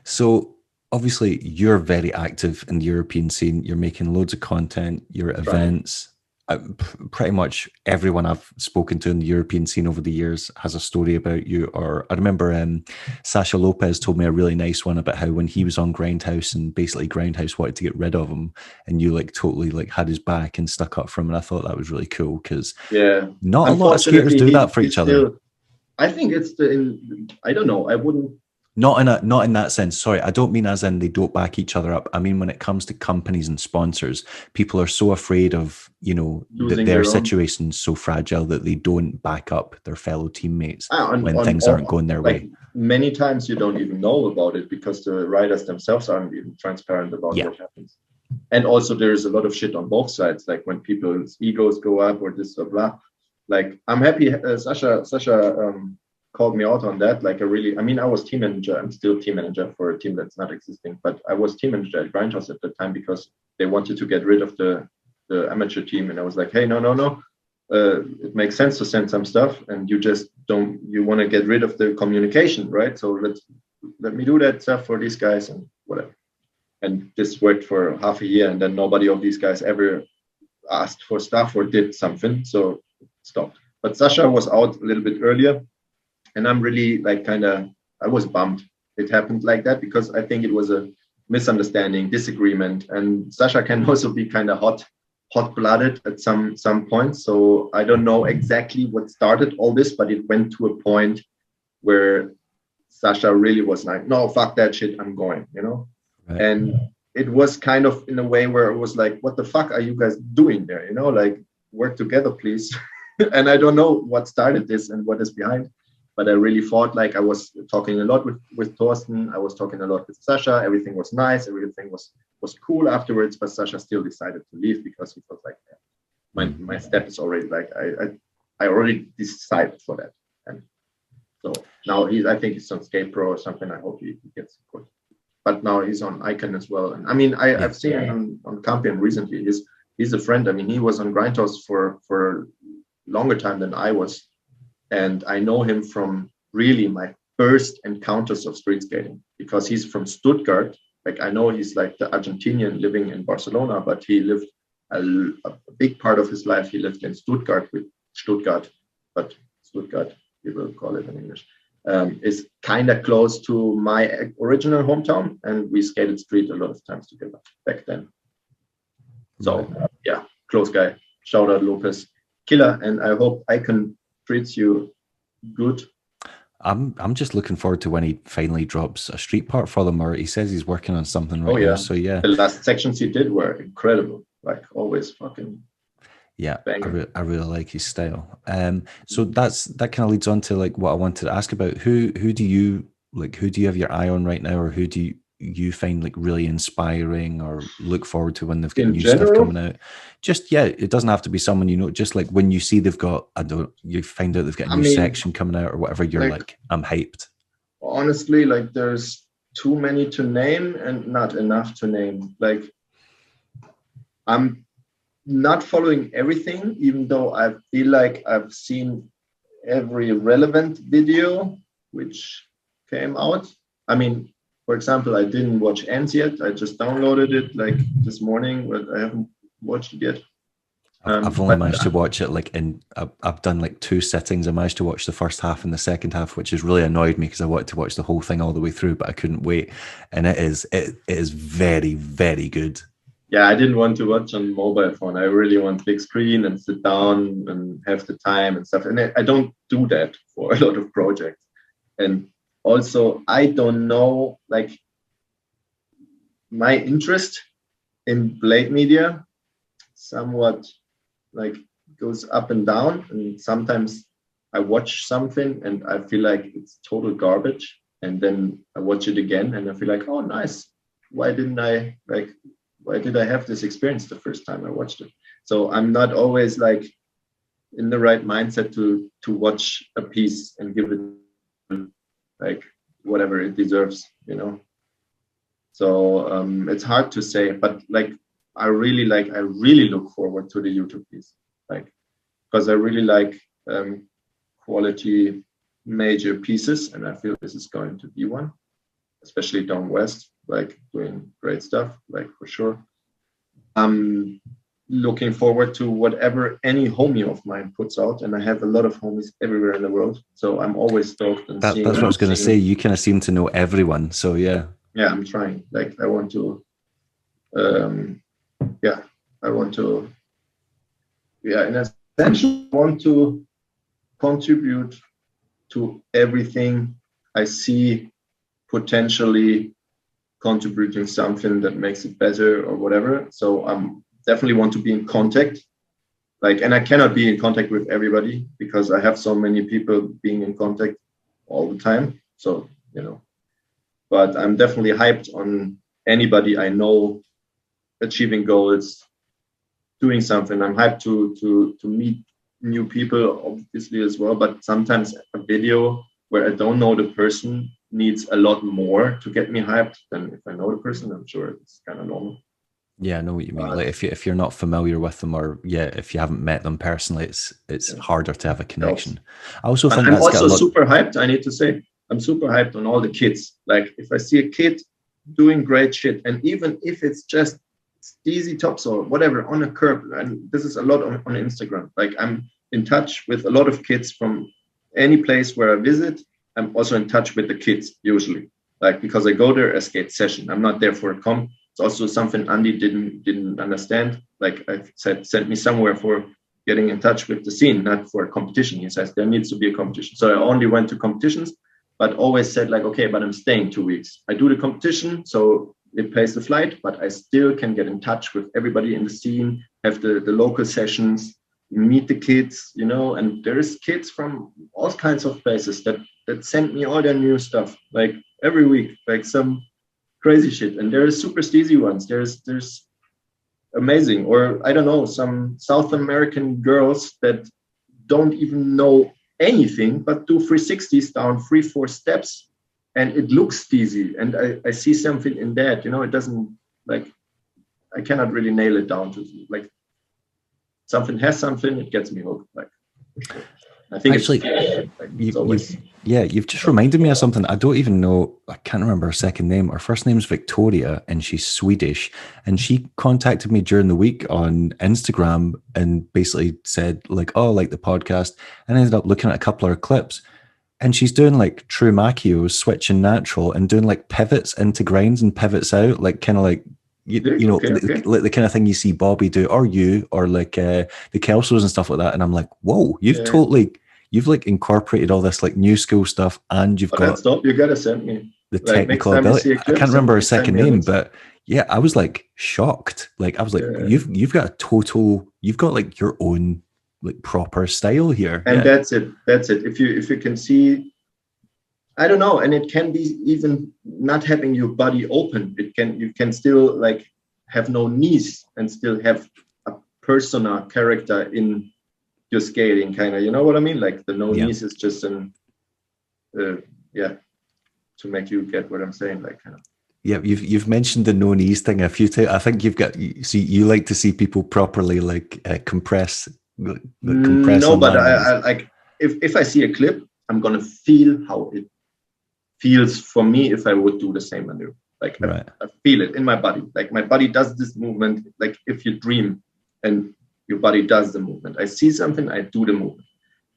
Speaker 1: So obviously you're very active in the European scene. You're making loads of content. You're at events. Pretty much everyone I've spoken to in the European scene over the years has a story about you. Or I remember Sasha Lopez told me a really nice one about how when he was on Grindhouse and basically Grindhouse wanted to get rid of him, and you like totally like had his back and stuck up for him. And I thought that was really cool because not a lot of skaters do that for each other.
Speaker 2: I think it's I don't know. I wouldn't
Speaker 1: Not in that sense. Sorry, I don't mean as in they don't back each other up. I mean when it comes to companies and sponsors, people are so afraid of, that their situation's so fragile that they don't back up their fellow teammates when things aren't going their way.
Speaker 2: Many times you don't even know about it because the riders themselves aren't even transparent about what happens. And also there's a lot of shit on both sides, like when people's egos go up or this or blah. Like I'm happy Sasha called me out on that. Like I was team manager. I'm still team manager for a team that's not existing, but I was team manager at Grindhouse at the time because they wanted to get rid of the amateur team. And I was like, hey, no. It makes sense to send some stuff and you want to get rid of the communication, right? So let me do that stuff for these guys and whatever. And this worked for half a year and then nobody of these guys ever asked for stuff or did something. So it stopped. But Sasha was out a little bit earlier. And I'm really I was bummed it happened like that because I think it was a misunderstanding, disagreement. And Sasha can also be kind of hot-blooded at some points. So I don't know exactly what started all this, but it went to a point where Sasha really was like, no, fuck that shit, I'm going, Right. And it was kind of in a way where it was like, what the fuck are you guys doing there? Like work together, please. And I don't know what started this and what is behind. But I really thought I was talking a lot with Thorsten. I was talking a lot with Sasha. Everything was nice. Everything was cool afterwards. But Sasha still decided to leave because he felt like my step is already I already decided for that. And so now I think he's on Skate Pro or something. I hope he gets support. But now he's on Icon as well. And I mean, I've seen him on Campbell recently. He's a friend. I mean, he was on Grindhouse for a longer time than I was. And I know him from really my first encounters of street skating because he's from Stuttgart. I know he's like the Argentinian living in Barcelona, but he lived a big part of his life. He lived in Stuttgart, but Stuttgart, we will call it in English, is kind of close to my original hometown. And we skated street a lot of times together back then. So close guy. Shout out Lopez. Killer. And I hope Icon treats you good.
Speaker 1: I'm just looking forward to when he finally drops a street part for them, or he says he's working on something right now. So the
Speaker 2: last sections he did were incredible, always fucking
Speaker 1: I really like his style. So that kind of leads on to what I wanted to ask about. Who do you have your eye on right now, or who do you find really inspiring or look forward to when they've got new stuff coming out? It doesn't have to be someone just when you see they've got you find out they've got a new section coming out or whatever, you're I'm hyped.
Speaker 2: Honestly, there's too many to name and not enough to name. I'm not following everything, even though I feel like I've seen every relevant video which came out. I mean, for example, I didn't watch Ends yet. I just downloaded it this morning, but I haven't watched it yet.
Speaker 1: I've only managed to watch it I've done 2 sittings. I managed to watch the first half and the second half, which has really annoyed me because I wanted to watch the whole thing all the way through, but I couldn't wait. And it is very, very good.
Speaker 2: Yeah, I didn't want to watch on mobile phone. I really want big screen and sit down and have the time and stuff. And I don't do that for a lot of projects. And also, I don't know, my interest in blade media somewhat goes up and down. And sometimes I watch something and I feel like it's total garbage. And then I watch it again and I feel like, oh, nice. Why did I have this experience the first time I watched it? So I'm not always in the right mindset to watch a piece and give it whatever it deserves, So it's hard to say, but I really look forward to the YouTube piece, because I really like quality major pieces, and I feel this is going to be one, especially down west, doing great stuff, for sure. I'm looking forward to whatever any homie of mine puts out, and I have a lot of homies everywhere in the world, so I'm always stoked.
Speaker 1: That's what I was going to say. You kind of seem to know everyone, so yeah.
Speaker 2: Yeah, I'm trying. I want to, in essentially, I want to contribute to everything I see potentially contributing something that makes it better or whatever. So I'm definitely want to be in contact. And I cannot be in contact with everybody because I have so many people being in contact all the time. So, but I'm definitely hyped on anybody I know achieving goals, doing something. I'm hyped to meet new people, obviously, as well. But sometimes a video where I don't know the person needs a lot more to get me hyped than if I know the person. I'm sure it's kind of normal.
Speaker 1: Yeah, I know what you mean. Like if you're not familiar with them, or if you haven't met them personally, it's harder to have a connection. I also think
Speaker 2: I'm also super hyped. I need to say I'm super hyped on all the kids. Like if I see a kid doing great shit, and even if it's just easy tops or whatever on a curb, and this is a lot on Instagram. Like I'm in touch with a lot of kids from any place where I visit. I'm also in touch with the kids usually, like because I go there as skate session. I'm not there for a comp. It's also something Andy didn't understand. Like I said, sent me somewhere for getting in touch with the scene, not for a competition. He says there needs to be a competition. So I only went to competitions, but always said like, okay, but I'm staying 2 weeks. I do the competition, so it pays the flight, but I still can get in touch with everybody in the scene, have the local sessions, meet the kids, and there's kids from all kinds of places that send me all their new stuff, like every week, like some crazy shit. And there's super steezy ones. There's amazing, or I don't know, some South American girls that don't even know anything, but do 360s down 3-4 steps. And it looks steezy. And I see something in that, it doesn't like, I cannot really nail it down to like something has something, it gets me hooked. Like, I think
Speaker 1: actually, you've just reminded me of something. I don't even know. I can't remember her second name. Her first name's Victoria, and she's Swedish. And she contacted me during the week on Instagram and basically said like, "Oh, like the podcast." And I ended up looking at a couple of her clips, and she's doing like true machios, switching natural, and doing like pivots into grinds and pivots out, like kind of like. Like the kind of thing you see Bobby do, or like the Kelsos and stuff like that. And I'm like, whoa, you've like incorporated all this like new school stuff, and you've got
Speaker 2: you gotta send me
Speaker 1: the technical ability. I can't remember her second name, but yeah, I was like shocked. Like I was like, you've got like your own like proper style here.
Speaker 2: And that's it. If you can see, I don't know, and it can be even not having your body open. You can still like have no knees and still have a persona character in your skating, kind of. You know what I mean? Like the no knees is just to make you get what I'm saying, like kind of.
Speaker 1: Yeah, you've mentioned the no knees thing a few times. I think you like to see people properly like compress.
Speaker 2: No, but I like if I see a clip, I'm gonna feel how it feels for me if I would do the same maneuver. Like I feel it in my body. Like my body does this movement. Like if you dream and your body does the movement, I see something, I do the movement.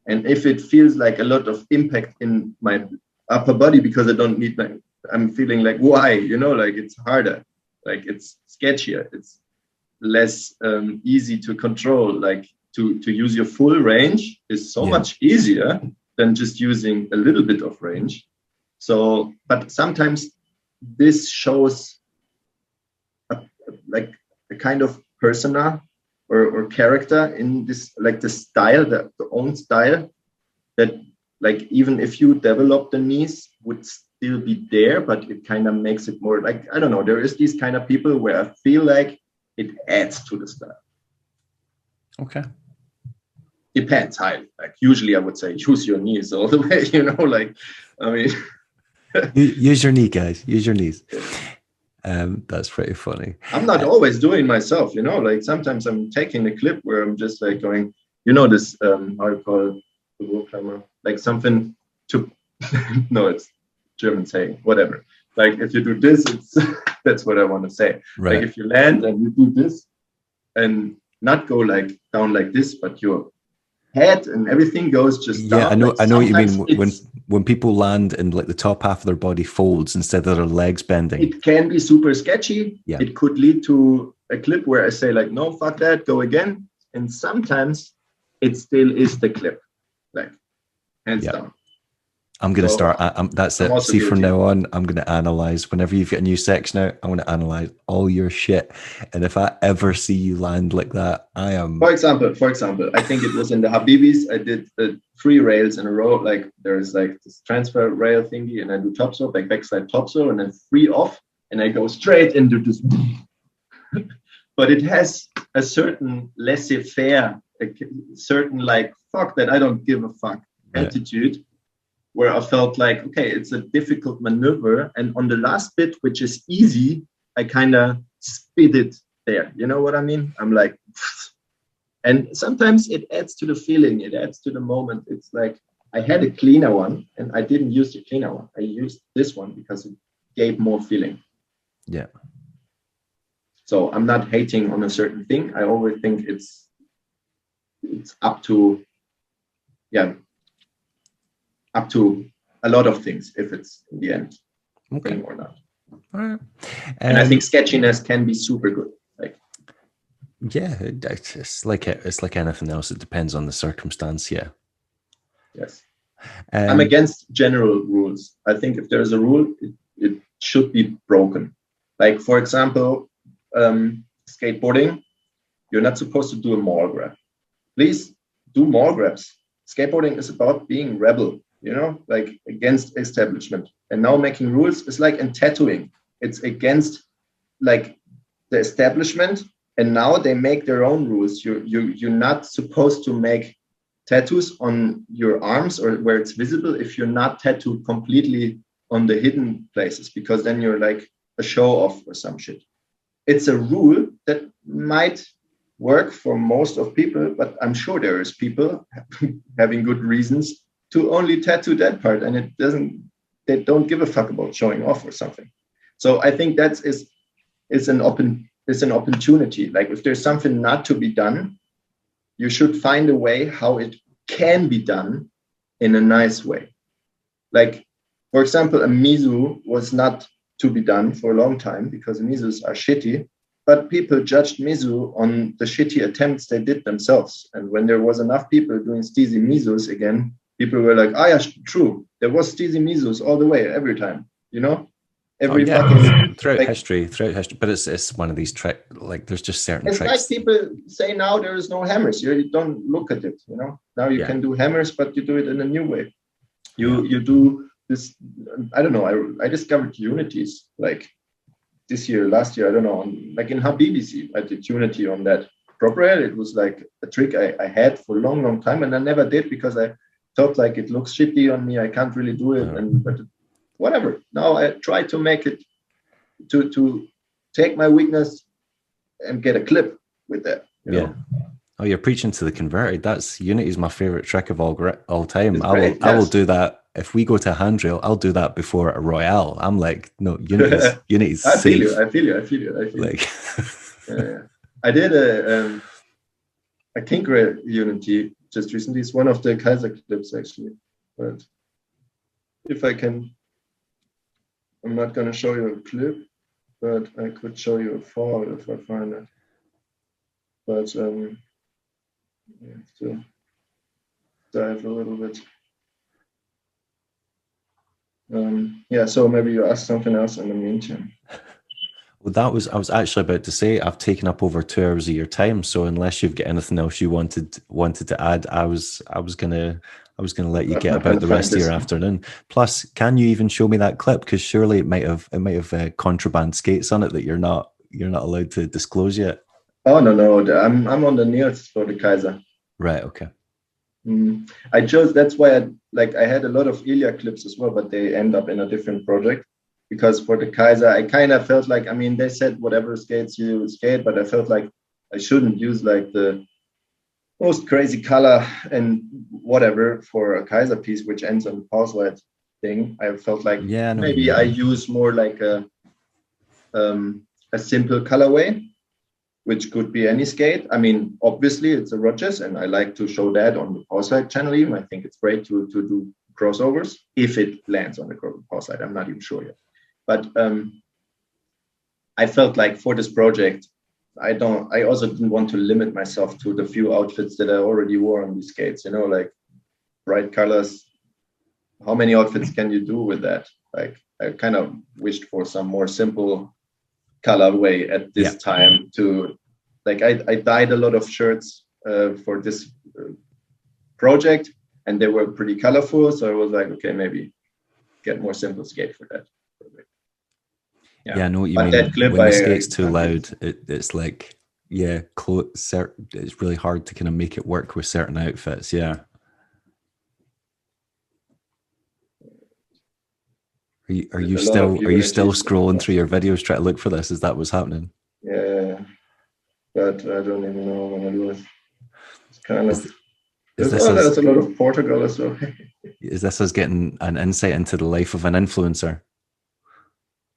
Speaker 2: And if it feels like a lot of impact in my upper body because I don't need I'm feeling like why, like it's harder, like it's sketchier, it's less easy to control. Like to use your full range is so much easier than just using a little bit of range. So, but sometimes this shows a kind of persona or character in this, like the style, the own style, that like even if you develop the knees would still be there, but it kind of makes it more like, I don't know, there is these kind of people where I feel like it adds to the style.
Speaker 1: Okay.
Speaker 2: Depends highly. Like usually I would say use your knees all the way, like, I mean...
Speaker 1: Use your knee, guys. Use your knees. That's pretty funny.
Speaker 2: I'm not always doing myself, like sometimes I'm taking a clip where I'm just like going, this, how you call it, the wall climber, like something to, no, it's German saying, whatever. Like if you do this, that's what I want to say. Right. Like if you land and you do this and not go like down like this, but your head and everything goes just down.
Speaker 1: I know what you mean. When people land and like the top half of their body folds instead of their legs bending.
Speaker 2: It can be super sketchy.
Speaker 1: Yeah.
Speaker 2: It could lead to a clip where I say like, no, fuck that, go again. And sometimes it still is the clip, like hands down.
Speaker 1: I'm going to start. That's it. See, from
Speaker 2: guilty.
Speaker 1: now on, I'm going to analyze whenever you've got a new section out. I'm going to analyze all your shit, and if I ever see you land like that, I am.
Speaker 2: For example, I think it was in the Habibis. I did 3 rails in a row. Like there's like this transfer rail thingy, and I do topsail, like backside topsail, and then 3 off, and I go straight into this. But it has a certain laissez-faire, a certain like fuck that I don't give a fuck attitude. Where I felt like, okay, it's a difficult maneuver. And on the last bit, which is easy, I kind of spit it there. You know what I mean? I'm like, and sometimes it adds to the feeling. It adds to the moment. It's like, I had a cleaner one and I didn't use the cleaner one. I used this one because it gave more feeling.
Speaker 1: Yeah.
Speaker 2: So I'm not hating on a certain thing. I always think it's up to, up to a lot of things if it's in the end thing or not.
Speaker 1: All right.
Speaker 2: And I think sketchiness can be super good. Like,
Speaker 1: yeah, it's like anything else. It depends on the circumstance. Yeah.
Speaker 2: Yes. I'm against general rules. I think if there's a rule, it should be broken. Like, for example, skateboarding, you're not supposed to do a mall grab. Please do mall grabs. Skateboarding is about being rebel. You know, like against establishment. And now making rules is like in tattooing. It's against like the establishment. And now they make their own rules. You're not supposed to make tattoos on your arms or where it's visible if you're not tattooed completely on the hidden places, because then you're like a show off or some shit. It's a rule that might work for most of people, but I'm sure there is people having good reasons to only tattoo that part, and they don't give a fuck about showing off or something. So I think that is an opportunity. Like if there's something not to be done, you should find a way how it can be done in a nice way. Like, for example, a Mizu was not to be done for a long time because Mizus are shitty, but people judged Mizu on the shitty attempts they did themselves. And when there was enough people doing steezy Mizus again, people were like, yeah, true. There was steezy Mizus all the way, every time, you know?
Speaker 1: Throughout history, but it's one of these like there's just certain
Speaker 2: it's
Speaker 1: tricks.
Speaker 2: Like people say now there is no hammers. You don't look at it, you know? Now you can do hammers, but you do it in a new way. You do this, I don't know, I discovered unities like last year, I don't know, like in Habibisi, I did unity on that prop rail. It was like a trick I had for a long, long time, and I never did because I thought like it looks shitty on me. I can't really do it, but whatever. Now I try to make it to take my weakness and get a clip with that. You know?
Speaker 1: Oh, you're preaching to the converted. That's Unity is my favorite trick of all time. I will do that. If we go to a handrail, I'll do that before a Royale. I'm like, no, Unity's
Speaker 2: I
Speaker 1: safe.
Speaker 2: I feel you.
Speaker 1: Like,
Speaker 2: I did a Kinker Unity just recently. It's one of the Kaiser clips actually. But if I can, I'm not going to show you a clip, but I could show you a fall if I find it. But to dive a little bit. So maybe you ask something else in the meantime.
Speaker 1: Well, I was actually about to say I've taken up over 2 hours of your time. So unless you've got anything else you wanted to add, I was gonna let you get about the rest of your afternoon. Plus, can you even show me that clip? Because surely it might have contraband skates on it that you're not allowed to disclose yet.
Speaker 2: Oh no, I'm on the nails for the Kaiser.
Speaker 1: Right. Okay.
Speaker 2: I chose. That's why I had a lot of Ilya clips as well, but they end up in a different project. Because for the Kaiser, I kind of felt like, I mean, they said whatever skates you skate, but I felt like I shouldn't use like the most crazy color and whatever for a Kaiser piece, which ends on the pause light thing. I felt like maybe I use more like a simple colorway, which could be any skate. I mean, obviously it's a Rogers, and I like to show that on the pause light channel even. I think it's great to do crossovers if it lands on the pause light. I'm not even sure yet. But I felt like for this project, I also didn't want to limit myself to the few outfits that I already wore on these skates, you know, like bright colors, how many outfits can you do with that? Like I kind of wished for some more simple colorway at this time to, like I dyed a lot of shirts for this project, and they were pretty colorful. So I was like, okay, maybe get more simple skate for that.
Speaker 1: Yeah, I know what you mean. That clip, when the skate's too loud, it's like, it's really hard to kind of make it work with certain outfits. Yeah. Are you still scrolling through your videos trying to look for this? Is that what's happening?
Speaker 2: Yeah, but I don't even know when I do it. It's kind of. There's a lot of Portugal as well.
Speaker 1: Is this us getting an insight into the life of an influencer?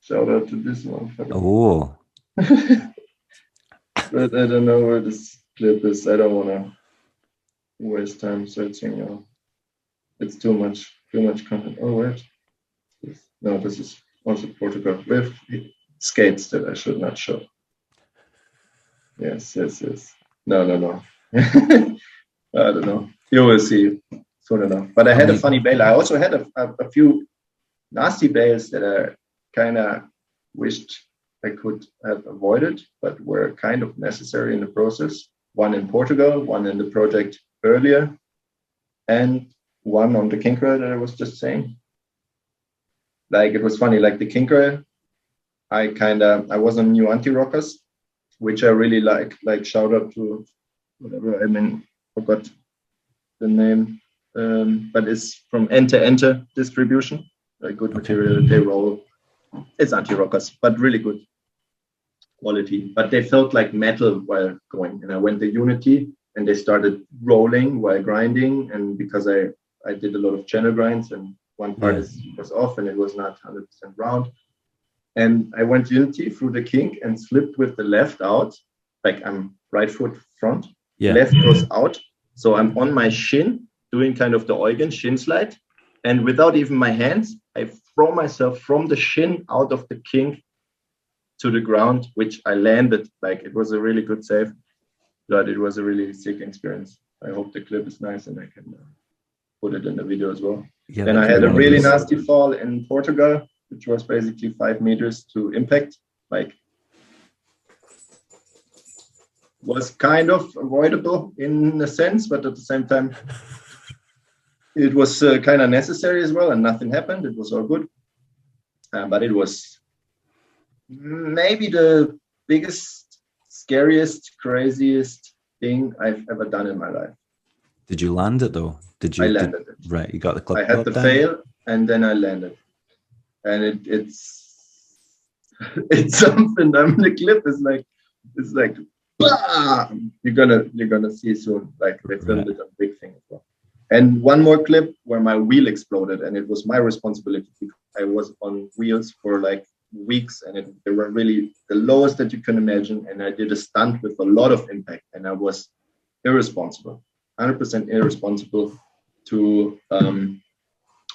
Speaker 2: Shout out to this one.
Speaker 1: Oh.
Speaker 2: But I don't know where this clip is. I don't want to waste time searching. It's too much content. Oh, wait. No, this is also Portugal with skates that I should not show. Yes. No. I don't know. You will see soon enough. But I had a funny bail. I also had a few nasty bails that I kind of wished I could have avoided, but were kind of necessary in the process. One in Portugal, one in the project earlier, and one on the Kinker that I was just saying. Like, it was funny, like the Kinker, I was on new anti-rockers, which I really like shout out to whatever, forgot the name, but it's from Enter distribution, very good material. They roll, it's anti-rockers, but really good quality, but they felt like metal while going. And I went to Unity and they started rolling while grinding. And because I did a lot of channel grinds and one part was off and it was not 100% round. And I went Unity through the kink and slipped with the left out, like I'm right foot front, left goes out. So I'm on my shin doing kind of the Eugen shin slide. And without even my hands, I throw myself from the shin out of the kink to the ground, which I landed. Like, it was a really good save, but it was a really sick experience. I hope the clip is nice and I can put it in the video as well. Yeah, then I had a really nasty fall in Portugal, which was basically 5 meters to impact. Like, was kind of avoidable in a sense, but at the same time, it was kind of necessary as well, and nothing happened. It was all good. But it was maybe the biggest, scariest, craziest thing I've ever done in my life.
Speaker 1: Did you land it though? I
Speaker 2: landed it.
Speaker 1: Right, you got the clip.
Speaker 2: I had the fail, and then I landed. And it's something. I mean, the clip is like, it's like, bah! You're gonna see soon. Like, they filmed it on big thing as well. And one more clip where my wheel exploded, and it was my responsibility. I was on wheels for like weeks, and they were really the lowest that you can imagine. And I did a stunt with a lot of impact, and I was irresponsible, 100% irresponsible to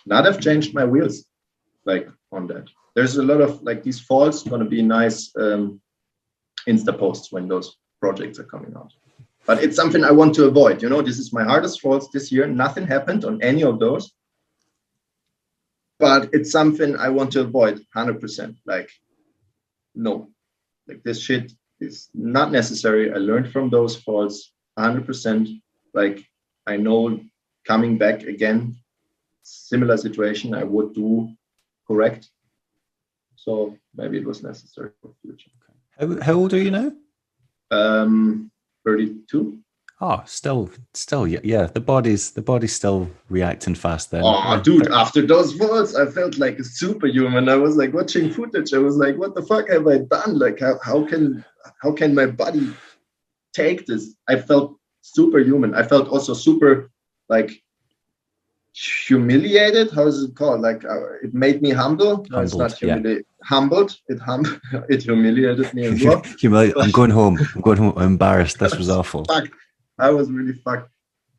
Speaker 2: not have changed my wheels like on that. There's a lot of like these falls going to be nice Insta posts when those projects are coming out. But it's something I want to avoid. You know, this is my hardest falls this year. Nothing happened on any of those. But it's something I want to avoid 100%. Like, no. Like, this shit is not necessary. I learned from those falls 100%. Like, I know coming back again, similar situation, I would do correct. So maybe it was necessary for the future.
Speaker 1: How old are you now?
Speaker 2: 32.
Speaker 1: Oh, still, yeah. The body's still reacting fast then.
Speaker 2: Oh, dude! After those falls, I felt like a superhuman. I was like watching footage. I was like, "What the fuck have I done? Like, how can my body take this?" I felt superhuman. I felt also super like humiliated. How is it called? Like, it made me humble. No, it's not humiliated. Yeah. Humbled. It humiliated me as well.
Speaker 1: I'm going home. I'm embarrassed. This was awful.
Speaker 2: Fuck. I was really fucked.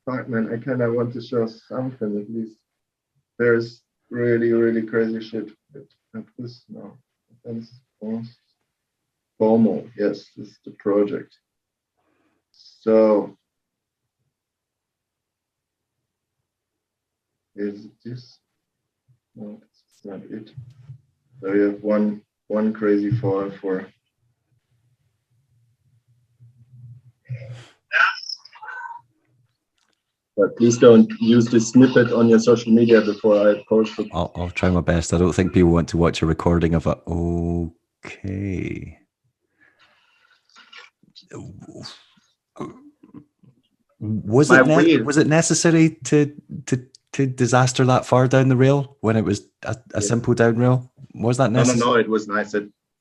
Speaker 2: Fuck, man. I kind of want to show something at least. There's really, really crazy shit. This no. FOMO. Yes, this is the project. So is this No, it's not it. So you have one crazy fall for. But please don't use this snippet on your social media before I post it.
Speaker 1: I'll try my best. I don't think people want to watch a recording of it. Okay. Was it necessary to disaster that far down the rail when it was a simple down rail? Was that necessary?
Speaker 2: No, it was nice.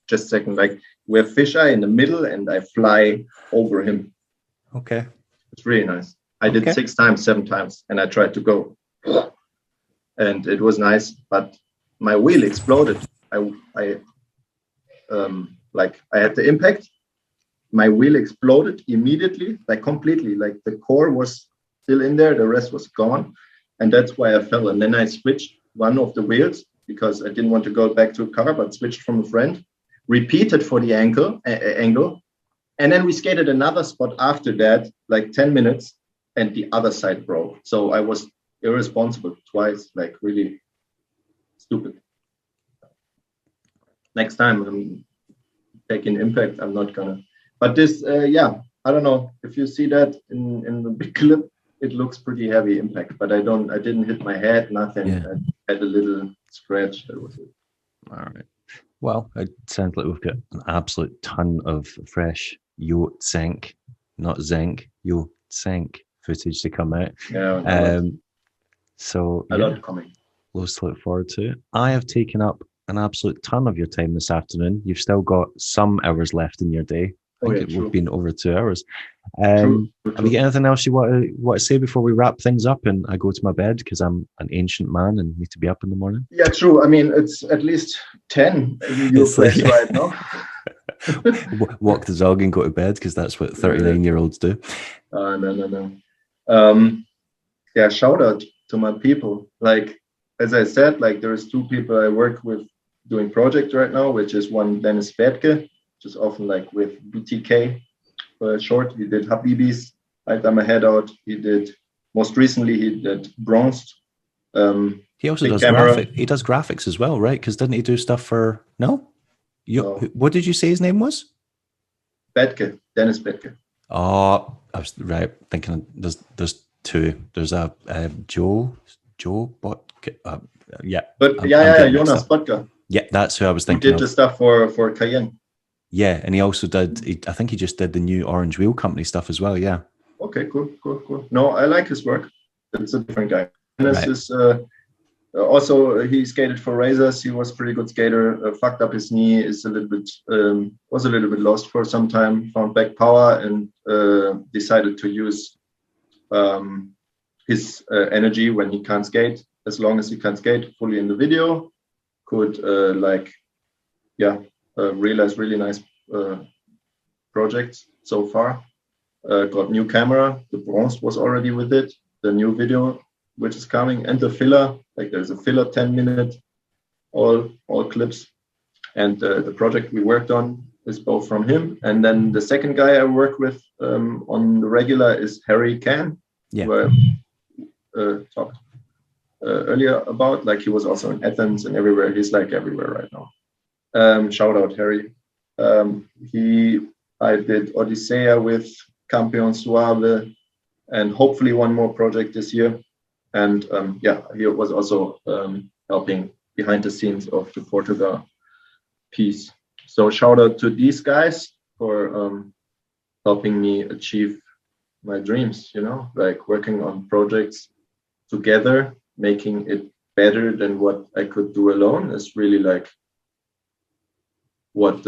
Speaker 2: Just a second, like we have fisheye in the middle and I fly over him.
Speaker 1: Okay.
Speaker 2: It's really nice. I did 6 times, 7 times, and I tried to go. And it was nice, but my wheel exploded. I had the impact. My wheel exploded immediately, like completely. Like the core was still in there, the rest was gone. And that's why I fell. And then I switched one of the wheels because I didn't want to go back to a car, but switched from a friend, repeated for the angle. And then we skated another spot after that, like 10 minutes, and the other side broke. So I was irresponsible twice, like really stupid. Next time I'm taking impact, I'm not gonna. But this, I don't know if you see that in the big clip, it looks pretty heavy impact, but I didn't hit my head, nothing.
Speaker 1: Yeah.
Speaker 2: I had a little scratch. That was it.
Speaker 1: All right. Well, it sounds like we've got an absolute ton of fresh Zenk, not Zenk, Zenk footage to come out.
Speaker 2: Yeah.
Speaker 1: So
Speaker 2: a lot coming.
Speaker 1: Loads to look forward to. I have taken up an absolute ton of your time this afternoon. You've still got some hours left in your day. I think it would have been over 2 hours. Have you got anything else you want to say before we wrap things up and I go to my bed because I'm an ancient man and need to be up in the morning?
Speaker 2: Yeah, true. I mean, it's at least 10 in your place right now.
Speaker 1: Walk the dog and go to bed because that's what 39-year-olds do.
Speaker 2: No. Shout out to my people. Like, as I said, like there's 2 people I work with doing projects right now, which is one Dennis Bertke, which is often like with BTK short. He did Habibis, I done my head out. He did, most recently, he did Bronzed.
Speaker 1: He also does graphics. He does graphics as well, right? Because didn't he do stuff for, no? What did you say his name was?
Speaker 2: Bertke, Dennis Bertke.
Speaker 1: Oh, I was right thinking there's 2. There's a Joe Botke.
Speaker 2: Jonas Botke.
Speaker 1: Yeah, that's who I was thinking.
Speaker 2: He did the stuff for Cayenne.
Speaker 1: Yeah, and he also did. I think he just did the new Orange Wheel Company stuff as well. Yeah.
Speaker 2: Okay, cool. No, I like his work. It's a different guy. Dennis is also he skated for Razors. He was a pretty good skater. Fucked up his knee. Was a little bit lost for some time. Found back power and decided to use his energy when he can't skate. As long as he can skate fully in the video, could realize really nice projects so far. Got new camera. The Bronze was already with it. The new video, which is coming, and the filler. Like there's a filler 10-minute, all clips. And the project we worked on is both from him. And then the second guy I work with on the regular is Harry Can, who I talked earlier about. Like he was also in Athens and everywhere. He's like everywhere right now. Shout out Harry. I did Odyssea with Campion Suave and hopefully one more project this year. And he was also helping behind the scenes of the Portugal piece. So shout out to these guys for helping me achieve my dreams, like working on projects together, making it better than what I could do alone is really like what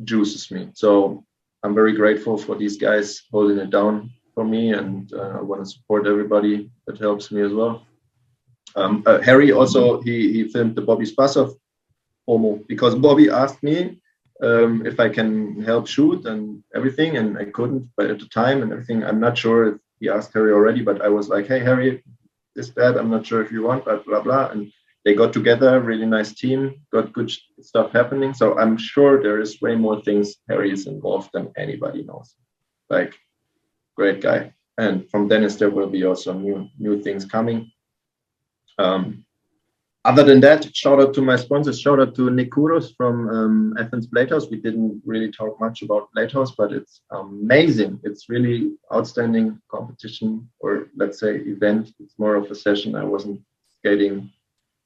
Speaker 2: juices me. So I'm very grateful for these guys holding it down for me, and I want to support everybody that helps me as well. Harry also, he filmed the Bobby Spasov promo because Bobby asked me if I can help shoot and everything, and I couldn't, but at the time and everything, I'm not sure if he asked Harry already, but I was like, hey, Harry, that I'm not sure if you want, but blah, blah. And they got together, really nice team, got good stuff happening. So I'm sure there is way more things Harry is involved than anybody knows. Like, great guy. And from Dennis, there will be also new things coming. other than that, shout out to my sponsors. Shout out to Nick Kouros from Athens Blade House. We didn't really talk much about Blade House, but it's amazing. It's really outstanding competition, or let's say event. It's more of a session. I wasn't skating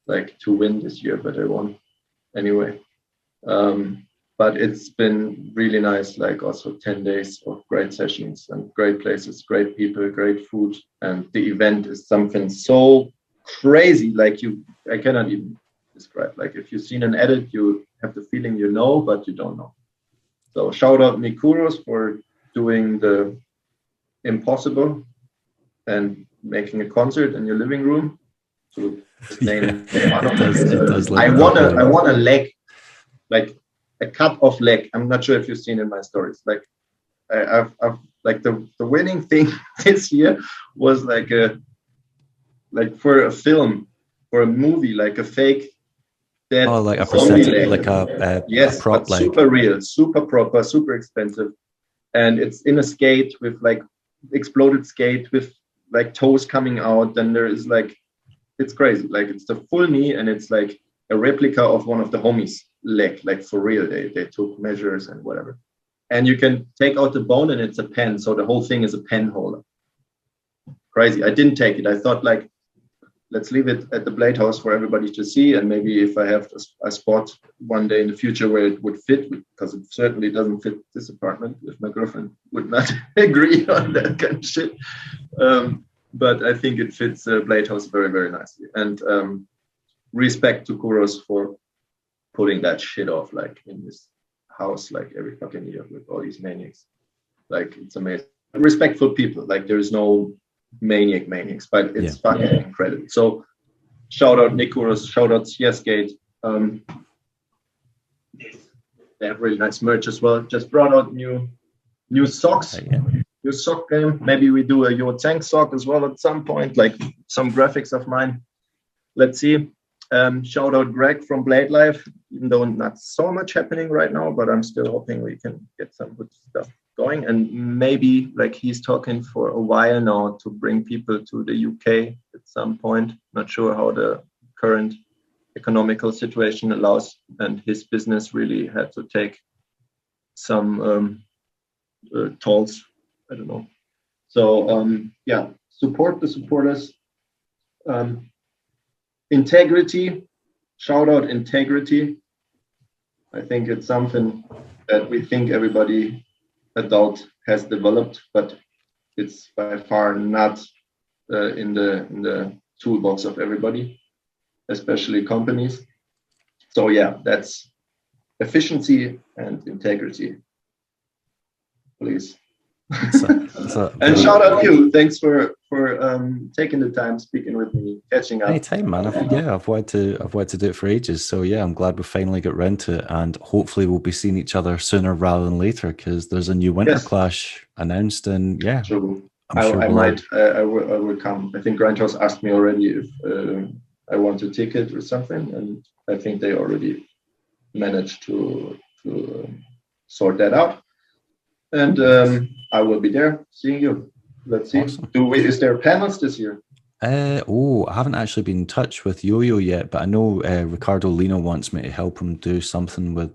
Speaker 2: like to win this year, but I won anyway. But it's been really nice, like also 10 days of great sessions and great places, great people, great food. And the event is something so crazy, like I cannot even describe. Like if you've seen an edit, you have the feeling you know, but you don't know. So shout out Nikuros for doing the impossible and making a concert in your living room. To name I want a leg, like a cut off leg. I'm not sure if you've seen in my stories. Like I've like the winning thing this year was like for a film, for a movie, like a fake dead
Speaker 1: like a prosthetic, like
Speaker 2: yes,
Speaker 1: a prop,
Speaker 2: like super real, super proper, super expensive, and it's in a skate with like exploded skate with like toes coming out. Then there is like, it's crazy. Like it's the full knee, and it's like a replica of one of the homies' leg, like for real. They took measures and whatever, and you can take out the bone, and it's a pen. So the whole thing is a pen holder. Crazy. I didn't take it. I thought like, let's leave it at the Blade House for everybody to see. And maybe if I have a spot one day in the future where it would fit, because it certainly doesn't fit this apartment, if my girlfriend would not agree on that kind of shit. But I think it fits Blade House very, very nicely. And respect to Kouros for putting that shit off, like in this house, like every fucking year with all these maniacs. Like it's amazing. Respectful people. Like there's no maniacs, but it's fucking incredible. So shout out Nick Kouros, shout out CSGate. They have really nice merch as well. Just brought out new socks, new sock game. Maybe we do a Zenk sock as well at some point, like some graphics of mine. Let's see. Shout out Greg from Blade Life, even though not so much happening right now, but I'm still hoping we can get some good stuff going. And maybe like he's talking for a while now to bring people to the UK at some point. Not sure how the current economical situation allows, and his business really had to take some tolls. I don't know. So support the supporters. Integrity, shout out integrity. I think it's something that we think everybody adult has developed, but it's by far not in the toolbox of everybody, especially companies. So yeah, that's efficiency and integrity. Please. And shout out you. Thanks for taking the time, speaking with me, catching up.
Speaker 1: Anytime, man. I've wanted to do it for ages. So yeah, I'm glad we finally got round to it, and hopefully we'll be seeing each other sooner rather than later, because there's a new winter clash announced, and
Speaker 2: true. I will come. I think Grindhouse asked me already if I want a ticket or something, and I think they already managed to sort that out. And I will be there seeing you. Let's see. Awesome. Is there panels this year?
Speaker 1: I haven't actually been in touch with Yo-Yo yet, but I know Ricardo Lino wants me to help him do something with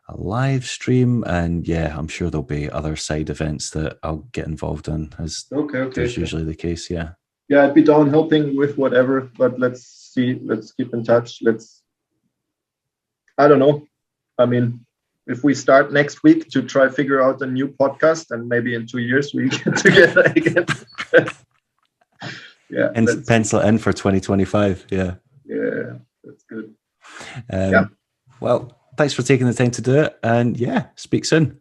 Speaker 1: a live stream, and yeah, I'm sure there'll be other side events that I'll get involved in, as there's usually the case. Yeah,
Speaker 2: I'd be down helping with whatever, but let's see. Let's keep in touch. I don't know. I mean, if we start next week to try figure out a new podcast, and maybe in 2 years we get together again. Yeah.
Speaker 1: And pencil in for 2025. Yeah.
Speaker 2: Yeah, that's good.
Speaker 1: Well, thanks for taking the time to do it. And yeah, speak soon.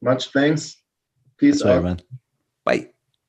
Speaker 2: Much thanks. Peace out,
Speaker 1: man. Bye.